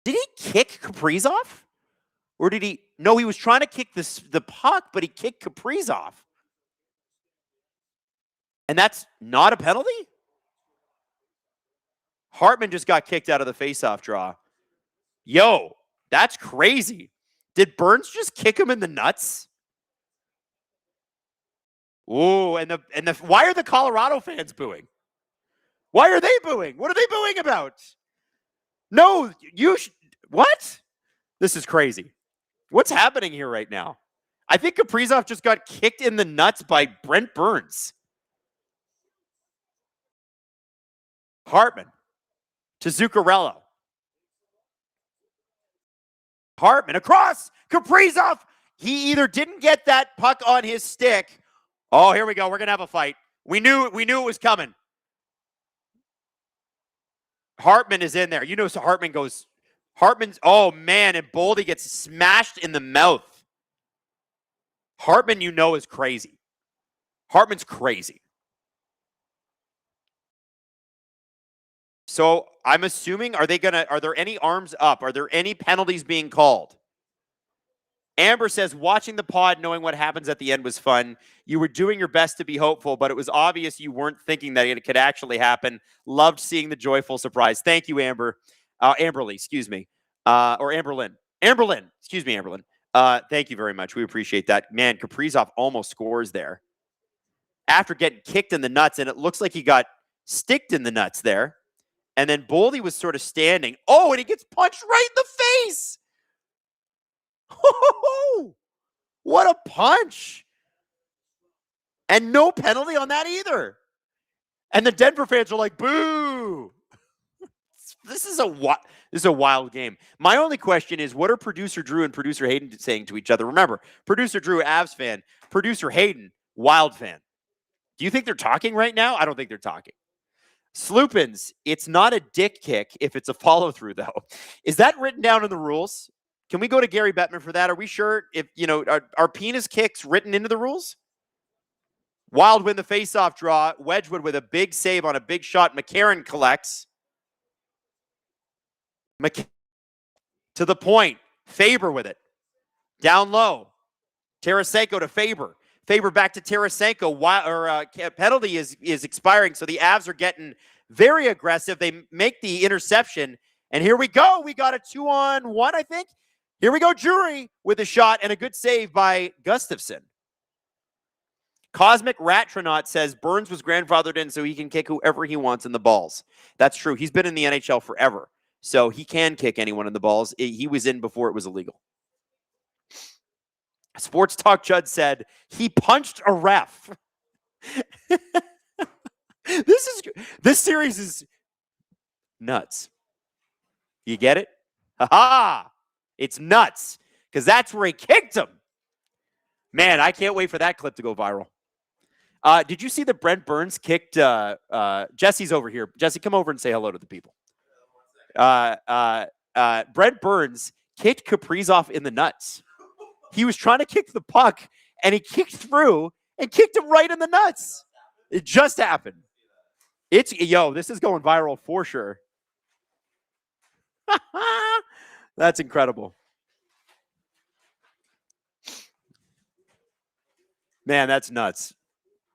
Did he kick Kaprizov? Or did he... No, he was trying to kick the puck, but he kicked Kaprizov. And that's not a penalty? Hartman just got kicked out of the faceoff draw. Yo, that's crazy. Did Burns just kick him in the nuts? Ooh, and the why are the Colorado fans booing? Why are they booing? What are they booing about? No, what? This is crazy. What's happening here right now? I think Kaprizov just got kicked in the nuts by Brent Burns. Hartman to Zuccarello. Hartman across. Kaprizov. He either didn't get that puck on his stick. Oh, here we go. We're going to have a fight. We knew it was coming. Hartman is in there. You know, so Hartman's, oh man, and Boldy gets smashed in the mouth. Hartman, you know, is crazy. Hartman's crazy. So I'm assuming, are there any arms up? Are there any penalties being called? Amber says, watching the pod, knowing what happens at the end was fun. You were doing your best to be hopeful, but it was obvious you weren't thinking that it could actually happen. Loved seeing the joyful surprise. Thank you, Amber. Amberly, excuse me. Or Amberlyn. Amberlyn. Excuse me, Amberlyn. Thank you very much. We appreciate that. Man, Kaprizov almost scores there. After getting kicked in the nuts, and it looks like he got sticked in the nuts there. And then Boldy was sort of standing. Oh, and he gets punched right in the face. What a punch. And no penalty on that either. And the Denver fans are like, boo. This is a wild game. My only question is, what are producer Drew and producer Hayden saying to each other? Remember, producer Drew, Avs fan. Producer Hayden, Wild fan. Do you think they're talking right now? I don't think they're talking. Sloopins, it's not a dick kick if it's a follow-through, though. Is that written down in the rules? Can we go to Gary Bettman for that? Are we sure if, are penis kicks written into the rules? Wild win the faceoff draw. Wedgwood with a big save on a big shot. McCarron collects. To the point. Faber with it. Down low. Tarasenko to Faber. Faber back to Tarasenko. Penalty is expiring, so the Avs are getting very aggressive. They make the interception, and here we go. We got a 2-on-1, I think. Here we go, Drury with a shot and a good save by Gustafsson. Cosmic Ratronaut says Burns was grandfathered in so he can kick whoever he wants in the balls. That's true. He's been in the NHL forever, so he can kick anyone in the balls. He was in before it was illegal. Sports Talk Judd said he punched a ref. This series is nuts. You get it? Ha-ha! It's nuts because that's where he kicked him. Man, I can't wait for that clip to go viral. Did you see that Brent Burns kicked? Jesse's over here. Jesse, come over and say hello to the people. Brent Burns kicked Kaprizov in the nuts. He was trying to kick the puck, and he kicked through and kicked him right in the nuts. It just happened. This is going viral for sure. That's incredible. Man, that's nuts.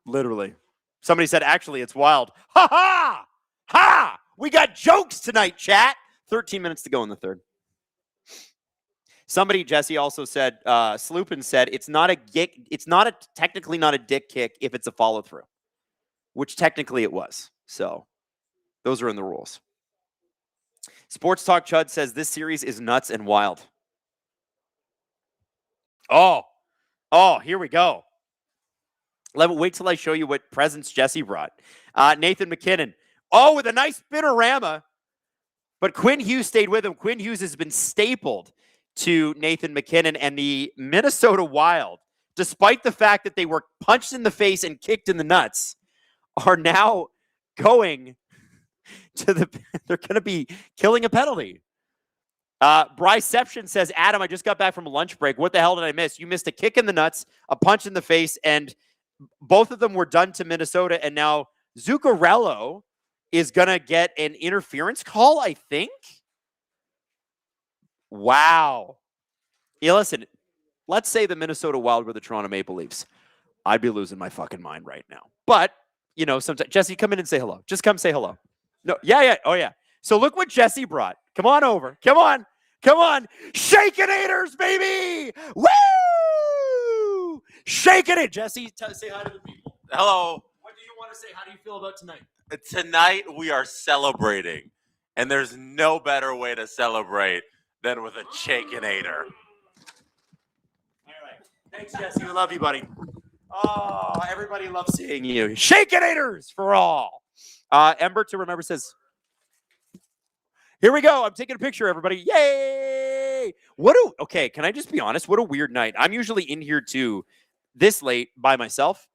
Literally. Somebody said, actually, it's wild. Ha ha! Ha! We got jokes tonight, chat. 13 minutes to go in the third. Somebody, Jesse, also said, Sloopin said, it's technically not a dick kick if it's a follow through, which technically it was. So those are in the rules. Sports Talk Chud says this series is nuts and wild. Oh, here we go. Wait till I show you what presents Jesse brought. Nathan McKinnon. Oh, with a nice spinorama. But Quinn Hughes stayed with him. Quinn Hughes has been stapled to Nathan McKinnon and the Minnesota Wild, despite the fact that they were punched in the face and kicked in the nuts, are now going to they're going to be killing a penalty. Bryception says, Adam, I just got back from a lunch break. What the hell did I miss? You missed a kick in the nuts, a punch in the face, and both of them were done to Minnesota. And now Zuccarello is going to get an interference call, I think. Wow. Yeah, listen, let's say the Minnesota Wild were the Toronto Maple Leafs. I'd be losing my fucking mind right now. But, sometimes, Jesse, come in and say hello. Just come say hello. No, yeah. Oh, yeah. So look what Jesse brought. Come on over. Come on. Shakenators, baby. Woo! Shaking it. Jesse, say hi to the people. Hello. What do you want to say? How do you feel about tonight? Tonight we are celebrating, and there's no better way to celebrate than with a Shakenator. All right. Thanks, Jesse. We love you, buddy. Oh, everybody loves seeing you. Shakenators for all. Ember to remember says, here we go. I'm taking a picture, everybody. Yay! Okay, can I just be honest? What a weird night. I'm usually in here too this late by myself.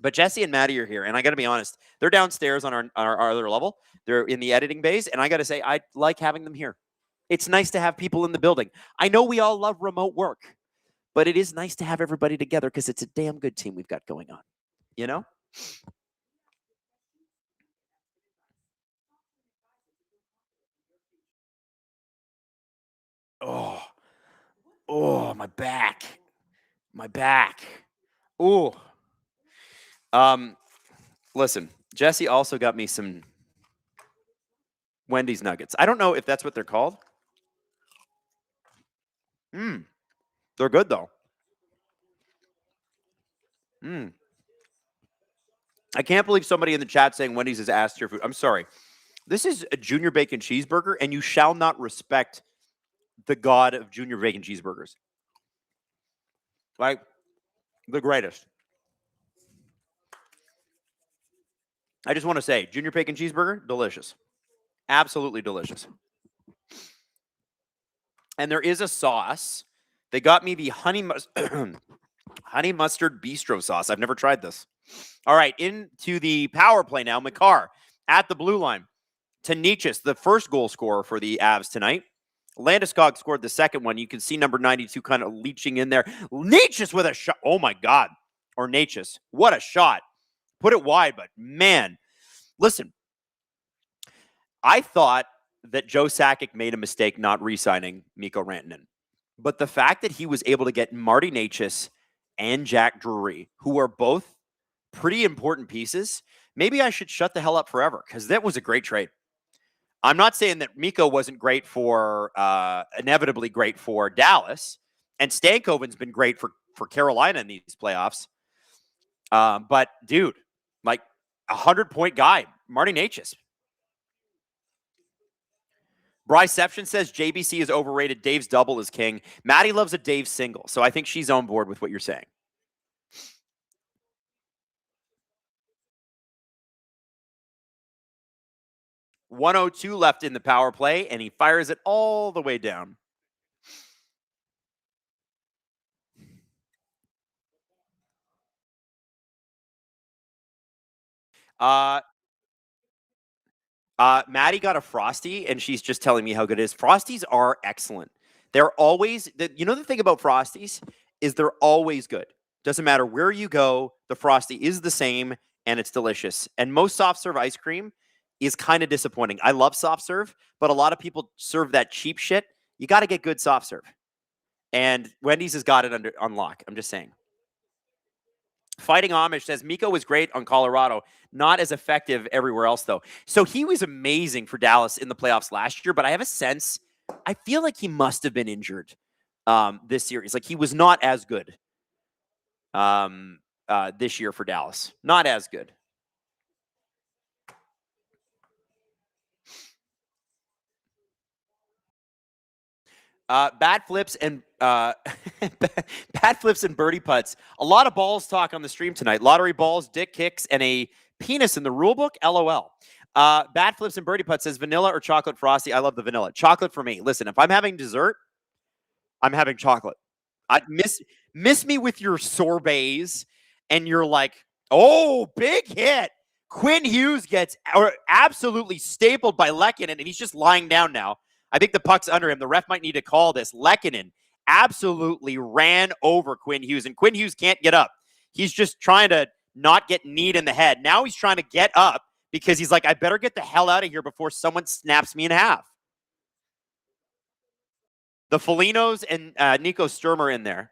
But Jesse and Maddie are here, and I got to be honest. They're downstairs on our other level. They're in the editing bays, and I got to say, I like having them here. It's nice to have people in the building. I know we all love remote work, but it is nice to have everybody together because it's a damn good team we've got going on. You know? Oh, my back. Oh. Listen, Jesse also got me some Wendy's nuggets. I don't know if that's what they're called. They're good though. I can't believe somebody in the chat saying Wendy's is ass tier food. I'm sorry. This is a junior bacon cheeseburger, and you shall not respect the god of junior bacon cheeseburgers. Like, the greatest. I just want to say, junior bacon cheeseburger, delicious. Absolutely delicious. And there is a sauce. They got me the honey mustard bistro sauce. I've never tried this. All right, into the power play now. McCarr at the blue line. Tanichus, the first goal scorer for the Avs tonight. Landeskog scored the second one. You can see number 92 kind of leeching in there. Natchez with a shot. Oh, my God. Or Natchez. What a shot. Put it wide, but man. Listen, I thought that Joe Sakic made a mistake not re-signing Mikko Rantanen. But the fact that he was able to get Marty Natchez and Jack Drury, who are both pretty important pieces, maybe I should shut the hell up forever because that was a great trade. I'm not saying that Mikko wasn't great inevitably great for Dallas, and Stankoven's been great for Carolina in these playoffs. But, dude, like 100-point guy, Marty Natchez. Bryception says JBC is overrated. Dave's double is king. Maddie loves a Dave single, so I think she's on board with what you're saying. .102 left in the power play, and he fires it all the way down. Maddie got a Frosty, and she's just telling me how good it is. Frosties are excellent. They're always, the thing about Frosties is they're always good. Doesn't matter where you go, the Frosty is the same, and it's delicious. And most soft serve ice cream is kind of disappointing. I love soft serve, but a lot of people serve that cheap shit. You got to get good soft serve. And Wendy's has got it on lock. I'm just saying. Fighting Amish says Mikko was great on Colorado, not as effective everywhere else, though. So he was amazing for Dallas in the playoffs last year, but I have a sense, I feel like he must have been injured this series. Like he was not as good this year for Dallas. Not as good. Bat flips and bat flips and birdie putts. A lot of balls talk on the stream tonight. Lottery balls, dick kicks, and a penis in the rule book. LOL. Bat flips and birdie putts says vanilla or chocolate frosty. I love the vanilla. Chocolate for me. Listen, if I'm having dessert, I'm having chocolate. I miss me with your sorbets and you're like, oh, big hit. Quinn Hughes gets absolutely stapled by Lehkonen, and he's just lying down now. I think the puck's under him. The ref might need to call this. Lehkonen absolutely ran over Quinn Hughes, and Quinn Hughes can't get up. He's just trying to not get kneed in the head. Now he's trying to get up because he's like, I better get the hell out of here before someone snaps me in half. The Felinos and Nico Sturm are in there.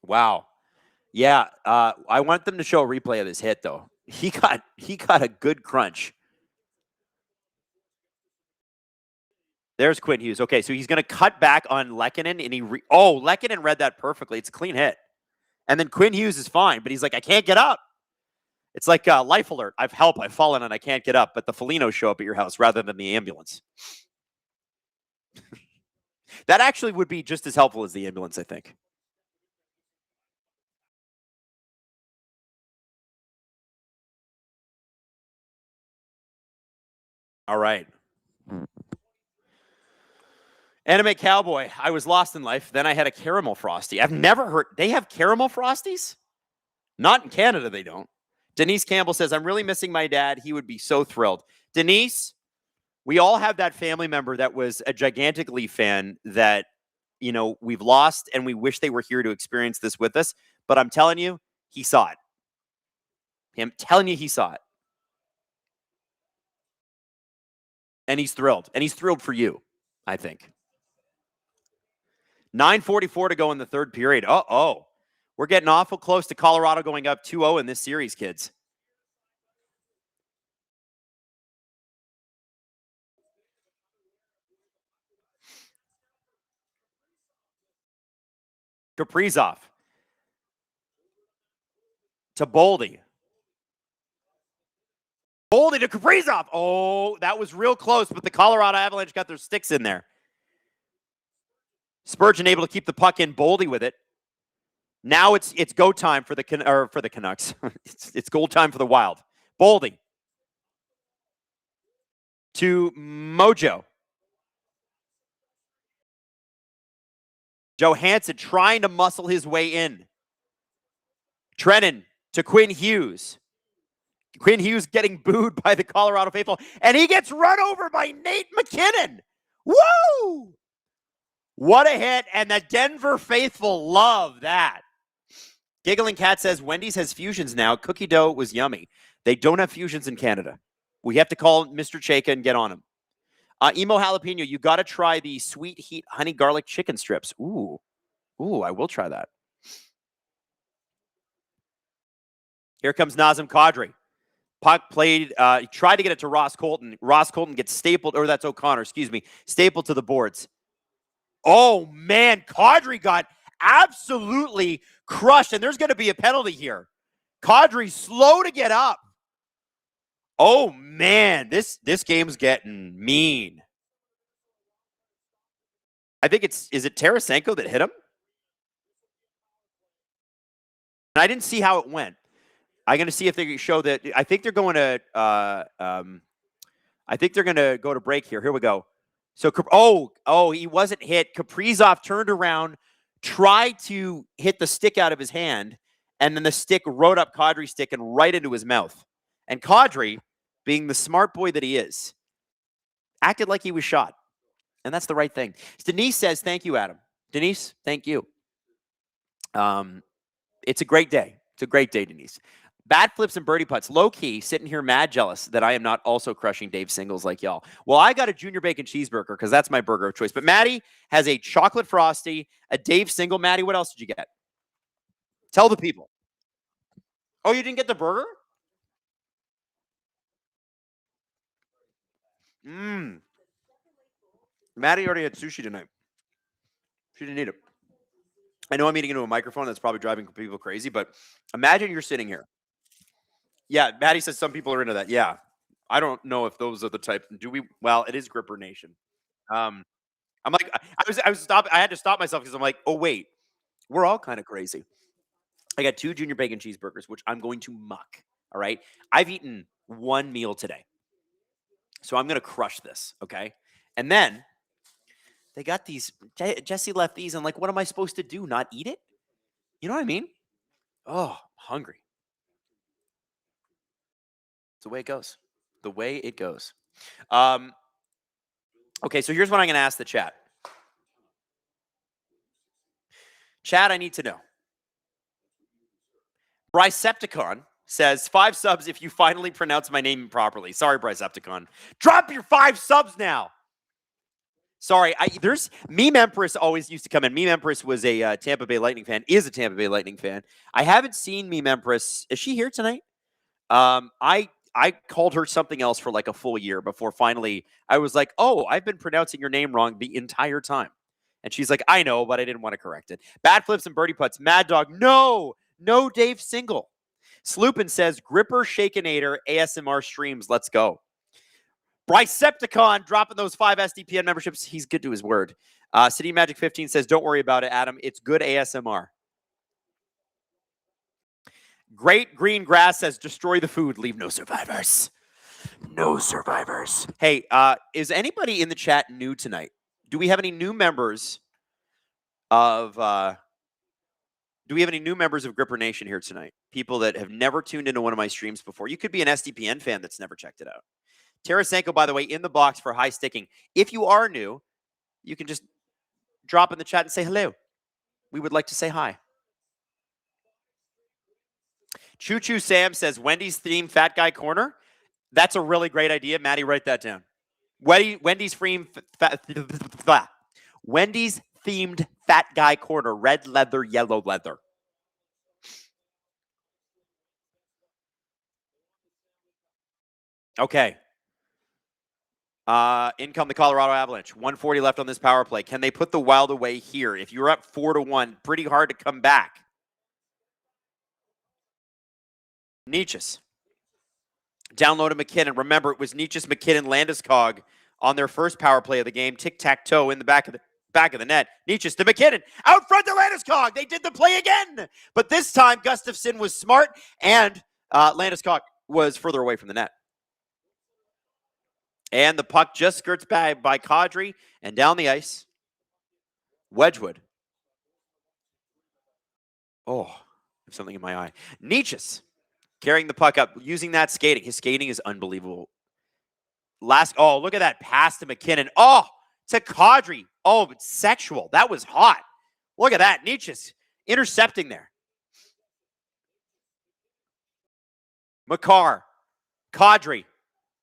Wow. Yeah, I want them to show a replay of this hit, though. He got a good crunch. There's Quinn Hughes. Okay, so he's going to cut back on Lehkonen, and Lehkonen read that perfectly. It's a clean hit. And then Quinn Hughes is fine, but he's like, I can't get up. It's like life alert. I've fallen, and I can't get up. But the Felinos show up at your house rather than the ambulance. That actually would be just as helpful as the ambulance, I think. All right. Anime Cowboy. I was lost in life. Then I had a caramel frosty. I've never heard. They have caramel frosties? Not in Canada, they don't. Denise Campbell says, I'm really missing my dad. He would be so thrilled. Denise, we all have that family member that was a gigantic Leaf fan that, you know, we've lost, and we wish they were here to experience this with us. But I'm telling you, he saw it. I'm telling you, he saw it. And he's thrilled. And he's thrilled for you, I think. 9:44 to go in the third period. Uh-oh. We're getting awful close to Colorado going up 2-0 in this series, kids. Kaprizov to Boldy. Boldy to Kaprizov. Oh, that was real close, but the Colorado Avalanche got their sticks in there. Spurgeon able to keep the puck in. Boldy with it. Now it's go time for the Canucks. it's goal time for the Wild. Boldy to Mojo. Johansson trying to muscle his way in. Trennan to Quinn Hughes. Quinn Hughes getting booed by the Colorado faithful, and he gets run over by Nate McKinnon. Woo! What a hit, and the Denver faithful love that. Giggling Cat says, Wendy's has fusions now. Cookie dough was yummy. They don't have fusions in Canada. We have to call Mr. Chaka and get on him. Emo Jalapeno, you got to try the sweet heat honey garlic chicken strips. Ooh, I will try that. Here comes Nazem Kadri. Puck played, he tried to get it to Ross Colton. Ross Colton gets stapled, or that's O'Connor, stapled to the boards. Oh, man, Kadri got absolutely crushed, and there's going to be a penalty here. Kadri slow to get up. Oh, man, this game's getting mean. I think is it Tarasenko that hit him? And I didn't see how it went. I'm going to see if they show that. I think they're going to. I think they're going to go to break here. Here we go. So, he wasn't hit. Kaprizov turned around, tried to hit the stick out of his hand, and then the stick rode up Kadri's stick and right into his mouth. And Kadri, being the smart boy that he is, acted like he was shot. And that's the right thing. Denise says, thank you, Adam. Denise, thank you. It's a great day. It's a great day, Denise. Bad flips and birdie putts. Low-key, sitting here mad jealous that I am not also crushing Dave Singles like y'all. Well, I got a junior bacon cheeseburger because that's my burger of choice. But Maddie has a chocolate frosty, a Dave Single. Maddie, what else did you get? Tell the people. Oh, you didn't get the burger? Maddie already had sushi tonight. She didn't eat it. I know I'm eating into a microphone that's probably driving people crazy, but imagine you're sitting here. Yeah, Maddie says some people are into that. Yeah. I don't know if those are the type. Do we? Well, it is Gripper Nation. I'm like, I had to stop myself because I'm like, oh wait, we're all kind of crazy. I got 2 junior bacon cheeseburgers, which I'm going to muck. All right, I've eaten 1 meal today, so I'm gonna crush this. Okay, and then they got these. Jesse left these, and like, what am I supposed to do? Not eat it? You know what I mean? Oh, I'm hungry. It's the way it goes. The way it goes. Okay, so here's what I'm going to ask the chat. Chat, I need to know. Brycepticon says 5 subs if you finally pronounce my name properly. Sorry, Brycepticon. Drop your 5 subs now. Sorry, there's Meme Empress always used to come in. Meme Empress was a Tampa Bay Lightning fan, is a Tampa Bay Lightning fan. I haven't seen Meme Empress. Is she here tonight? I called her something else for like a full year before finally I was like, oh, I've been pronouncing your name wrong the entire time. And she's like, I know, but I didn't want to correct it. Bad flips and birdie putts. Mad Dog, no Dave Single. Sloopin says, Gripper Shakenator ASMR streams. Let's go. Brycepticon dropping those 5 SDPN memberships. He's good to his word. City Magic 15 says, don't worry about it, Adam. It's good ASMR. Great Green Grass says, destroy the food, leave no survivors. No survivors. Hey, is anybody in the chat new tonight? Do we have any new members of Gripper Nation here tonight? People that have never tuned into one of my streams before. You could be an SDPN fan that's never checked it out. Tarasenko, by the way, in the box for high sticking. If you are new, you can just drop in the chat and say hello. We would like to say hi. Choo Choo Sam says, Wendy's themed Fat Guy Corner. That's a really great idea. Maddie, write that down. Wendy's themed Fat Guy Corner. Red leather, yellow leather. Okay. In come the Colorado Avalanche. 140 left on this power play. Can they put the Wild away here? If you're up 4-1, pretty hard to come back. Nietzsche's. Download to McKinnon. Remember, it was Nietzsche's, McKinnon, Landeskog on their first power play of the game. Tic-tac-toe in the back of the net. Nietzsche's to McKinnon. Out front to Landeskog. They did the play again. But this time, Gustafsson was smart, and Landeskog was further away from the net. And the puck just skirts by Kadri and down the ice. Wedgwood. Oh, I have something in my eye. Nietzsche's. Carrying the puck up, using that skating. His skating is unbelievable. Look at that pass to McKinnon. Oh, to Kadri. Oh, it's sexual. That was hot. Look at that. Nietzsche's intercepting there. Makar. Kadri.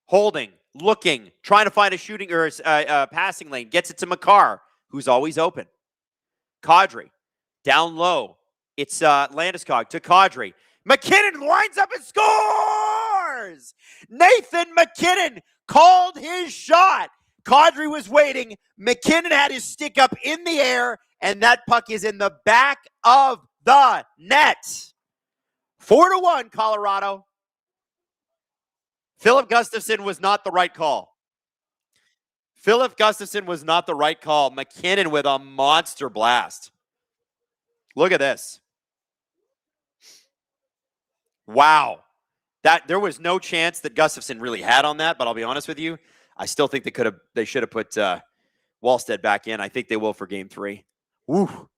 Holding. Looking. Trying to find a shooting or a passing lane. Gets it to Makar, who's always open. Kadri. Down low. It's Landeskog to Kadri. McKinnon lines up and scores! Nathan McKinnon called his shot. Kadri was waiting. McKinnon had his stick up in the air, and that puck is in the back of the net. 4-1, Colorado. Philip Gustafsson was not the right call. McKinnon with a monster blast. Look at this. Wow. There was no chance that Gustafsson really had on that, but I'll be honest with you, I still think they should have put Wallstead back in. I think they will for game 3. Woo.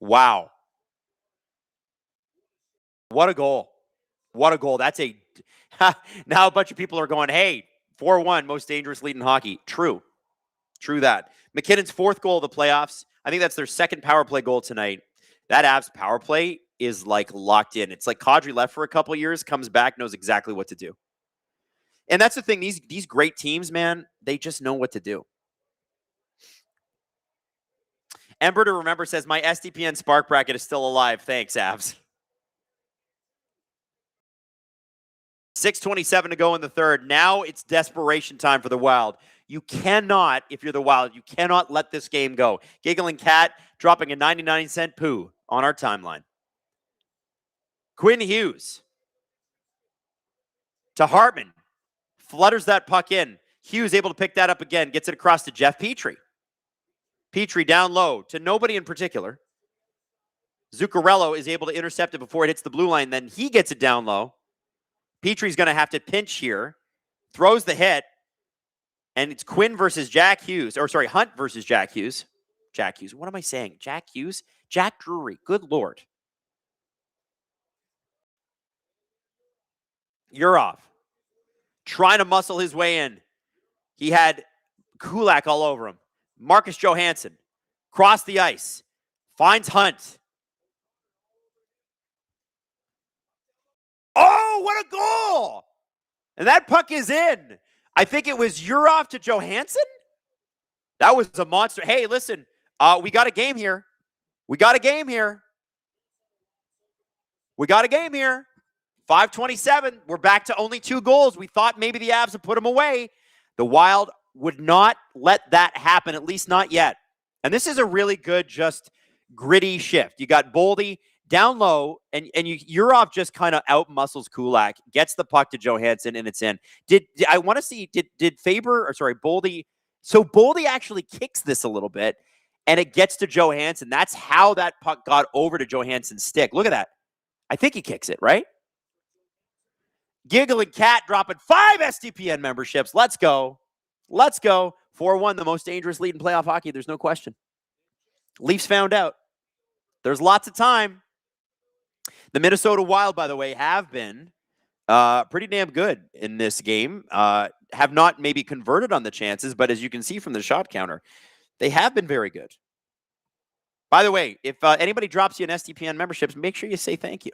Wow. What a goal. That's now a bunch of people are going, hey, 4-1, most dangerous lead in hockey. True that. McKinnon's 4th goal of the playoffs. I think that's their 2nd power play goal tonight. That Avs power play is like locked in. It's like Kadri left for a couple years, comes back, knows exactly what to do. And that's the thing. These great teams, man, they just know what to do. Ember to Remember says, my SDPN Spark bracket is still alive. Thanks, Avs. 6:27 to go in the third. Now it's desperation time for the Wild. You cannot, if you're the Wild, you cannot let this game go. Giggling Cat dropping a 99-cent poo on our timeline. Quinn Hughes to Hartman. flutters that puck in. Hughes able to pick that up again, gets it across to Jeff Petrie. Petrie down low to nobody in particular. Zuccarello is able to intercept it before it hits the blue line. Then he gets it down low. Petrie's going to have to pinch here. Throws the hit. And it's Quinn versus Jack Hughes. Or sorry, Hunt versus Jack Hughes. Jack Hughes. What am I saying? Jack Hughes? Jack Drury. Good Lord. Yurov trying to muscle his way in. He had Kulak all over him. Marcus Johansson cross the ice. Finds Hunt. Oh, what a goal! And that puck is in. I think it was Yurov to Johansson. That was a monster. Hey, listen, we got a game here. We got a game here. We got a game here. 5:27. We're back to only 2 goals. We thought maybe the Avs would put them away. The Wild would not let that happen, at least not yet. And this is a really good, just gritty shift. You got Boldy down low, and Yurov just kind of out-muscles Kulak, gets the puck to Johansson, and it's in. I want to see, did Boldy, so Boldy actually kicks this a little bit, and it gets to Johansson. That's how that puck got over to Johansson's stick. Look at that. I think he kicks it, right? Giggling Cat dropping 5 SDPN memberships. Let's go. Let's go. 4-1, the most dangerous lead in playoff hockey. There's no question. Leafs found out. There's lots of time. The Minnesota Wild, by the way, have been pretty damn good in this game. Have not maybe converted on the chances, but as you can see from the shot counter, they have been very good. By the way, if anybody drops you an SDPN memberships, make sure you say thank you.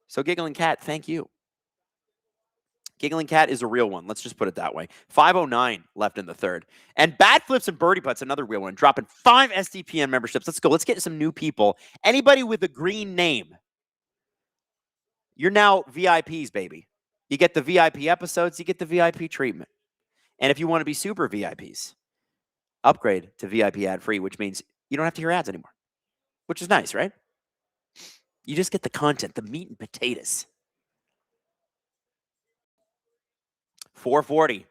So Giggling Cat, thank you. Giggling Cat is a real one. Let's just put it that way. 5:09 left in the third. And Bat Flips and Birdie Putts, another real one, dropping 5 SDPN memberships. Let's go. Let's get some new people. Anybody with a green name, you're now VIPs, baby. You get the VIP episodes. You get the VIP treatment. And if you want to be super VIPs, upgrade to VIP ad-free, which means you don't have to hear ads anymore, which is nice, right? You just get the content, the meat and potatoes. 4:40.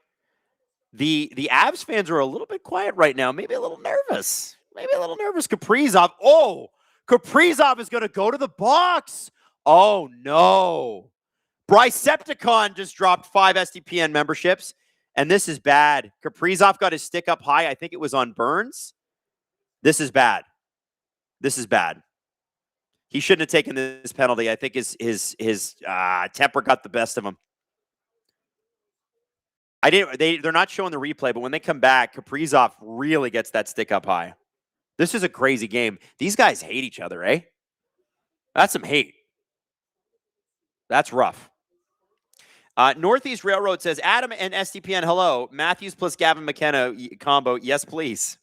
The Avs fans are a little bit quiet right now. Maybe a little nervous. Kaprizov. Oh, Kaprizov is going to go to the box. Oh, no. Brycepticon just dropped 5 SDPN memberships, and this is bad. Kaprizov got his stick up high. I think it was on Burns. This is bad. He shouldn't have taken this penalty. I think his temper got the best of him. They're not showing the replay, but when they come back, Kaprizov really gets that stick up high. This is a crazy game. These guys hate each other, eh? That's some hate. That's rough. Northeast Railroad says, Adam and SDPN, hello. Matthews plus Gavin McKenna combo, yes, please.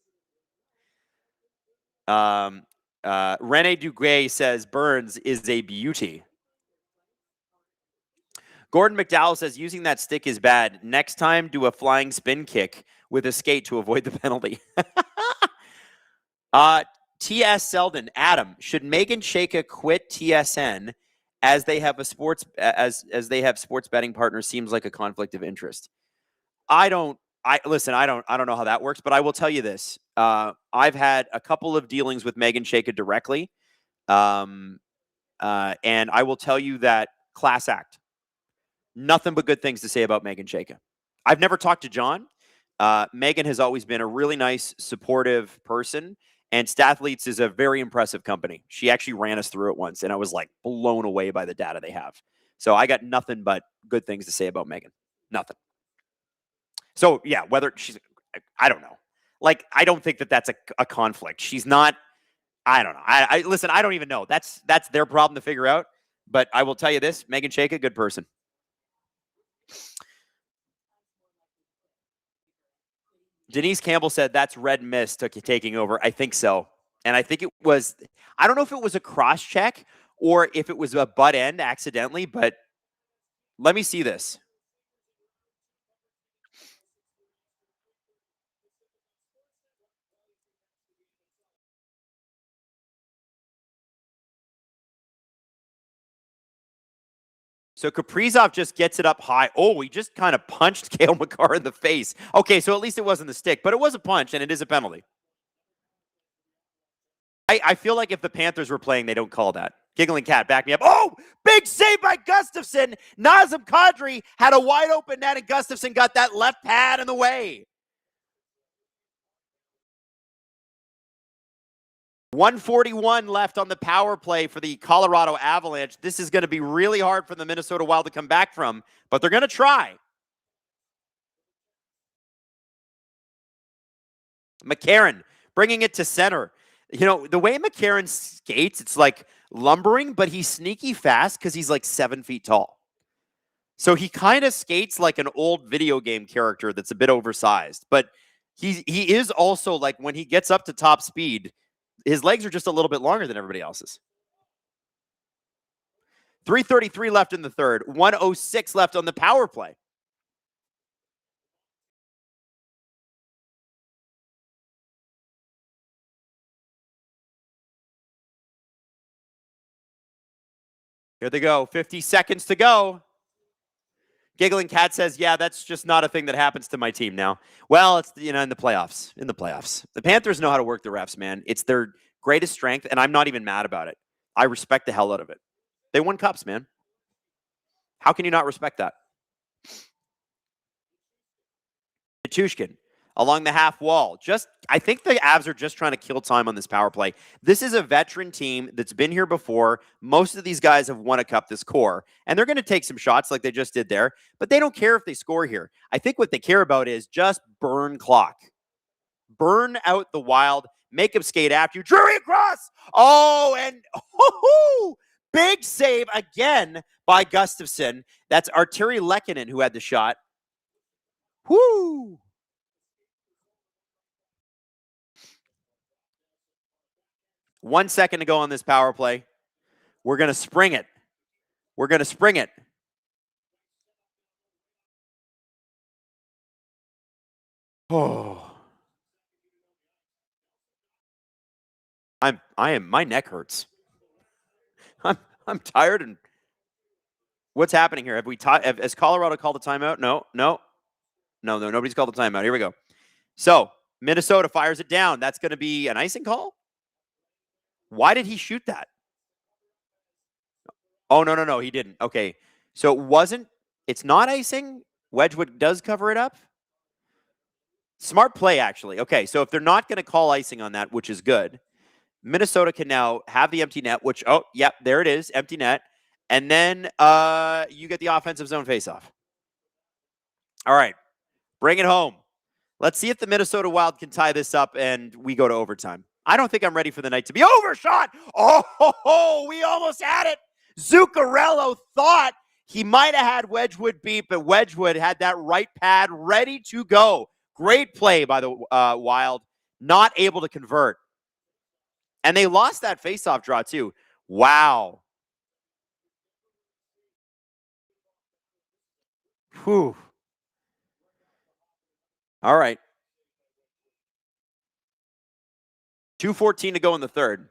Rene Duguay says, Burns is a beauty. Gordon McDowell says, using that stick is bad. Next time, do a flying spin kick with a skate to avoid the penalty. T.S. Selden, Adam, should Megan Shaka quit TSN as they have sports betting partners? Seems like a conflict of interest. I don't know how that works, but I will tell you this. I've had a couple of dealings with Megan Shaka directly. And I will tell you that class act. Nothing but good things to say about Megan Shaka. I've never talked to John. Megan has always been a really nice, supportive person. And Stathletes is a very impressive company. She actually ran us through it once, and I was like blown away by the data they have. So I got nothing but good things to say about Megan. Nothing. So yeah, whether she's, I don't know. Like, I don't think that that's a conflict. She's not, I don't know. Listen, I don't even know. That's their problem to figure out. But I will tell you this, Megan Shaka, good person. Denise Campbell said that's Red Mist taking over. I think so. And I think it was, I don't know if it was a cross check or if it was a butt end accidentally, but let me see this. So Kaprizov just gets it up high. Oh, he just kind of punched Cale Makar in the face. Okay, so at least it wasn't the stick, but it was a punch, and it is a penalty. I feel like if the Panthers were playing, they don't call that. Giggling Cat, back me up. Oh, big save by Gustafsson. Nazem Kadri had a wide open net, and Gustafsson got that left pad in the way. 141 left on the power play for the Colorado Avalanche. This is going to be really hard for the Minnesota Wild to come back from, but they're going to try. McCarron bringing it to center. You know, the way McCarron skates, it's like lumbering, but he's sneaky fast because he's like 7 feet tall. So he kind of skates like an old video game character that's a bit oversized. But he is also like when he gets up to top speed, his legs are just a little bit longer than everybody else's. 3:33 left in the third. 1:06 left on the power play. Here they go. 50 seconds to go. Giggling Cat says, yeah, that's just not a thing that happens to my team now. Well, it's, you know, in the playoffs. In the playoffs. The Panthers know how to work the refs, man. It's their greatest strength, and I'm not even mad about it. I respect the hell out of it. They won cups, man. How can you not respect that? Nichushkin along the half wall. I think the Avs are just trying to kill time on this power play. This is a veteran team that's been here before. Most of these guys have won a cup, this core, and they're going to take some shots like they just did there, but they don't care if they score here. I think what they care about is just burn clock. Burn out the Wild, make them skate after you. Drury across! Oh, and big save again by Gustafsson. That's Arturi Lehkonen who had the shot. Whoo! One second to go on this power play. We're going to spring it. We're going to spring it. Oh. My neck hurts. I'm tired and what's happening here? Has Colorado called a timeout? No, nobody's called a timeout. Here we go. So, Minnesota fires it down. That's going to be an icing call? Why did he shoot that? Oh, no, he didn't. Okay. So it's not icing. Wedgwood does cover it up. Smart play, actually. Okay, so if they're not going to call icing on that, which is good, Minnesota can now have the empty net, which, oh, yep, there it is, empty net. And then you get the offensive zone faceoff. All right, bring it home. Let's see if the Minnesota Wild can tie this up and we go to overtime. I don't think I'm ready for the night to be overshot. Oh, we almost had it. Zuccarello thought he might have had Wedgwood beat, but Wedgwood had that right pad ready to go. Great play by the Wild. Not able to convert. And they lost that faceoff draw too. Wow. Whew. All right. 2:14 to go in the third.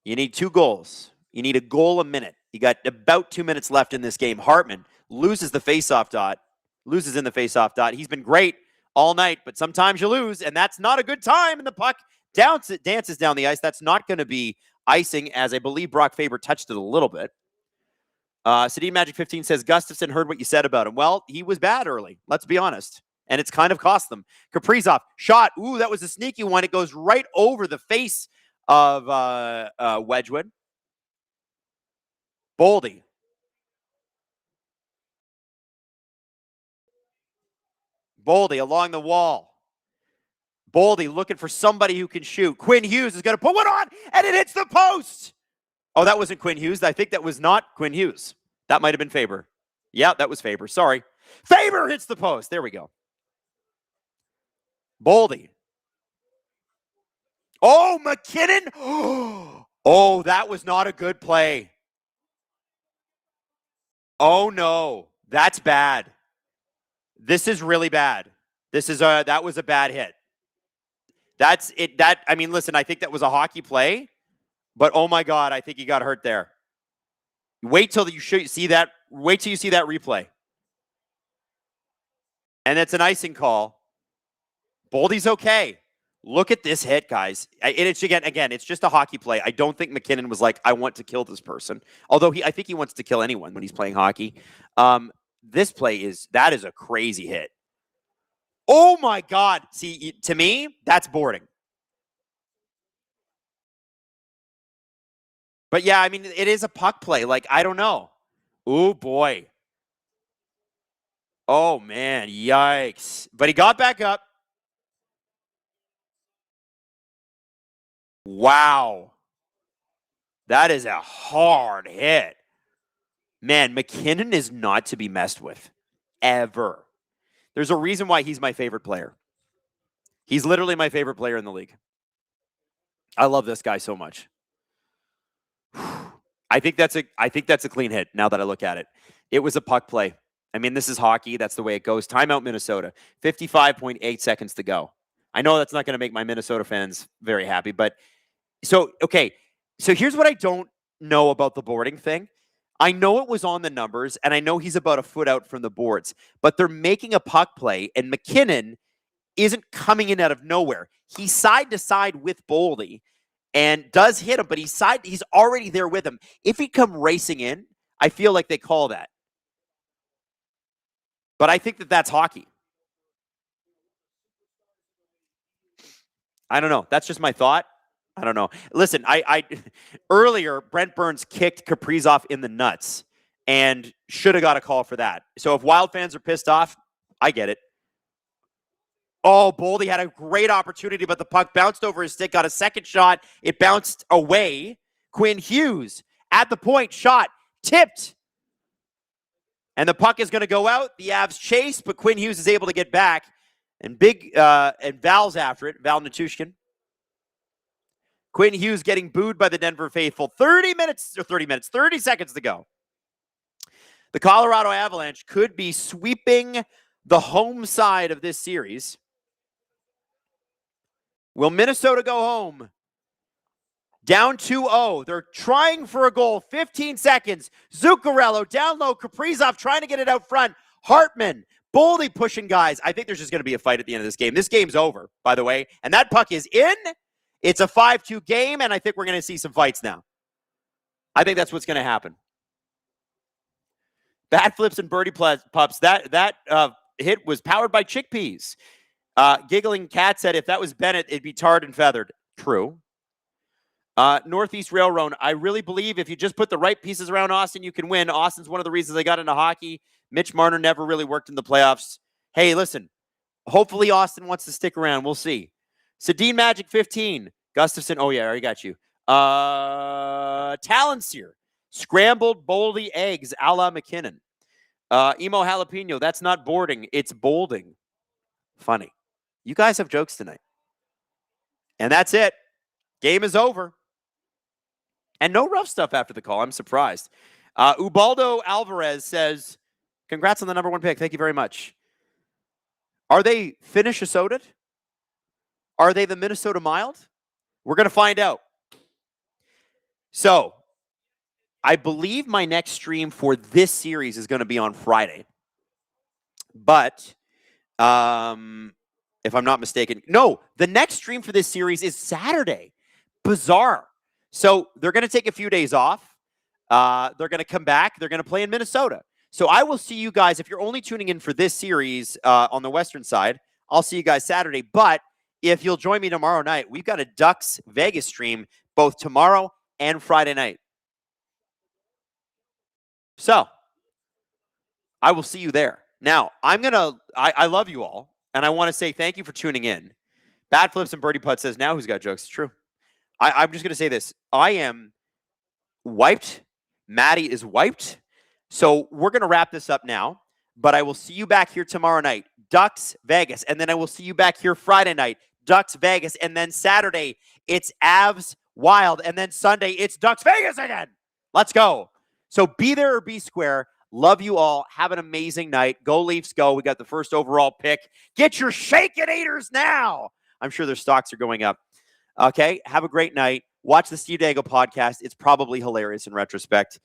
You need 2 goals. You need a goal a minute. You got about 2 minutes left in this game. Hartman loses the faceoff dot. Loses in the faceoff dot. He's been great all night, but sometimes you lose, and that's not a good time. And the puck dances down the ice. That's not going to be icing, as I believe Brock Faber touched it a little bit. Sedin Magic 15 says, Gustafsson heard what you said about him. Well, he was bad early. Let's be honest. And it's kind of cost them. Kaprizov, shot. Ooh, that was a sneaky one. It goes right over the face of Wedgwood. Boldy. Boldy along the wall. Boldy looking for somebody who can shoot. Quinn Hughes is going to put one on, and it hits the post. Oh, that wasn't Quinn Hughes. I think that was not Quinn Hughes. That might have been Faber. Yeah, that was Faber. Sorry. Faber hits the post. There we go. Boldy. Oh, McKinnon. Oh, that was not a good play. Oh, no. That's bad. This is really bad. That was a bad hit. That's it. I mean, listen, I think that was a hockey play, but oh my God, I think he got hurt there. Wait till you see that. Wait till you see that replay. And it's an icing call. Boldy's okay. Look at this hit, guys. It's again, it's just a hockey play. I don't think McKinnon was like, I want to kill this person. Although I think he wants to kill anyone when he's playing hockey. This play is a crazy hit. Oh my God. See, to me, that's boarding. But yeah, I mean, it is a puck play. Like, I don't know. Oh boy. Oh man, yikes. But he got back up. Wow. That is a hard hit. Man, McKinnon is not to be messed with. Ever. There's a reason why he's my favorite player. He's literally my favorite player in the league. I love this guy so much. I think that's a clean hit now that I look at it. It was a puck play. I mean, this is hockey. That's the way it goes. Timeout, Minnesota. 55.8 seconds to go. I know that's not going to make my Minnesota fans very happy, but so here's what I don't know about the boarding thing. I know it was on the numbers, and I know he's about a foot out from the boards, but they're making a puck play, and McKinnon isn't coming in out of nowhere. He's side to side with Boldy and does hit him, but he's already there with him. If he come racing in, I feel like they call that. But I think that's hockey. I don't know. That's just my thought. I don't know. Listen, I earlier, Brent Burns kicked Kaprizov in the nuts and should have got a call for that. So if Wild fans are pissed off, I get it. Oh, Boldy had a great opportunity, but the puck bounced over his stick, got a second shot. It bounced away. Quinn Hughes at the point, shot, tipped. And the puck is going to go out. The Avs chase, but Quinn Hughes is able to get back. And and Val's after it, Val Nichushkin. Quinn Hughes getting booed by the Denver faithful. 30 seconds to go. The Colorado Avalanche could be sweeping the home side of this series. Will Minnesota go home? Down 2-0. They're trying for a goal. 15 seconds. Zuccarello down low. Kaprizov trying to get it out front. Hartman, Boldy pushing guys. I think there's just going to be a fight at the end of this game. This game's over, by the way. And that puck is in. It's a 5-2 game, and I think we're going to see some fights now. I think that's what's going to happen. Bat flips and birdie pups. That hit was powered by chickpeas. Giggling Cat said if that was Bennett, it'd be tarred and feathered. True. Northeast Railroad. I really believe if you just put the right pieces around Austin, you can win. Austin's one of the reasons they got into hockey. Mitch Marner never really worked in the playoffs. Hey, listen. Hopefully Austin wants to stick around. We'll see. Sedin Magic 15. Gustafson. Oh, yeah, I already got you. Talenseer. Scrambled Boldy eggs a la McKinnon. Emo Jalapeno. That's not boarding. It's bolding. Funny. You guys have jokes tonight. And that's it. Game is over. And no rough stuff after the call. I'm surprised. Ubaldo Alvarez says, congrats on the number 1 pick. Thank you very much. Are they Finnish-sodaed? Are they the Minnesota Mild? We're going to find out. So, I believe my next stream for this series is going to be on Friday. But, if I'm not mistaken, no, the next stream for this series is Saturday. Bizarre. So, they're going to take a few days off. They're going to come back. They're going to play in Minnesota. So, I will see you guys, if you're only tuning in for this series on the Western side, I'll see you guys Saturday. But if you'll join me tomorrow night, we've got a Ducks Vegas stream both tomorrow and Friday night. So, I will see you there. Now, I love you all, and I want to say thank you for tuning in. Bad Flips and Birdie Putt says, now who's got jokes? It's true. I'm just going to say this. I am wiped. Maddie is wiped. So, we're going to wrap this up now, but I will see you back here tomorrow night. Ducks Vegas, and then I will see you back here Friday night. Ducks Vegas, and then Saturday it's Avs Wild, and then Sunday it's Ducks Vegas again. Let's go. So be there or be square. Love you all. Have an amazing night. Go Leafs, go. We got the first overall pick. Get your Shakenators now. I'm sure their stocks are going up. Okay, have a great night. Watch the Steve Dangle podcast. It's probably hilarious in retrospect.